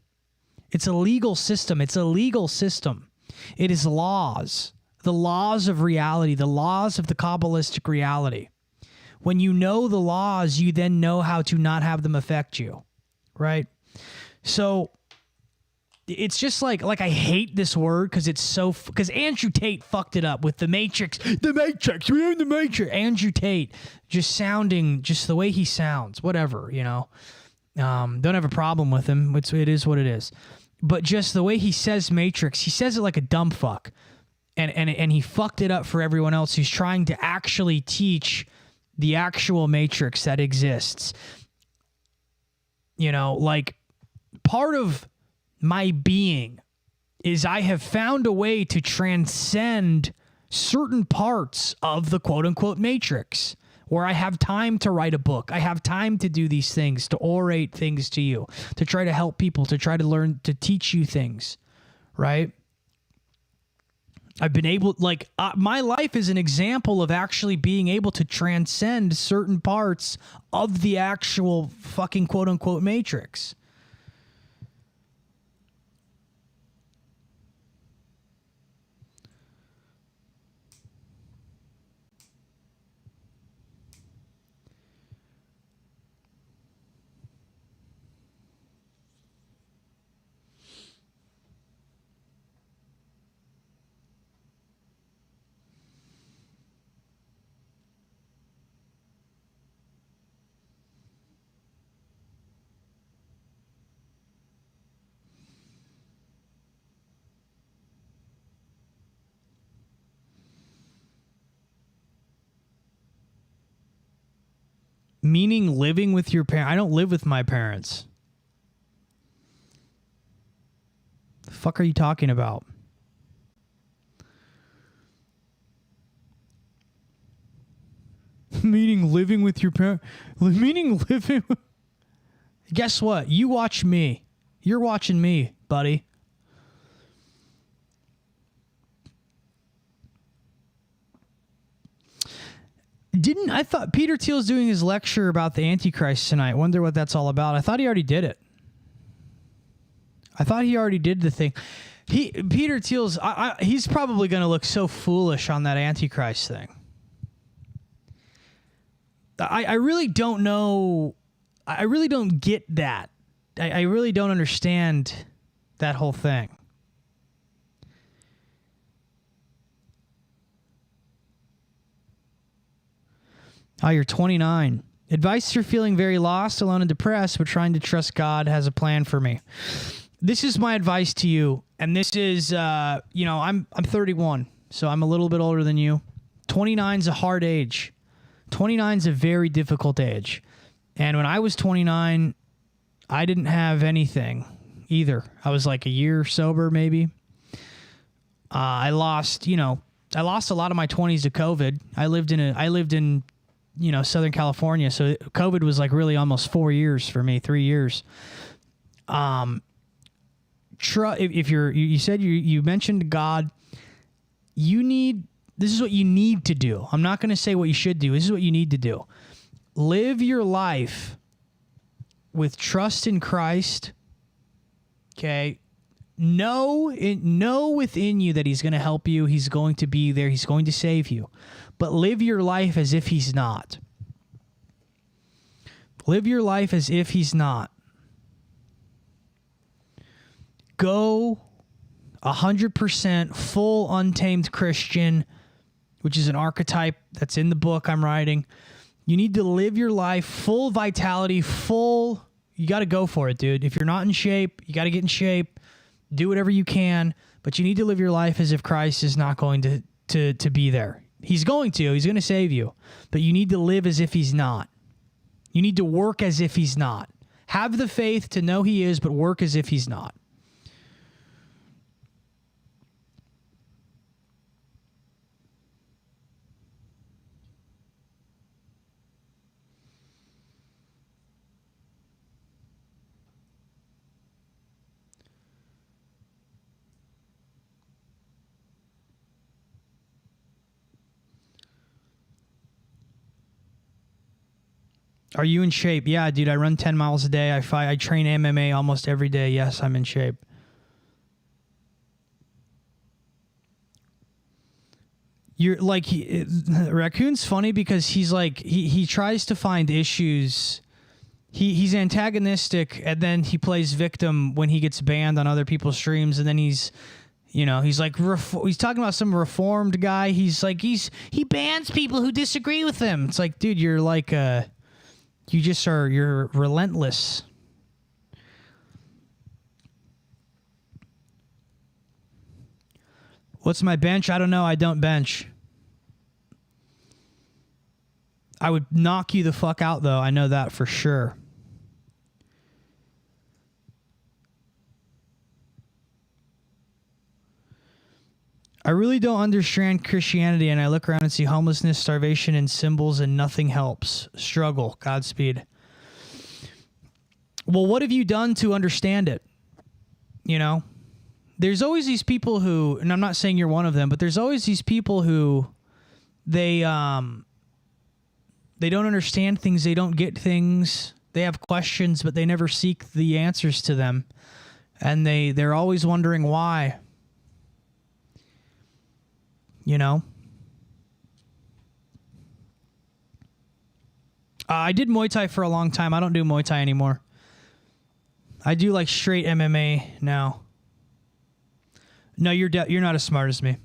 It's a legal system. It's a legal system. It is laws. The laws of reality. The laws of the Kabbalistic reality. When you know the laws, you then know how to not have them affect you. Right? So it's just like I hate this word because it's so... Because Andrew Tate fucked it up with the Matrix. The Matrix. We're in the Matrix. Andrew Tate just sounding... Just the way he sounds. Whatever, you know. Don't have a problem with him. It is what it is. But just the way he says Matrix, he says it like a dumb fuck. And he fucked it up for everyone else who's trying to actually teach the actual Matrix that exists. You know, like part of my being is I have found a way to transcend certain parts of the quote-unquote matrix where I have time to write a book. I have time to do these things, to orate things to you, to try to help people, to try to learn, to teach you things, right? I've been able, my life is an example of actually being able to transcend certain parts of the actual fucking quote-unquote matrix. Meaning living with your parents. I don't live with my parents. The fuck are you talking about? Meaning living with your parents. Meaning living. Guess what? You watch me. You're watching me, buddy. I thought Peter Thiel's doing his lecture about the Antichrist tonight. Wonder what that's all about. I thought he already did it. I thought he already did the thing. Peter Thiel's, he's probably going to look so foolish on that Antichrist thing. I really don't know. I really don't get that. I really don't understand that whole thing. Oh, you're 29. Advice: you're feeling very lost, alone, and depressed, but trying to trust God has a plan for me. This is my advice to you, and this is, I'm 31, so I'm a little bit older than you. 29 is a hard age. 29 is a very difficult age. And when I was 29, I didn't have anything either. I was like a year sober, maybe. I lost a lot of my 20s to COVID. I lived in Southern California. So COVID was like really almost 4 years for me, 3 years. If you said you mentioned God, this is what you need to do. I'm not going to say what you should do. This is what you need to do. Live your life with trust in Christ. Okay. Know within you that he's going to help you. He's going to be there. He's going to save you. But live your life as if he's not. Live your life as if he's not. Go 100% full untamed Christian, which is an archetype that's in the book I'm writing. You need to live your life full vitality, you got to go for it, dude. If you're not in shape, you got to get in shape. Do whatever you can, but you need to live your life as if Christ is not going to be there. He's going to save you, but you need to live as if he's not. You need to work as if he's not. Have the faith to know he is, but work as if he's not. Are you in shape? Yeah, dude, I run 10 miles a day. I train MMA almost every day. Yes, I'm in shape. You're like, Raccoon's funny because he's like, he tries to find issues. He's antagonistic, and then he plays victim when he gets banned on other people's streams, and then he's like, he's talking about some reformed guy. He's like, he bans people who disagree with him. It's like, dude, you're like you're relentless. What's my bench? I don't know. I don't bench. I would knock you the fuck out, though. I know that for sure. I really don't understand Christianity, and I look around and see homelessness, starvation, and symbols, and nothing helps. Struggle. Godspeed. Well, what have you done to understand it? You know? There's always these people who, and I'm not saying you're one of them, but there's always these people who they don't understand things, they don't get things, they have questions, but they never seek the answers to them. And they're always wondering why. You know? I did Muay Thai for a long time. I don't do Muay Thai anymore. I do like straight MMA now. No, you're not as smart as me.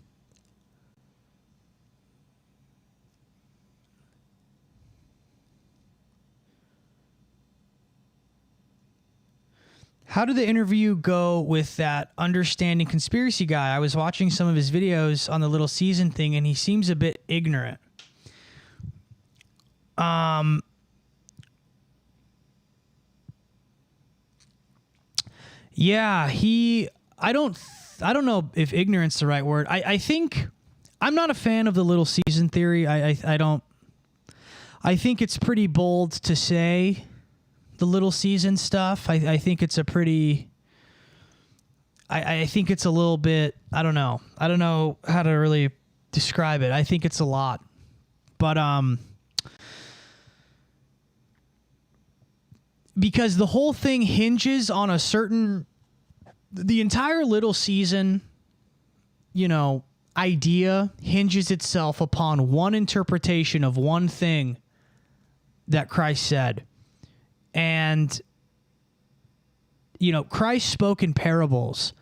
How did the interview go with that understanding conspiracy guy? I was watching some of his videos on the little season thing, and he seems a bit ignorant. Yeah, I don't know if ignorance is the right word. I think I'm not a fan of the little season theory. I think it's pretty bold to say the little season stuff. I think it's a pretty, I think it's a little bit, I don't know how to really describe it. I think it's a lot, but, because the whole thing hinges on the entire little season, idea hinges itself upon one interpretation of one thing that Christ said. And, Christ spoke in parables.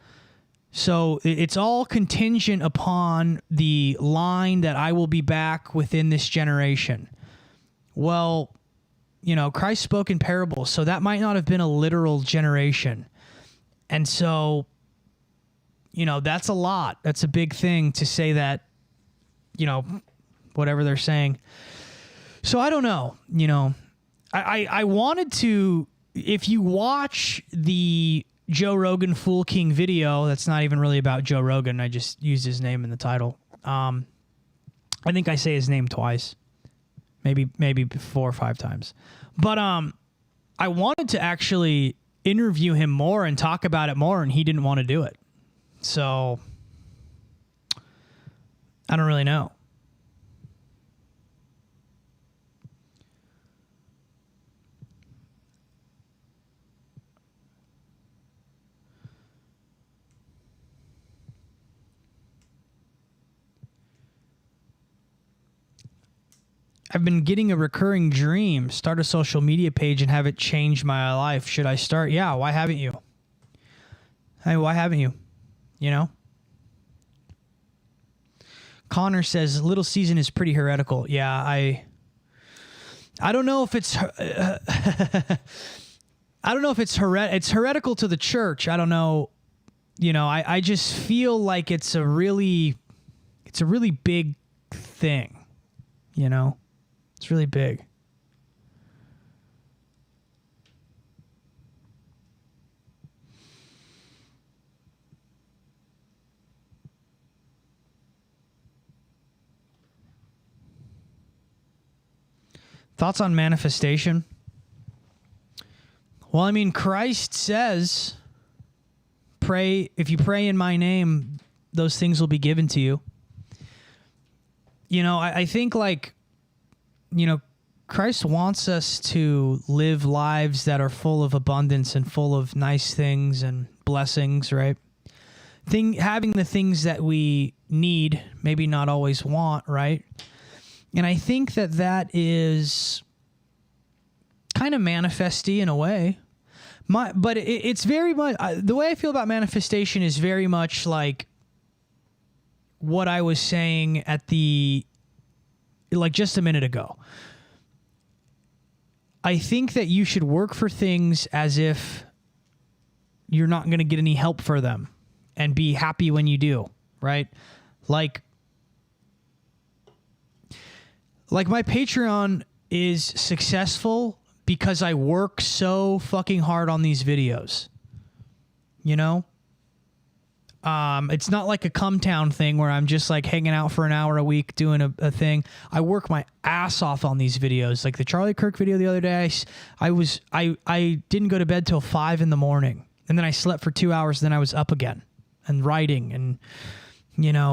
So it's all contingent upon the line that I will be back within this generation. Well, Christ spoke in parables, so that might not have been a literal generation. And so, that's a lot. That's a big thing to say that, whatever they're saying. So I don't know, I wanted to, if you watch the Joe Rogan Fool King video, that's not even really about Joe Rogan. I just used his name in the title. I think I say his name twice, maybe 4 or 5 times. But I wanted to actually interview him more and talk about it more, and he didn't want to do it. So I don't really know. I've been getting a recurring dream. Start a social media page and have it change my life. Should I start? Yeah, why haven't you? Hey, why haven't you? Connor says little season is pretty heretical. Yeah, I don't know if it's it's heretical to the church. I don't know. I just feel like it's a really big thing. It's really big. Thoughts on manifestation? Well, I mean, Christ says, if you pray in my name, those things will be given to you. I think Christ wants us to live lives that are full of abundance and full of nice things and blessings, right? Having the things that we need, maybe not always want, right? And I think that is kind of manifesty in a way. But it's very much, the way I feel about manifestation is very much like what I was saying just a minute ago. I think that you should work for things as if you're not going to get any help for them and be happy when you do, right? Like my Patreon is successful because I work so fucking hard on these videos. It's not like a come town thing where I'm just like hanging out for an hour a week doing a thing. I work my ass off on these videos. Like the Charlie Kirk video the other day, I didn't go to bed till 5 a.m. and then I slept for 2 hours. Then I was up again and writing and,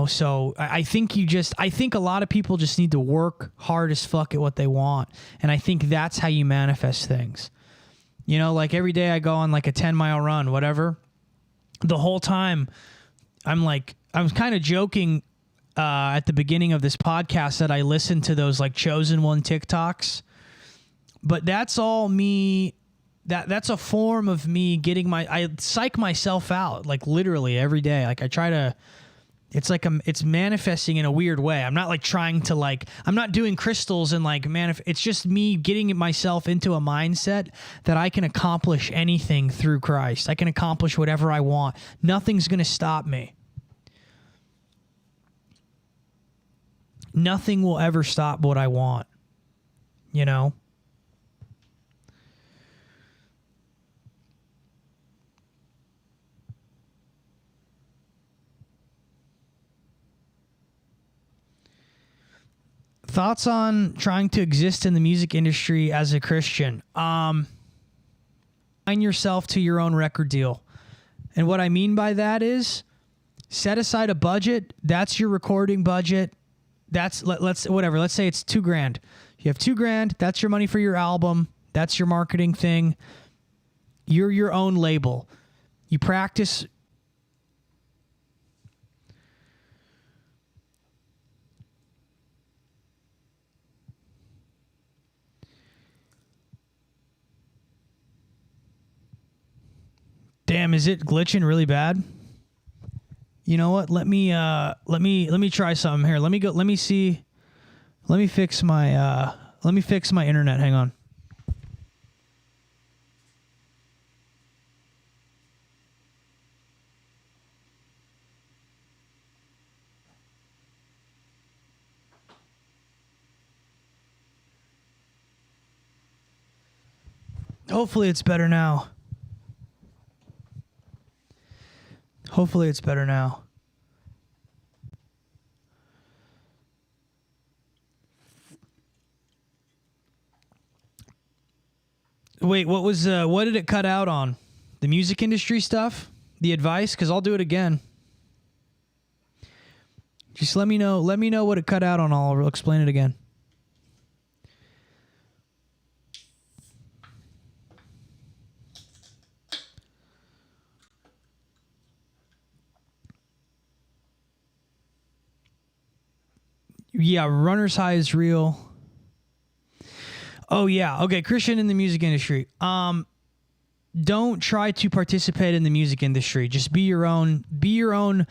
so I think I think a lot of people just need to work hard as fuck at what they want. And I think that's how you manifest things. Like every day I go on like a 10-mile run, whatever. The whole time I was kind of joking at the beginning of this podcast that I listened to those like Chosen One TikToks, but that's all me. That's a form of me getting I psych myself out like literally every day. Like I try to, it's manifesting in a weird way. I'm not like trying to I'm not doing crystals and it's just me getting myself into a mindset that I can accomplish anything through Christ. I can accomplish whatever I want. Nothing's going to stop me. Nothing will ever stop what I want, Thoughts on trying to exist in the music industry as a Christian? Find yourself to your own record deal. And what I mean by that is set aside a budget. That's your recording budget. Let's say it's $2,000. You have $2,000. That's your money for your album. That's your marketing thing. You're your own label. You practice. Damn, is it glitching really bad? You know what? Let me try something here. Let me see. Let me fix my internet. Hang on. Hopefully it's better now. Wait, what did it cut out on? The music industry stuff? The advice? Because I'll do it again. Just let me know what it cut out on. I'll explain it again. Yeah, runner's high is real. Oh yeah, okay. Christian in the music industry. Don't try to participate in the music industry. Just be your own. Be your own.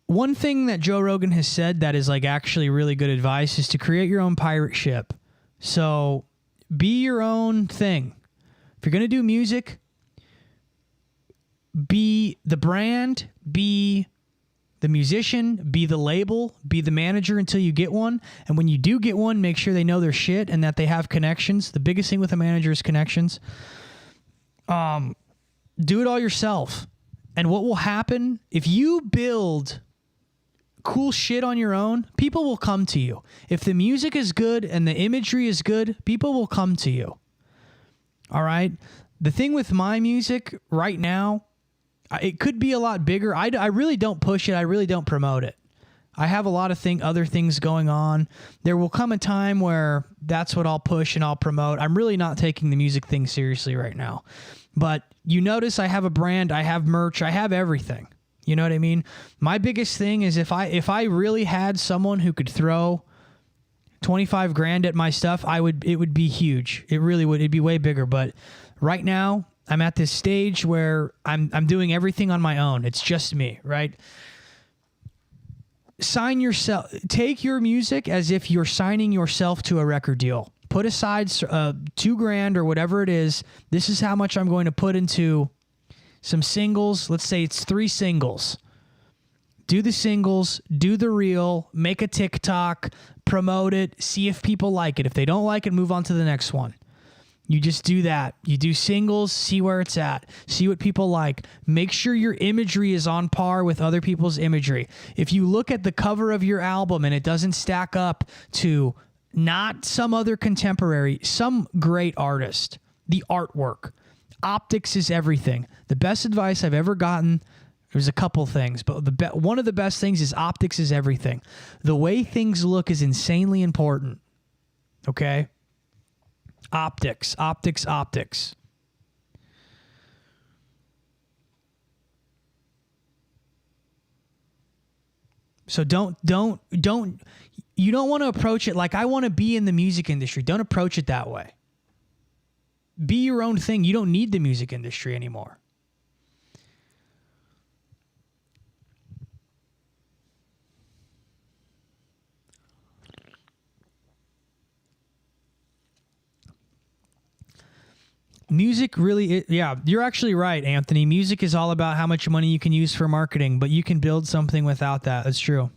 One thing that Joe Rogan has said that is actually really good advice is to create your own pirate ship. So be your own thing. If you're gonna do music, be the brand. Be the musician, be the label, be the manager until you get one. And when you do get one, make sure they know their shit and that they have connections. The biggest thing with a manager is connections. Do it all yourself. And what will happen if you build cool shit on your own, people will come to you. If the music is good and the imagery is good, people will come to you. All right? The thing with my music right now, it could be a lot bigger. I really don't push it. I really don't promote it. I have a lot of other things going on. There will come a time where that's what I'll push and I'll promote. I'm really not taking the music thing seriously right now. But you notice I have a brand, I have merch, I have everything. You know what I mean? My biggest thing is if I really had someone who could throw $25,000 at my stuff, it would be huge. It really would. It'd be way bigger. But right now, I'm at this stage where I'm doing everything on my own. It's just me, right? Take your music as if you're signing yourself to a record deal. Put aside $2,000 or whatever it is. This is how much I'm going to put into some singles. Let's say it's 3 singles. Do the singles, do the reel, make a TikTok, promote it, see if people like it. If they don't like it, move on to the next one. You just do that. You do singles, see where it's at, see what people like. Make sure your imagery is on par with other people's imagery. If you look at the cover of your album and it doesn't stack up to not some other contemporary, some great artist, the artwork, optics is everything. The best advice I've ever gotten, there's a couple things, but one of the best things is optics is everything. The way things look is insanely important. Okay? Optics, optics, optics. So don't you don't want to approach it like I want to be in the music industry. Don't approach it that way. Be your own thing. You don't need the music industry anymore. Music really, yeah, you're actually right, Anthony. Music is all about how much money you can use for marketing, but you can build something without that. That's true.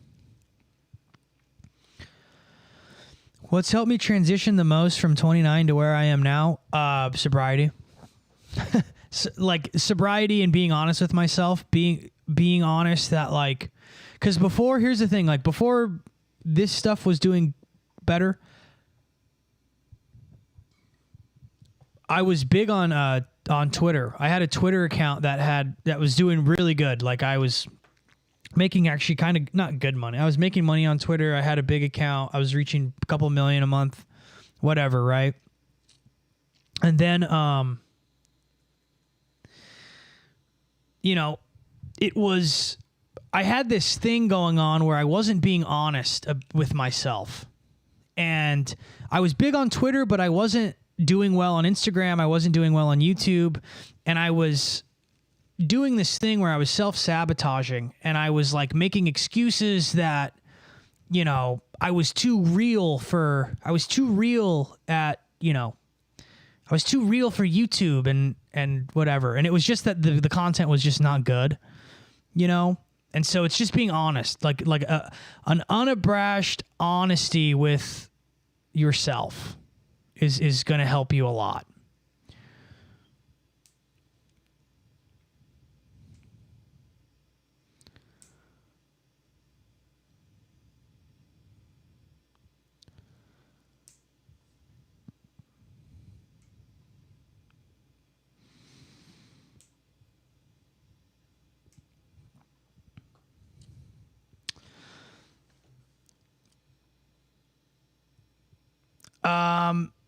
What's helped me transition the most from 29 to where I am now? Sobriety. Like sobriety and being honest with myself, being honest that like, because before, here's the thing, like before this stuff was doing better, I was big on Twitter. I had a Twitter account that was doing really good. Like I was making actually kind of not good money. I was making money on Twitter. I had a big account. I was reaching a couple million a month, whatever, right? And then you know, I had this thing going on where I wasn't being honest with myself. And I was big on Twitter, but I wasn't doing well on Instagram. I wasn't doing well on YouTube. And I was doing this thing where I was self-sabotaging and I was like making excuses that, you know, I was too real for YouTube and whatever. And it was just that the content was just not good, you know? And so it's just being honest, like an unabashed honesty with yourself is going to help you a lot.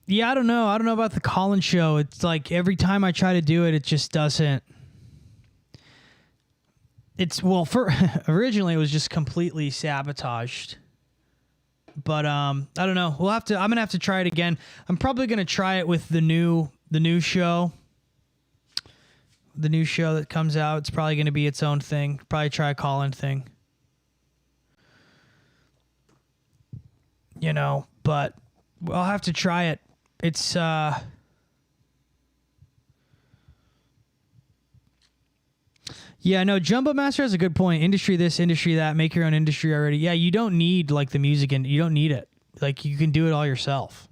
Yeah, I don't know. I don't know about the call-in show. It's like every time I try to do it, it just doesn't. Originally it was just completely sabotaged. But I don't know. I'm gonna have to try it again. I'm probably gonna try it with the new show. The new show that comes out. It's probably gonna be its own thing. Probably try a call-in thing. You know, but I'll have to try it. It's yeah, no, Jumbo Master has a good point. Industry this, industry that, make your own industry already. Yeah, you don't need like the music and you don't need it. Like you can do it all yourself.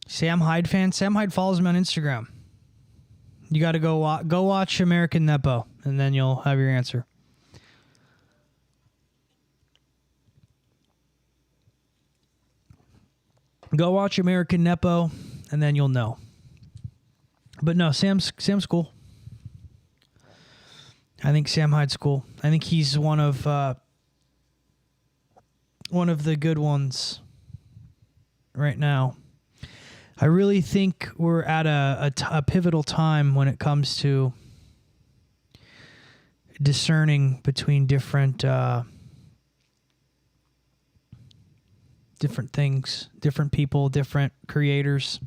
Sam Hyde fan. Sam Hyde follows me on Instagram. You got to go watch American Nepo, and then you'll have your answer. Go watch American Nepo, and then you'll know. But no, Sam's cool. I think Sam Hyde's cool. I think he's one of the good ones right now. I really think we're at a pivotal time when it comes to discerning between different things, different people, different creators.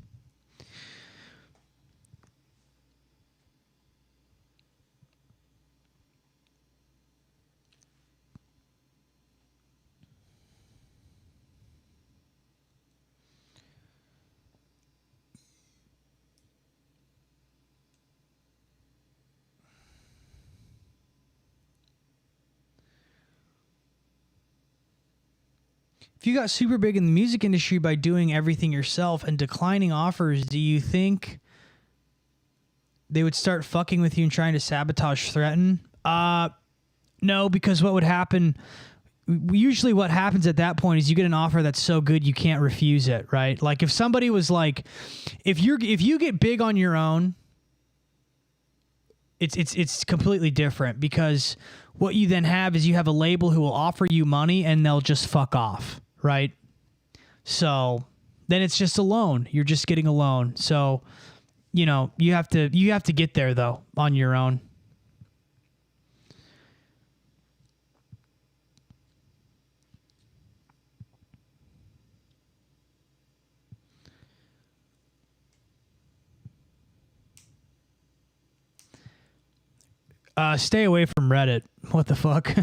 if you got super big in the music industry by doing everything yourself and declining offers, do you think they would start fucking with you and trying to sabotage, threaten? No, because what would happen, usually what happens at that point is you get an offer that's so good you can't refuse it, right? Like if somebody was like, if you get big on your own, it's completely different, because what you then have is you have a label who will offer you money and they'll just fuck off, right? So then it's just a loan. You're just getting a loan. So, you know, you have to get there though on your own. Stay away from Reddit. What the fuck?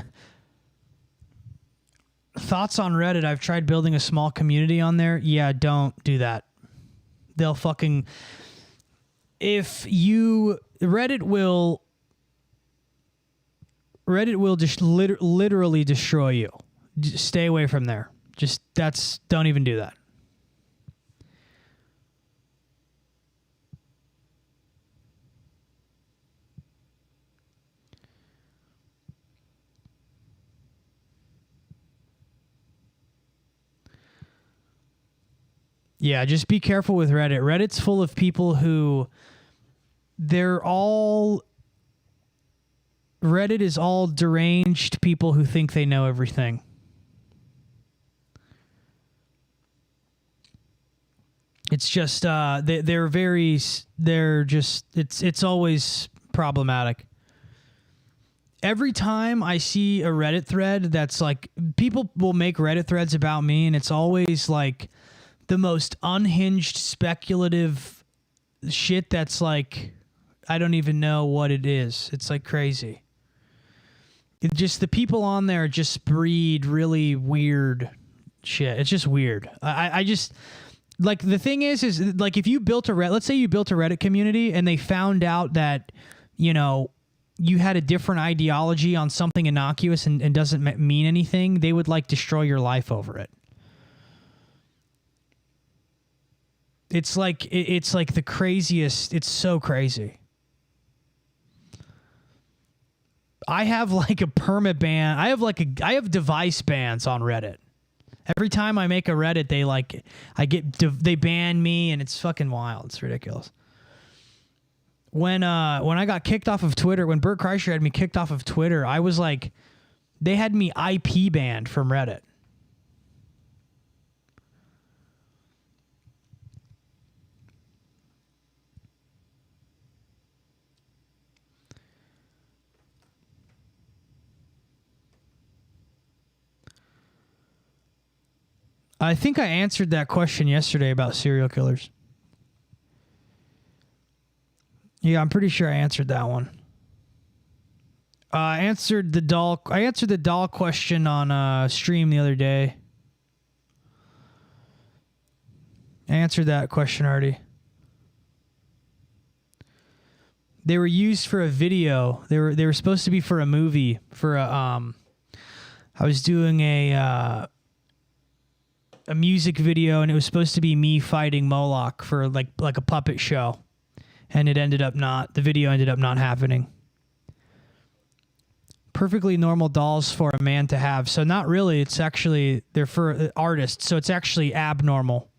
Thoughts on Reddit? I've tried building a small community on there. Yeah, don't do that. They'll fucking... Reddit will just literally destroy you. Just stay away from there. Don't even do that. Yeah, just be careful with Reddit. Reddit's full of people who Reddit is all deranged people who think they know everything. It's just it's always problematic. Every time I see a Reddit thread that's like, people will make Reddit threads about me, and it's always like the most unhinged, speculative shit that's like, I don't even know what it is. It's like crazy. The people on there just breed really weird shit. It's just weird. I just, like, the thing is like, if you built let's say you built a Reddit community and they found out that, you know, you had a different ideology on something innocuous and doesn't mean anything, they would like destroy your life over it. It's like the craziest. It's so crazy. I have like a permaban. I have device bans on Reddit. Every time I make a Reddit, they ban me, and it's fucking wild. It's ridiculous. When I got kicked off of Twitter, when Bert Kreischer had me kicked off of Twitter, I was like, they had me IP banned from Reddit. I think I answered that question yesterday about serial killers. Yeah, I'm pretty sure I answered that one. I answered the doll question on stream the other day. I answered that question already. They were used for a video. They were supposed to be for a movie. I was doing a music video, and it was supposed to be me fighting Moloch for like a puppet show, and the video ended up not happening. Perfectly normal dolls for a man to have. So not really, they're for artists, so it's actually abnormal,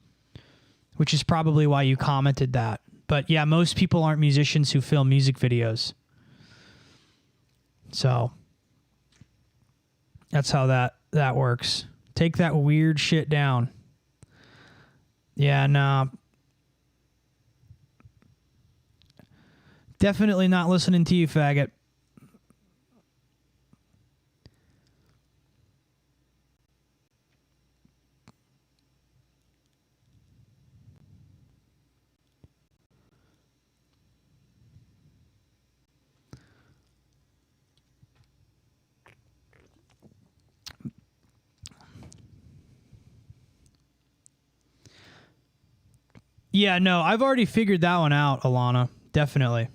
which is probably why you commented that. But yeah, most people aren't musicians who film music videos. So that's how that works. Take that weird shit down. Yeah, nah. Definitely not listening to you, faggot. Yeah, no, I've already figured that one out, Alana. Definitely.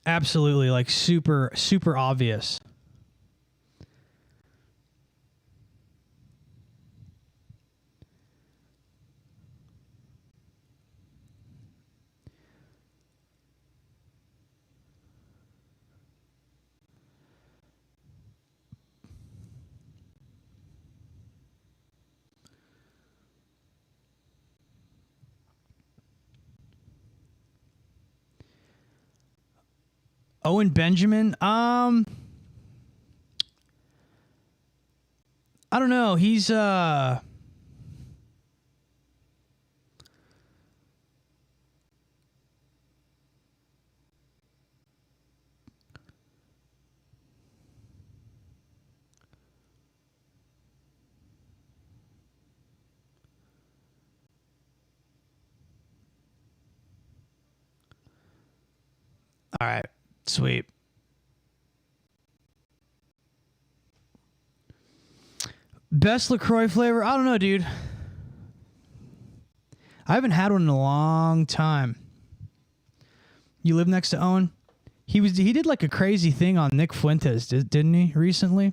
Absolutely, like super, super obvious. Owen Benjamin. I don't know. He's all right. Sweet. Best LaCroix flavor? I don't know, dude. I haven't had one in a long time. You live next to Owen? He did like a crazy thing on Nick Fuentes, didn't he, recently?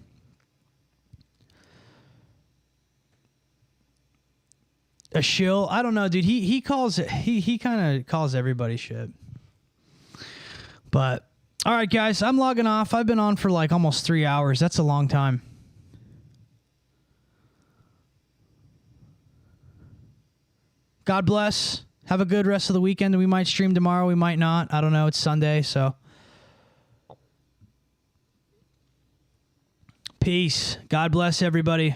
A shill? I don't know, dude. He kind of calls everybody shit. But all right, guys, I'm logging off. I've been on for like almost 3 hours. That's a long time. God bless. Have a good rest of the weekend. We might stream tomorrow. We might not. I don't know. It's Sunday, so. Peace. God bless everybody.